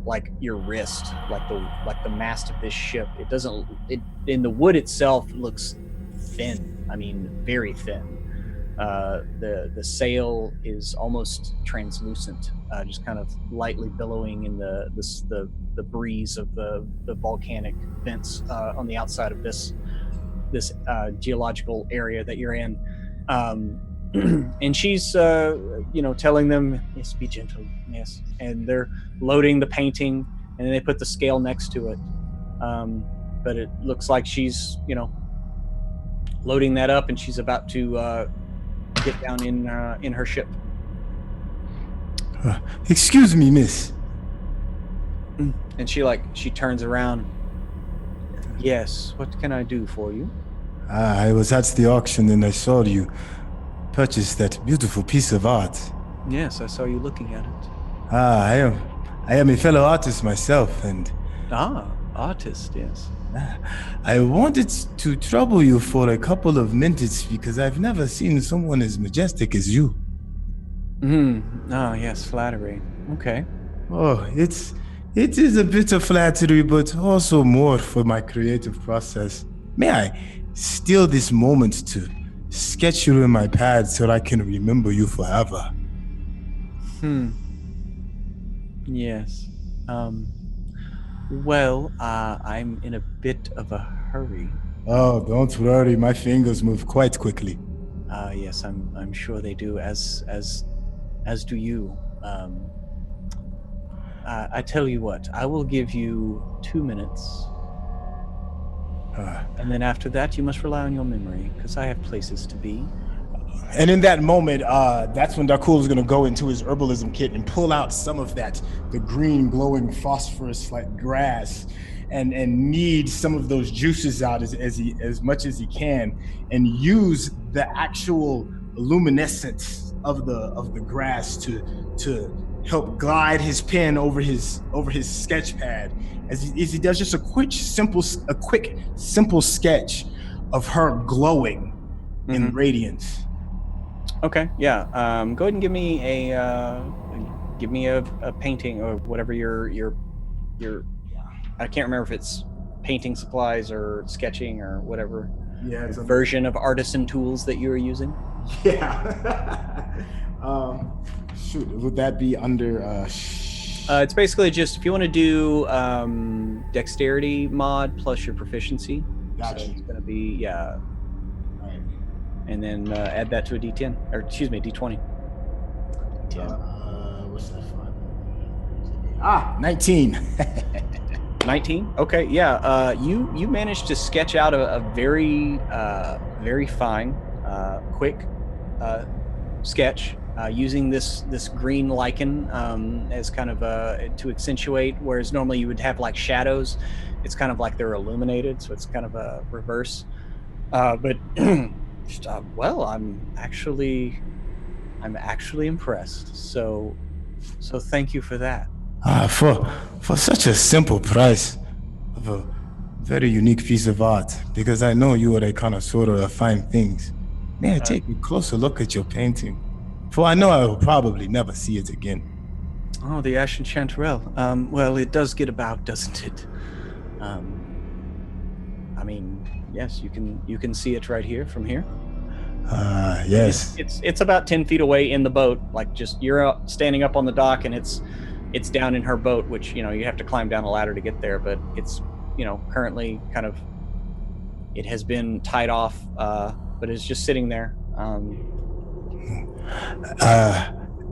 wrist, like the mast of this ship. It doesn't. In the wood itself looks thin. I mean, very thin. The sail is almost translucent, just kind of lightly billowing in the breeze of the volcanic vents on the outside of this geological area that you're in. And she's telling them, yes, be gentle, yes. And they're loading the painting, and then they put the scale next to it. But it looks like she's loading that up, and she's about to get down in her ship. Excuse me, miss. And she turns around. Yes, what can I do for you? I was at the auction and I saw you purchase that beautiful piece of art. Yes, I saw you looking at it. I am a fellow artist myself, and artist, yes. I wanted to trouble you for a couple of minutes because I've never seen someone as majestic as you. Oh, yes, flattery. Okay. Oh, it is a bit of flattery, but also more for my creative process. May I steal this moment to sketch you in my pad so I can remember you forever? Yes. Well, I'm in a bit of a hurry. Oh, don't worry, my fingers move quite quickly. Yes, I'm sure they do, as do you. I tell you what, I will give you 2 minutes. And then after that, you must rely on your memory, because I have places to be. And in that moment, that's when Dakul is going to go into his herbalism kit and pull out some of the green glowing phosphorus like grass, and knead some of those juices out as much as he can, and use the actual luminescence of the grass to help glide his pen over his sketch pad as he does just a quick simple sketch of her glowing in radiance. Okay, yeah. Go ahead and give me a painting or whatever your I can't remember if it's painting supplies or sketching or whatever. Yeah, it's a version of artisan tools that you are using. Yeah. Shoot, would that be under it's basically just if you want to do dexterity mod plus your proficiency. Gotcha. So it's going to be and then add that to a D10, or excuse me, D20. D10. What's that for? 19. 19. Okay, yeah. You managed to sketch out a very very fine, quick sketch using this green lichen as kind of to accentuate, whereas normally you would have like shadows. It's kind of like they're illuminated, so it's kind of a reverse. But well, I'm actually impressed. So thank you for that. For such a simple price of a very unique piece of art, because I know you are a connoisseur of fine things. May I take a closer look at your painting? For I know I will probably never see it again. Oh, the Ashen Chanterelle. Well, it does get about, doesn't it? I mean, yes, you can see it right here from here. Yes. It's about 10 feet away in the boat. Like just you're standing up on the dock, and it's down in her boat, which you have to climb down a ladder to get there. But it's currently kind of it has been tied off, but it's just sitting there.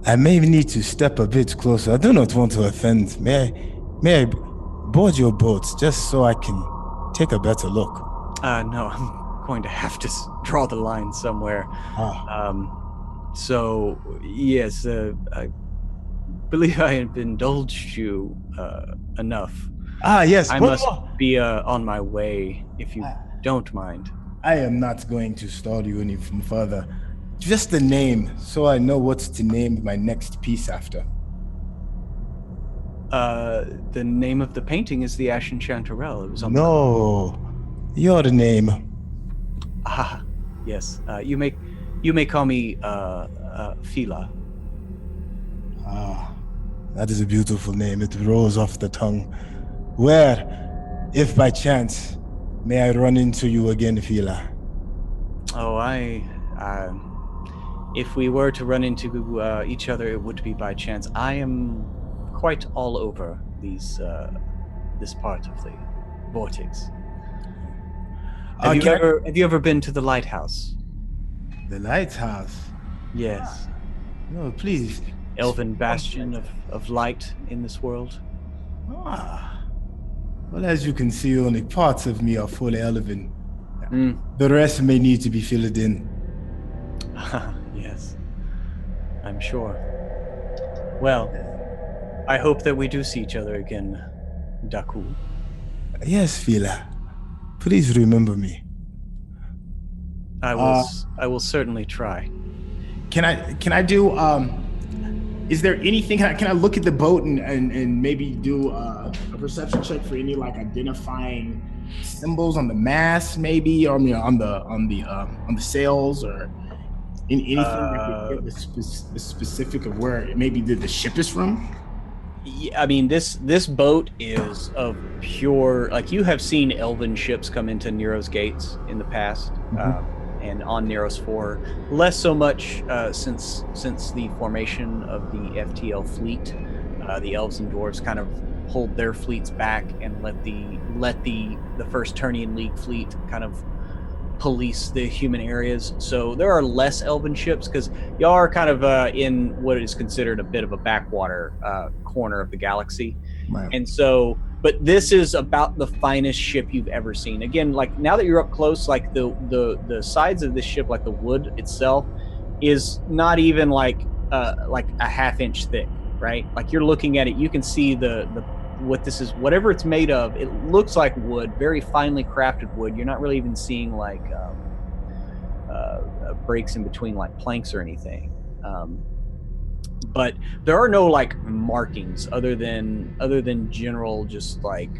I may need to step a bit closer. I do not want to offend. May I board your boat just so I can take a better look? No, I'm going to have to draw the line somewhere. So, yes, I believe I have indulged you enough. Yes. I must be on my way, if you don't mind. I am not going to stall you any further. Just the name, so I know what to name my next piece after. The name of the painting is the Ashen Chanterelle. It was on your name. Yes. You may call me Fela. That is a beautiful name. It rolls off the tongue. Where, if by chance, may I run into you again, Fela? Oh, if we were to run into each other, it would be by chance. I am quite all over this part of the vortex. Have you ever been to the lighthouse? The lighthouse? Yes. No, please. Elven bastion of light in this world. Well, as you can see, only parts of me are fully elven. The rest may need to be filled in. Yes, I'm sure. Well, I hope that we do see each other again, Daku. Yes, Fela. Please remember me. I will certainly try. Can I do is there anything, can I look at the boat and maybe do a perception check for any like identifying symbols on the mast, maybe, or on the sails, or anything that could give a specific of where maybe the ship is from? Yeah, I mean, this boat is of pure, like, you have seen elven ships come into Nero's gates in the past, and on Nero's 4, less so much since the formation of the FTL fleet. The elves and dwarves kind of hold their fleets back and let the First Turnian League fleet kind of police the human areas. So there are less elven ships because y'all are kind of in what is considered a bit of a backwater corner of the galaxy. Right. And so, but this is about the finest ship you've ever seen. Again, like, now that you're up close, like the sides of this ship, like the wood itself, is not even like a half-inch thick, right? Like, you're looking at it, you can see the what this is, whatever it's made of. It looks like wood, very finely crafted wood. You're not really even seeing like breaks in between like planks or anything. But there are no like markings other than general just like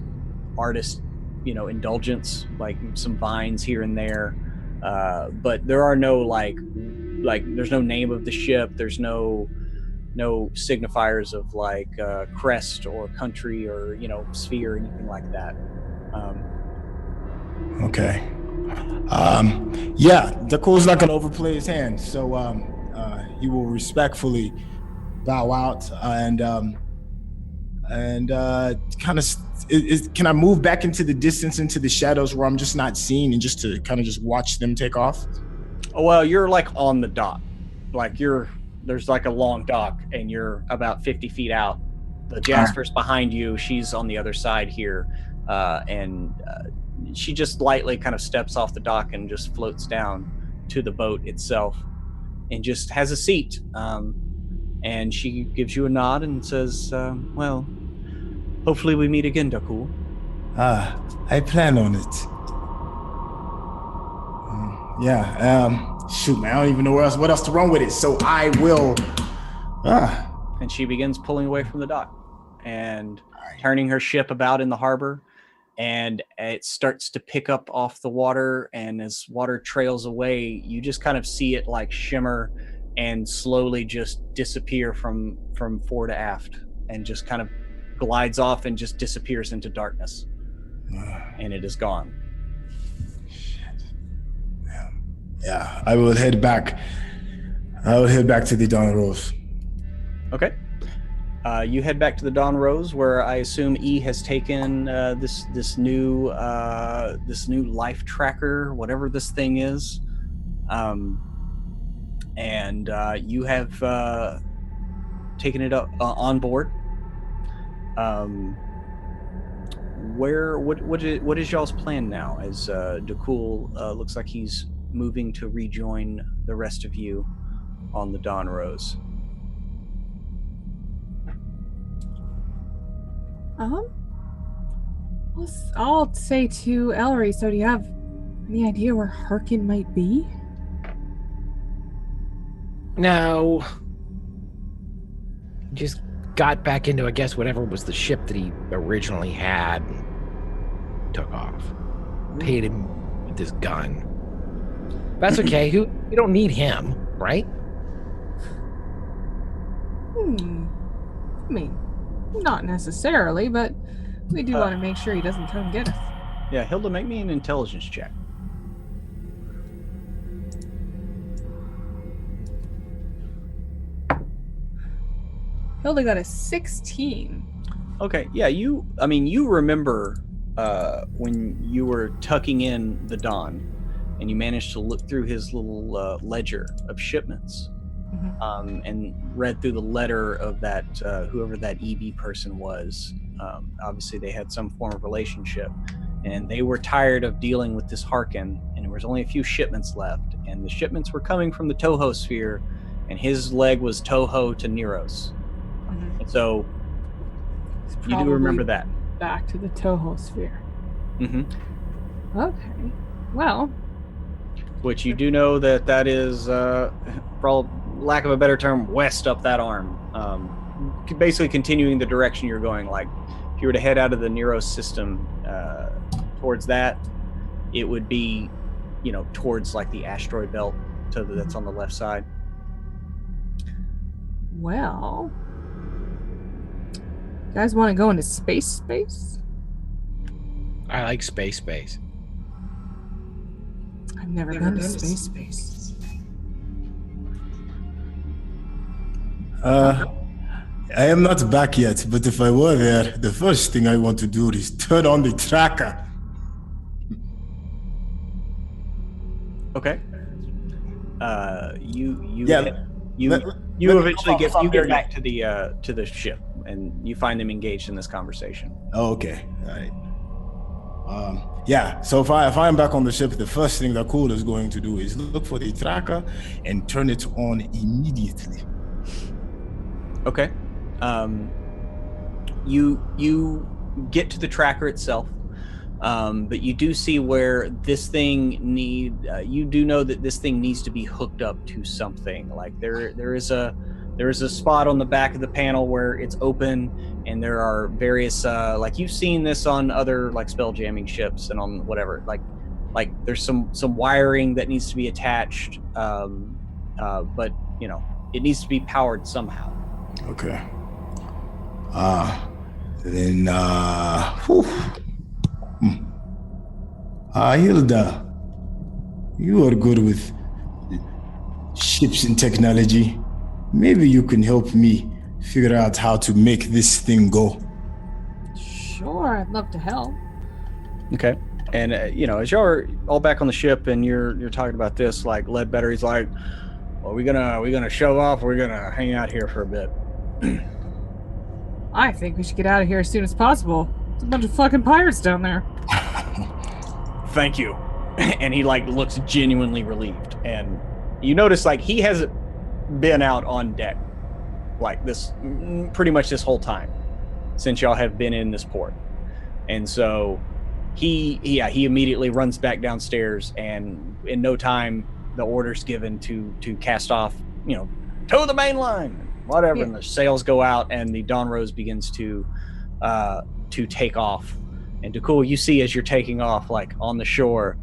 artist, indulgence, like some vines here and there. But there are no like there's no name of the ship. There's no signifiers of like crest or country or sphere or anything like that. Okay. Yeah, Dakul's not gonna overplay his hand, so he will respectfully bow out and kind of can I move back into the distance, into the shadows where I'm just not seeing, and just to kind of just watch them take off? Oh, well, you're like on the dock, like there's like a long dock, and you're about 50 feet out. The Jasper's behind you. She's on the other side here, and she just lightly kind of steps off the dock and just floats down to the boat itself, and just has a seat. And she gives you a nod and says, "Well, hopefully we meet again, Dakul." I plan on it. Shoot, man, I don't even know what else to run with it. So I will. And she begins pulling away from the dock and turning her ship about in the harbor, and it starts to pick up off the water. And as water trails away, you just kind of see it like shimmer and slowly just disappear from fore to aft, and just kind of glides off and just disappears into darkness. And it is gone. Yeah, I will head back. To the Dawn Rose. Okay. You head back to the Dawn Rose, where I assume E has taken this new life tracker, whatever this thing is, and you have taken it up on board. What is y'all's plan now? As Dakul looks like he's moving to rejoin the rest of you on the Dawn Rose. I'll say to Ellery, so do you have any idea where Harkin might be? No. Just got back into, I guess, whatever was the ship that he originally had and took off. Paid him with his gun. That's okay. We don't need him, right? I mean, not necessarily, but we do want to make sure he doesn't come get us. Yeah, Hilda, make me an intelligence check. Hilda got a 16. Okay, yeah, you remember when you were tucking in the Dawn, and you managed to look through his little ledger of shipments, and read through the letter of that whoever that EB person was. Obviously, they had some form of relationship, and they were tired of dealing with this Harkin, and there was only a few shipments left, and the shipments were coming from the Toho sphere, and his leg was Toho to Nero's. And so you do remember that. Back to the Toho sphere. Okay. Well. Which you do know that is, for lack of a better term, west up that arm. Basically continuing the direction you're going. Like, if you were to head out of the Nero system towards that, it would be, towards like the asteroid belt that's on the left side. Well, you guys want to go into space? I like space. I've never been to space. I am not back yet, but if I were there, the first thing I want to do is turn on the tracker. Okay. You Let me eventually know if I'm get there back to the ship, and you find them engaged in this conversation. Oh, okay. All right. So if I am back on the ship, the first thing that Cool is going to do is look for the tracker and turn it on immediately. Okay. You get to the tracker itself, but you do see where this thing you do know that this thing needs to be hooked up to something. Like there is a spot on the back of the panel where it's open, and there are various like you've seen this on other like spell jamming ships and on whatever, like there's some wiring that needs to be attached, but it needs to be powered somehow. Okay. Hilda, you are good with ships and technology. Maybe you can help me figure out how to make this thing go. Sure, I'd love to help. Okay. And as y'all are all back on the ship and you're talking about this, like Ledbetter's like, well, are we gonna show off, or are we gonna hang out here for a bit? I think we should get out of here as soon as possible. There's a bunch of fucking pirates down there. Thank you. And he like looks genuinely relieved, and you notice like he hasn't been out on deck like this pretty much this whole time since y'all have been in this port. And so he immediately runs back downstairs, and in no time the order's given to cast off, tow the main line, whatever. Yeah. And the sails go out, and the Dawn Rose begins to take off. And DeCool, you see as you're taking off, like on the shore,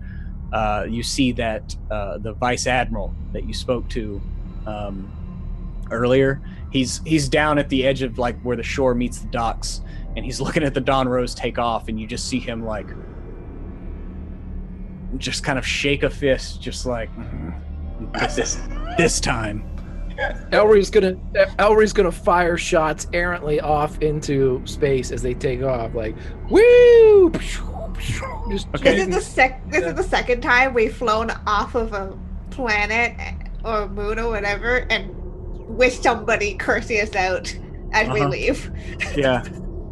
you see that the Vice Admiral that you spoke to earlier, he's down at the edge of like where the shore meets the docks, and he's looking at the Dawn Rose take off, and you just see him like just kind of shake a fist, just like this time. Elry's gonna fire shots errantly off into space as they take off, like woo. Just okay. This is the second time we've flown off of a planet or moon or whatever and wished somebody cursing us out as we leave. Yeah.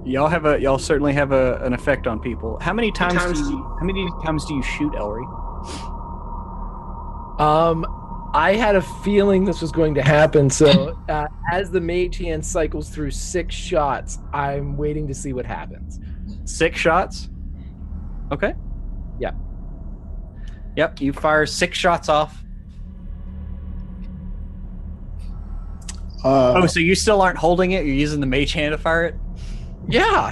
Y'all certainly have an effect on people. How many times do you shoot Elry? I had a feeling this was going to happen, so as the mage hand cycles through 6 shots, I'm waiting to see what happens. 6 shots? Okay. Yeah. Yep, you fire 6 shots off. So you still aren't holding it? You're using the mage hand to fire it? Yeah.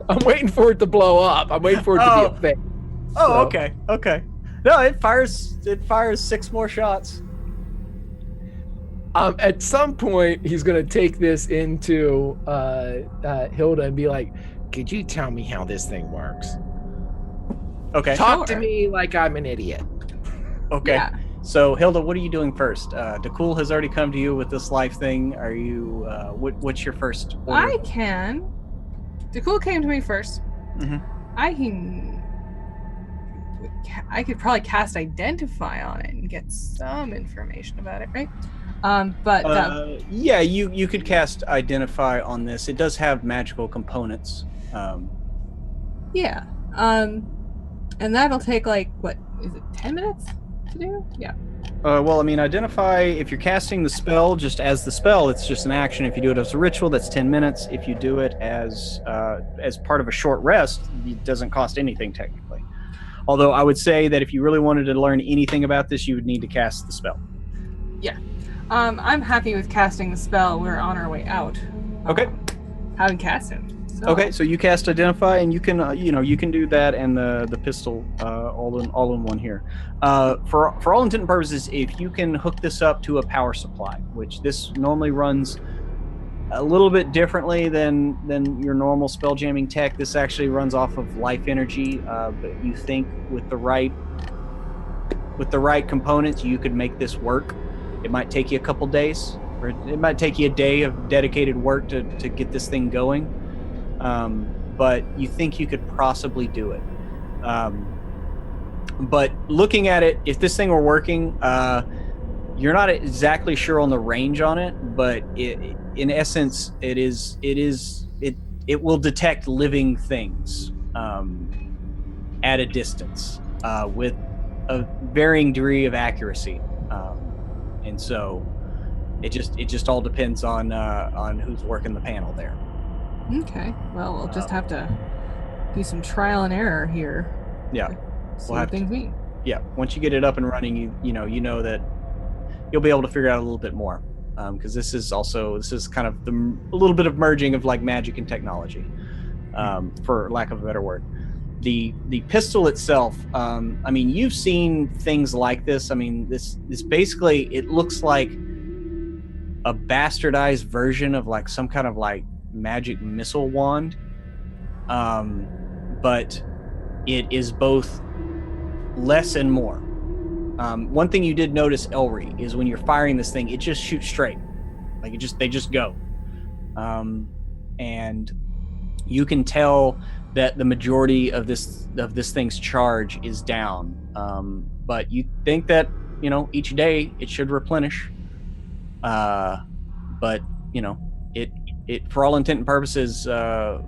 I'm waiting for it to blow up. I'm waiting for it to be a thing. Oh, okay. No, it fires 6 more shots. At some point, he's gonna take this into Hilda and be like, "Could you tell me how this thing works? Okay. Talk to me like I'm an idiot." Okay. Yeah. So Hilda, what are you doing first? DeCool has already come to you with this life thing. Are you? What's your first order? I can. DeCool came to me first. Mm-hmm. I could probably cast Identify on it and get some information about it, right? Yeah, you could cast Identify on this. It does have magical components. Yeah. And that'll take like, what is it, 10 minutes to do? Yeah. Well, I mean, Identify, if you're casting the spell just as the spell, it's just an action. If you do it as a ritual, that's 10 minutes. If you do it as part of a short rest, it doesn't cost anything technically. Although I would say that if you really wanted to learn anything about this, you would need to cast the spell. Yeah. I'm happy with casting the spell. We're on our way out. Okay. Haven't cast it. So. Okay, so you cast Identify, and you can you can do that and the pistol all in one here. For all intent and purposes, if you can hook this up to a power supply, which this normally runs a little bit differently than your normal spell jamming tech. This actually runs off of life energy, but you think with the right components, you could make this work. It might take you a couple days, or it might take you a day of dedicated work to get this thing going. But you think you could possibly do it. But looking at it, if this thing were working, you're not exactly sure on the range on it, but in essence, it will detect living things at a distance with a varying degree of accuracy, and so it just all depends on who's working the panel there. Okay. Well, we'll just have to do some trial and error here. Yeah. See what things mean. Yeah. Once you get it up and running, you know that you'll be able to figure out a little bit more, because this is kind of a little bit of merging of like magic and technology, for lack of a better word. The pistol itself, I mean, you've seen things like this. I mean, this basically, it looks like a bastardized version of like some kind of like magic missile wand, but it is both less and more. One thing you did notice, Elry, is when you're firing this thing, it just shoots straight, like they just go, and you can tell that the majority of this thing's charge is down, but you think that each day it should replenish, but it for all intent and purposes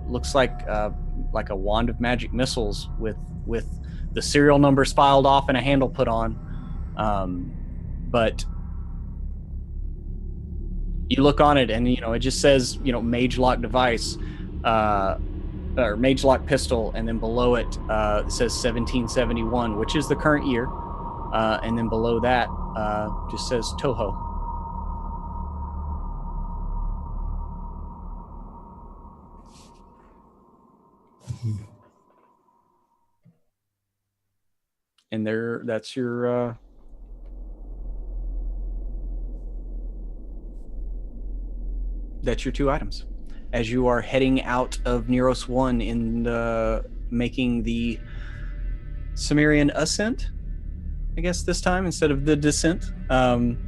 looks like a wand of magic missiles with the serial numbers filed off and a handle put on, but you look on it and it just says mage lock device, or mage lock pistol, and then below it it says 1771, which is the current year, and then below that just says Toho. And that's your two items. As you are heading out of Neros 1 in making the Cimmerian ascent, I guess this time instead of the descent, and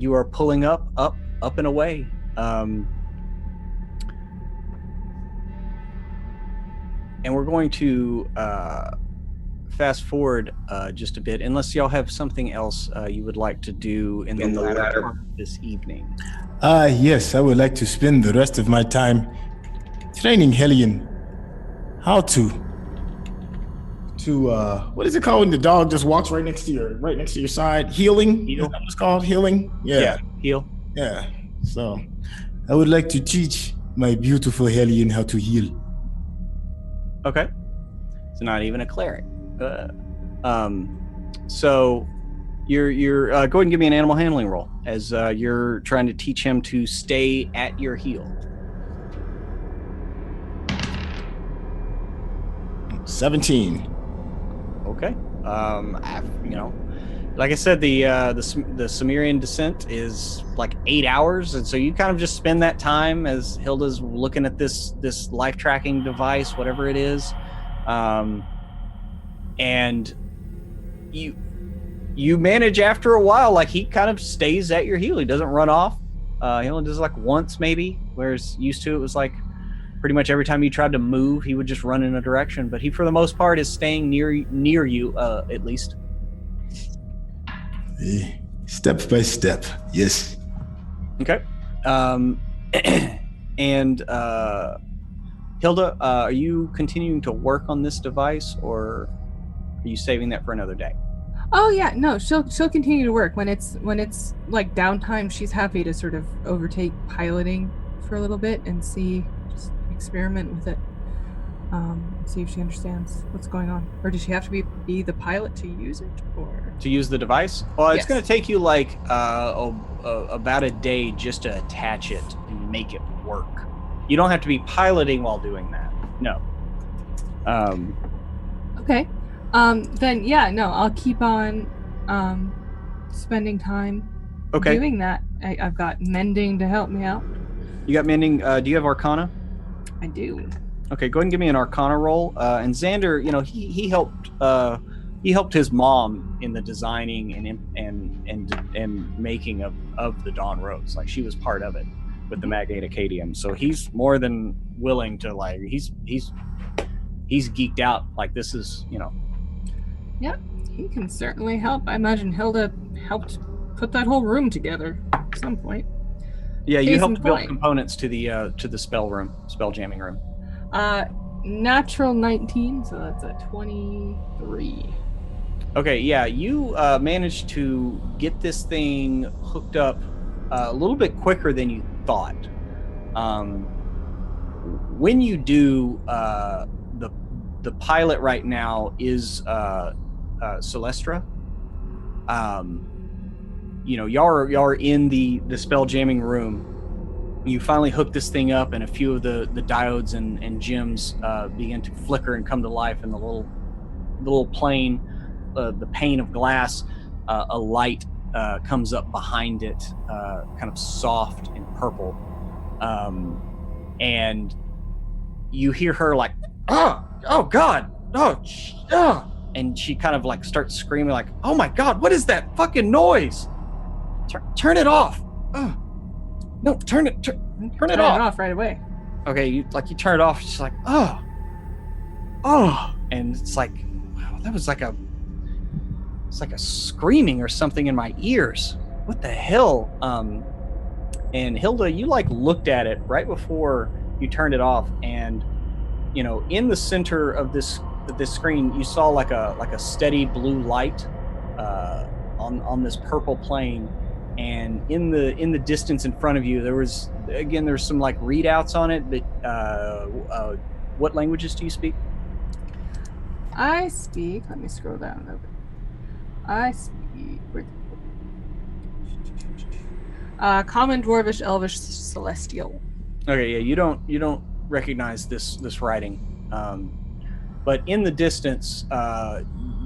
you are pulling up and away. And we're going to fast forward just a bit, unless y'all have something else you would like to do in the latter part of this evening. Yes, I would like to spend the rest of my time training Hellion how to what is it called when the dog just walks right next to your side? Healing? Is that what it's called? Healing? Yeah, heal. Yeah. So I would like to teach my beautiful Hellion how to heal. Okay. So not even a cleric. So you're go ahead and give me an animal handling roll as you're trying to teach him to stay at your heel. 17. Okay. Like I said, the Cimmerian descent is like 8 hours, and so you kind of just spend that time as Hilda's looking at this life tracking device, whatever it is, and you manage after a while. Like he kind of stays at your heel. He doesn't run off. He only does like once maybe, whereas used to it was like pretty much every time you tried to move, he would just run in a direction. But he, for the most part, is staying near you at least. Step by step, yes. Okay. And Hilda, are you continuing to work on this device, or are you saving that for another day? Oh yeah, no, she'll continue to work when it's like downtime. She's happy to sort of overtake piloting for a little bit and just experiment with it. See if she understands what's going on. Or does she have to be the pilot to use it, or to use the device? Well, it's yes. going to take you like about a day just to attach it and make it work. You don't have to be piloting while doing that. No. Okay. Then yeah, no, I'll keep on spending time doing that. I've got mending to help me out. You got mending. Do you have Arcana? I do. Okay, go ahead and give me an Arcana roll. And Xander, he helped. He helped his mom in the designing and making of the Dawn Rose. Like, she was part of it with the Magnate Acadium. So he's more than willing to, like, he's geeked out. Like, this is, Yep, he can certainly help. I imagine Hilda helped put that whole room together at some point. Yeah, you helped build components to the spell jamming room. Natural 19, so that's a 23. Okay, yeah, you managed to get this thing hooked up a little bit quicker than you thought. When you do, the pilot right now is Celestra. Y'all are in the spell jamming room. You finally hook this thing up, and a few of the diodes and gems begin to flicker and come to life in the little plane, the pane of glass. A light comes up behind it, kind of soft and purple, and you hear her like, oh God, and she kind of like starts screaming like, oh my God, what is that fucking noise? Turn it off. No, turn it off. Turn it off right away. Okay, you turn it off. She's like, oh, and it's like, wow, that was like a screaming or something in my ears. What the hell? And Hilda, you like looked at it right before you turned it off, and in the center of this screen, you saw like a steady blue light on this purple plane. And in the distance in front of you, there's some like readouts on it. But what languages do you speak? I speak. Let me scroll down a little bit. I speak Common, Dwarvish, Elvish, Celestial. Okay, yeah, you don't recognize this writing, but in the distance,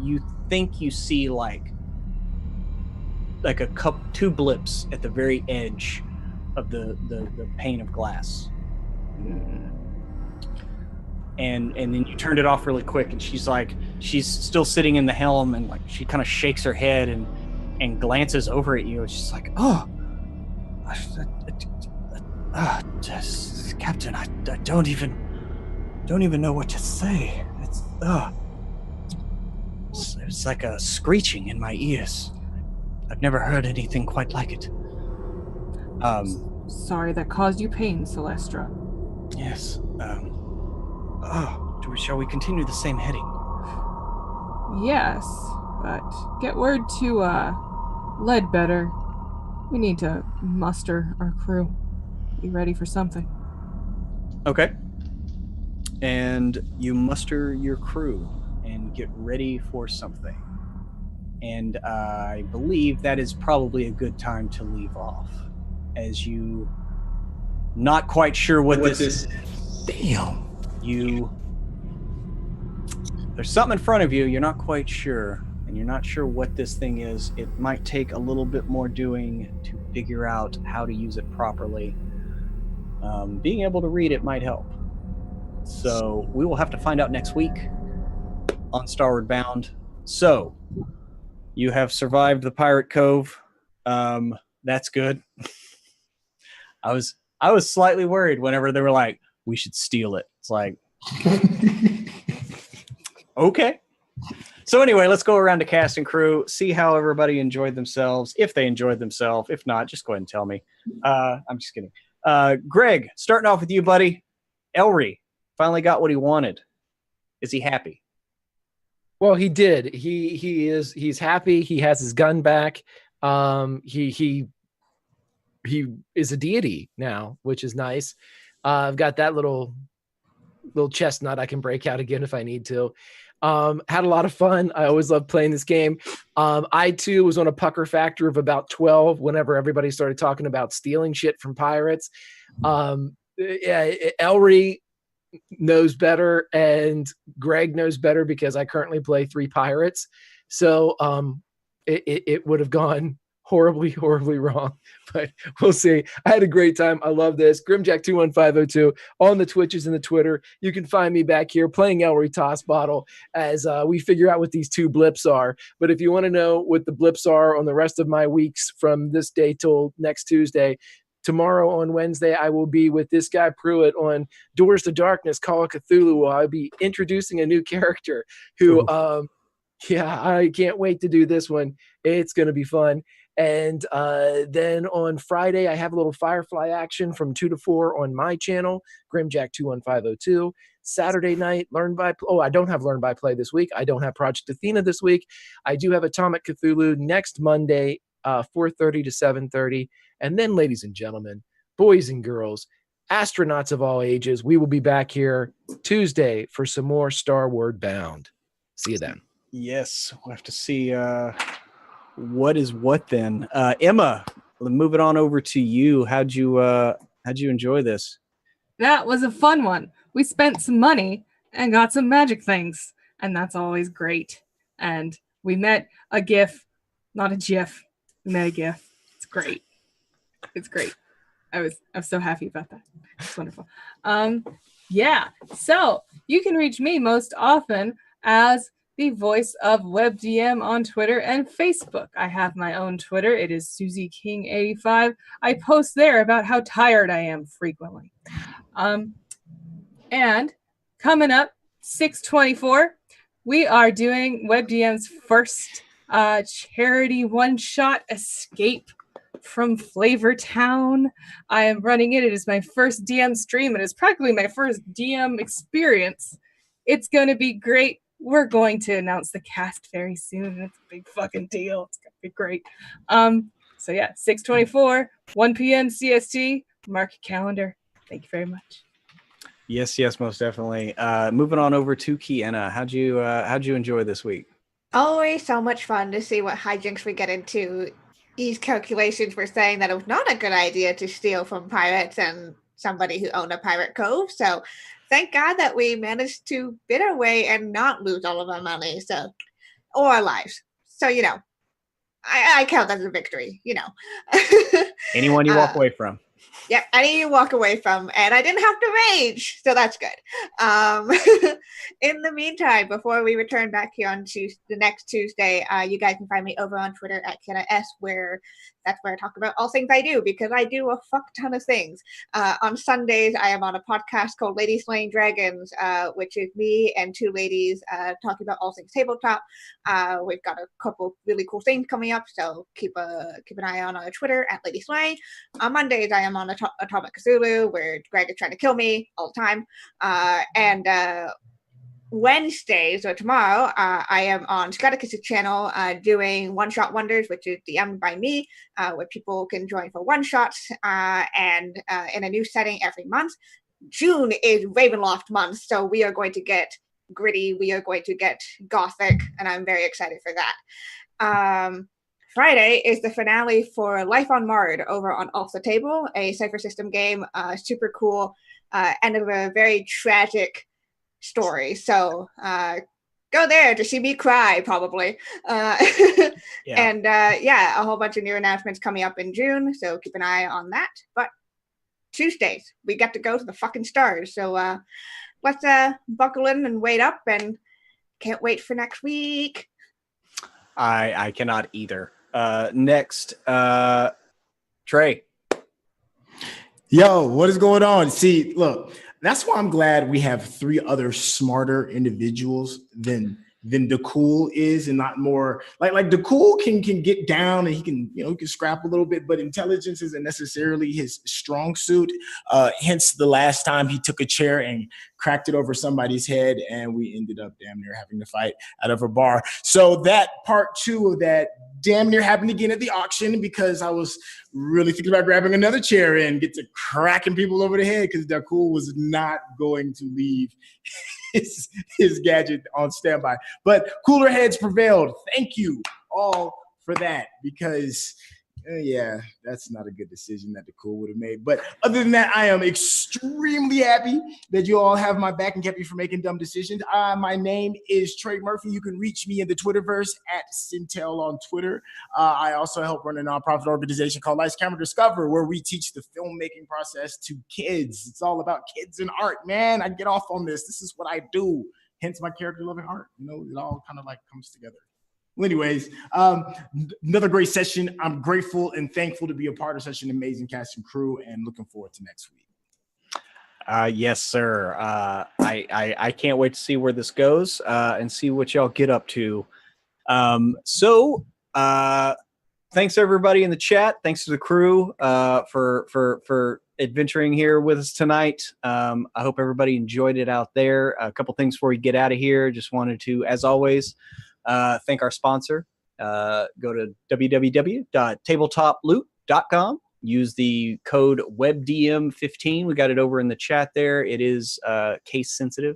you think you see like two blips at the very edge of the pane of glass. And then you turned it off really quick, and she's still sitting in the helm, and like she kind of shakes her head and glances over at you, and she's like, Captain, I don't even know what to say. It's like a screeching in my ears. I've never heard anything quite like it. Sorry that caused you pain, Celestra. Yes. Shall we continue the same heading? Yes, but get word to Ledbetter. We need to muster our crew. Be ready for something. Okay. And you muster your crew and get ready for something. And I believe that is probably a good time to leave off, as you not quite sure what this is. Damn. There's something in front of you, you're not quite sure, and you're not sure what this thing is. It might take a little bit more doing to figure out how to use it properly. Being able to read it might help. So we will have to find out next week on Starward Bound. So you have survived the Pirate Cove. That's good. I was slightly worried whenever they were like, we should steal it. It's like, okay. So anyway, let's go around to cast and crew, see how everybody enjoyed themselves, if they enjoyed themselves. If not, just go ahead and tell me. I'm just kidding. Greg, starting off with you, buddy. Elry finally got what he wanted. Is he happy? Well, he did. He's happy. He has his gun back. He is a deity now, which is nice. I've got that little chestnut I can break out again if I need to. Had a lot of fun. I always love playing this game. I too was on a pucker factor of about 12 whenever everybody started talking about stealing shit from pirates. Elry knows better, and Greg knows better because I currently play 3 pirates. So it would have gone horribly wrong, but we'll see. I had a great time. I love this. Grimjack21502 on the Twitches and the Twitter. You can find me back here playing Elry Toss Bottle as we figure out what these 2 blips are. But if you want to know what the blips are on the rest of my weeks from this day till next Tuesday, tomorrow on Wednesday, I will be with this guy Pruitt on Doors to Darkness, Call of Cthulhu. I'll be introducing a new character who, I can't wait to do this one. It's going to be fun. And then on Friday, I have a little Firefly action from 2 to 4 on my channel, Grimjack21502. Saturday night, I don't have Learn by Play this week. I don't have Project Athena this week. I do have Atomic Cthulhu next Monday, 4:30 to 7:30. And then, ladies and gentlemen, boys and girls, astronauts of all ages, we will be back here Tuesday for some more Starward Bound. See you then. Yes, we'll have to see what is what then. Emma, move it on over to you. How'd you enjoy this? That was a fun one. We spent some money and got some magic things, and that's always great. And we met a GIF, not a GIF. We met a GIF. It's great. It's great. I'm so happy about that. It's wonderful. So you can reach me most often as the voice of WebDM on Twitter and Facebook. I have my own Twitter. It is SusieKing85. I post there about how tired I am frequently. And coming up, 6/24, we are doing WebDM's first charity one-shot escape from Flavortown. I am running it. It is my first DM stream. It is practically my first DM experience. It's going to be great. We're going to announce the cast very soon. It's a big fucking deal. It's going to be great. 6/24, 1 p.m. CST. Mark your calendar. Thank you very much. Yes, most definitely. Moving on over to Kiana. How'd you enjoy this week? Always so much fun to see what hijinks we get into. These calculations were saying that it was not a good idea to steal from pirates and somebody who owned a pirate cove. So thank God that we managed to bid our way and not lose all of our money, or our lives. So, I count that as a victory, Anyone you walk away from. Yep, any you walk away from, and I didn't have to rage, so that's good. In the meantime, before we return back here on the next Tuesday, you guys can find me over on Twitter at KennaS, that's where I talk about all things I do, because I do a fuck ton of things. On Sundays, I am on a podcast called Ladies Slaying Dragons, which is me and 2 ladies talking about all things tabletop. We've got a couple really cool things coming up, so keep an eye on our Twitter at Lady Slaying. On Mondays, I am on Atomic Cthulhu, where Greg is trying to kill me all the time. And Wednesdays, or tomorrow, I am on Scaticus' channel doing One Shot Wonders, which is DM'd by me, where people can join for one-shots and in a new setting every month. June is Ravenloft month, so we are going to get gritty, we are going to get gothic, and I'm very excited for that. Friday is the finale for Life on Marred over on Off the Table, a Cypher System game, super cool, end of a very tragic story. So go there to see me cry, probably. And a whole bunch of new announcements coming up in June, so keep an eye on that. But Tuesdays, we get to go to the fucking stars. So let's buckle in and wait up, and can't wait for next week. I cannot either. Next, Trey. Yo, what is going on? See, look, that's why I'm glad we have 3 other smarter individuals than DeCool is, and not more like DeCool can get down and he can scrap a little bit, but intelligence isn't necessarily his strong suit. Hence the last time he took a chair and cracked it over somebody's head, and we ended up damn near having to fight out of a bar. So that part 2 of that damn near happened again at the auction, because I was really thinking about grabbing another chair and get to cracking people over the head, because DeCool was not going to leave his gadget on standby. But cooler heads prevailed. Thank you all for that, because Yeah, that's not a good decision that the Cool would have made. But other than that, I am extremely happy that you all have my back and kept me from making dumb decisions. My name is Trey Murphy. You can reach me in the Twitterverse at Centel on Twitter. I also help run a nonprofit organization called Lights Camera Discover, where we teach the filmmaking process to kids. It's all about kids and art, man. I get off on this. This is what I do. Hence my character loving art. You know, it all kind of like comes together. Well, anyways, another great session. I'm grateful and thankful to be a part of such an amazing cast and crew, and looking forward to next week. Yes, sir. I can't wait to see where this goes and see what y'all get up to. Thanks everybody in the chat. Thanks to the crew for adventuring here with us tonight. I hope everybody enjoyed it out there. A couple things before we get out of here. Just wanted to, as always, thank our sponsor. Go to www.tabletoploot.com. Use the code WebDM15. We got it over in the chat there. It is case sensitive.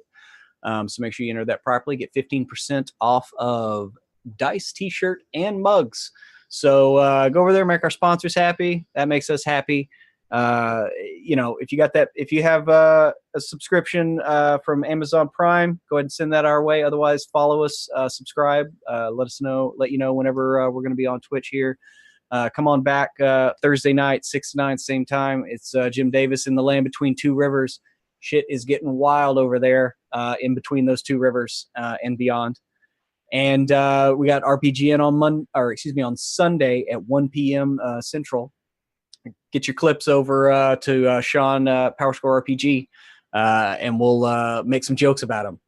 So make sure you enter that properly. Get 15% off of dice, t-shirt, and mugs. So go over there, make our sponsors happy. That makes us happy. If you got that, if you have a subscription from Amazon Prime, go ahead and send that our way. Otherwise, follow us, subscribe, let you know whenever we're going to be on Twitch here. Come on back Thursday night, 6 to 9, same time. It's Jim Davis in the land between two rivers. Shit is getting wild over there in between those two rivers and beyond. And we got RPGN on Sunday at 1 p.m. Central. Get your clips over to Sean PowerScore RPG, and we'll make some jokes about them.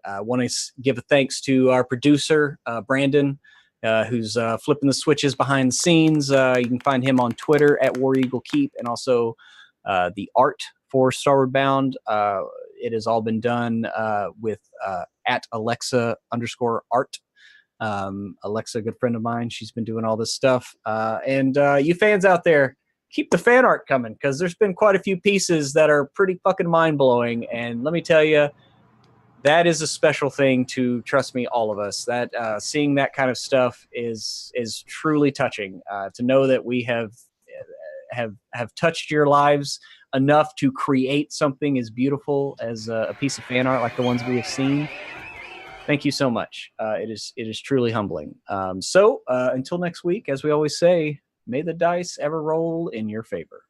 I want to give a thanks to our producer, Brandon, who's flipping the switches behind the scenes. You can find him on Twitter at War Eagle Keep, and also the art for Starward Bound. It has all been done with at Alexa_art. Alexa, a good friend of mine, she's been doing all this stuff. And you fans out there, keep the fan art coming, because there's been quite a few pieces that are pretty fucking mind-blowing. And let me tell you, that is a special thing to, trust me, all of us. That seeing that kind of stuff is truly touching. To know that we have touched your lives enough to create something as beautiful as a piece of fan art like the ones we have seen. Thank you so much. It is truly humbling. So until next week, as we always say, may the dice ever roll in your favor.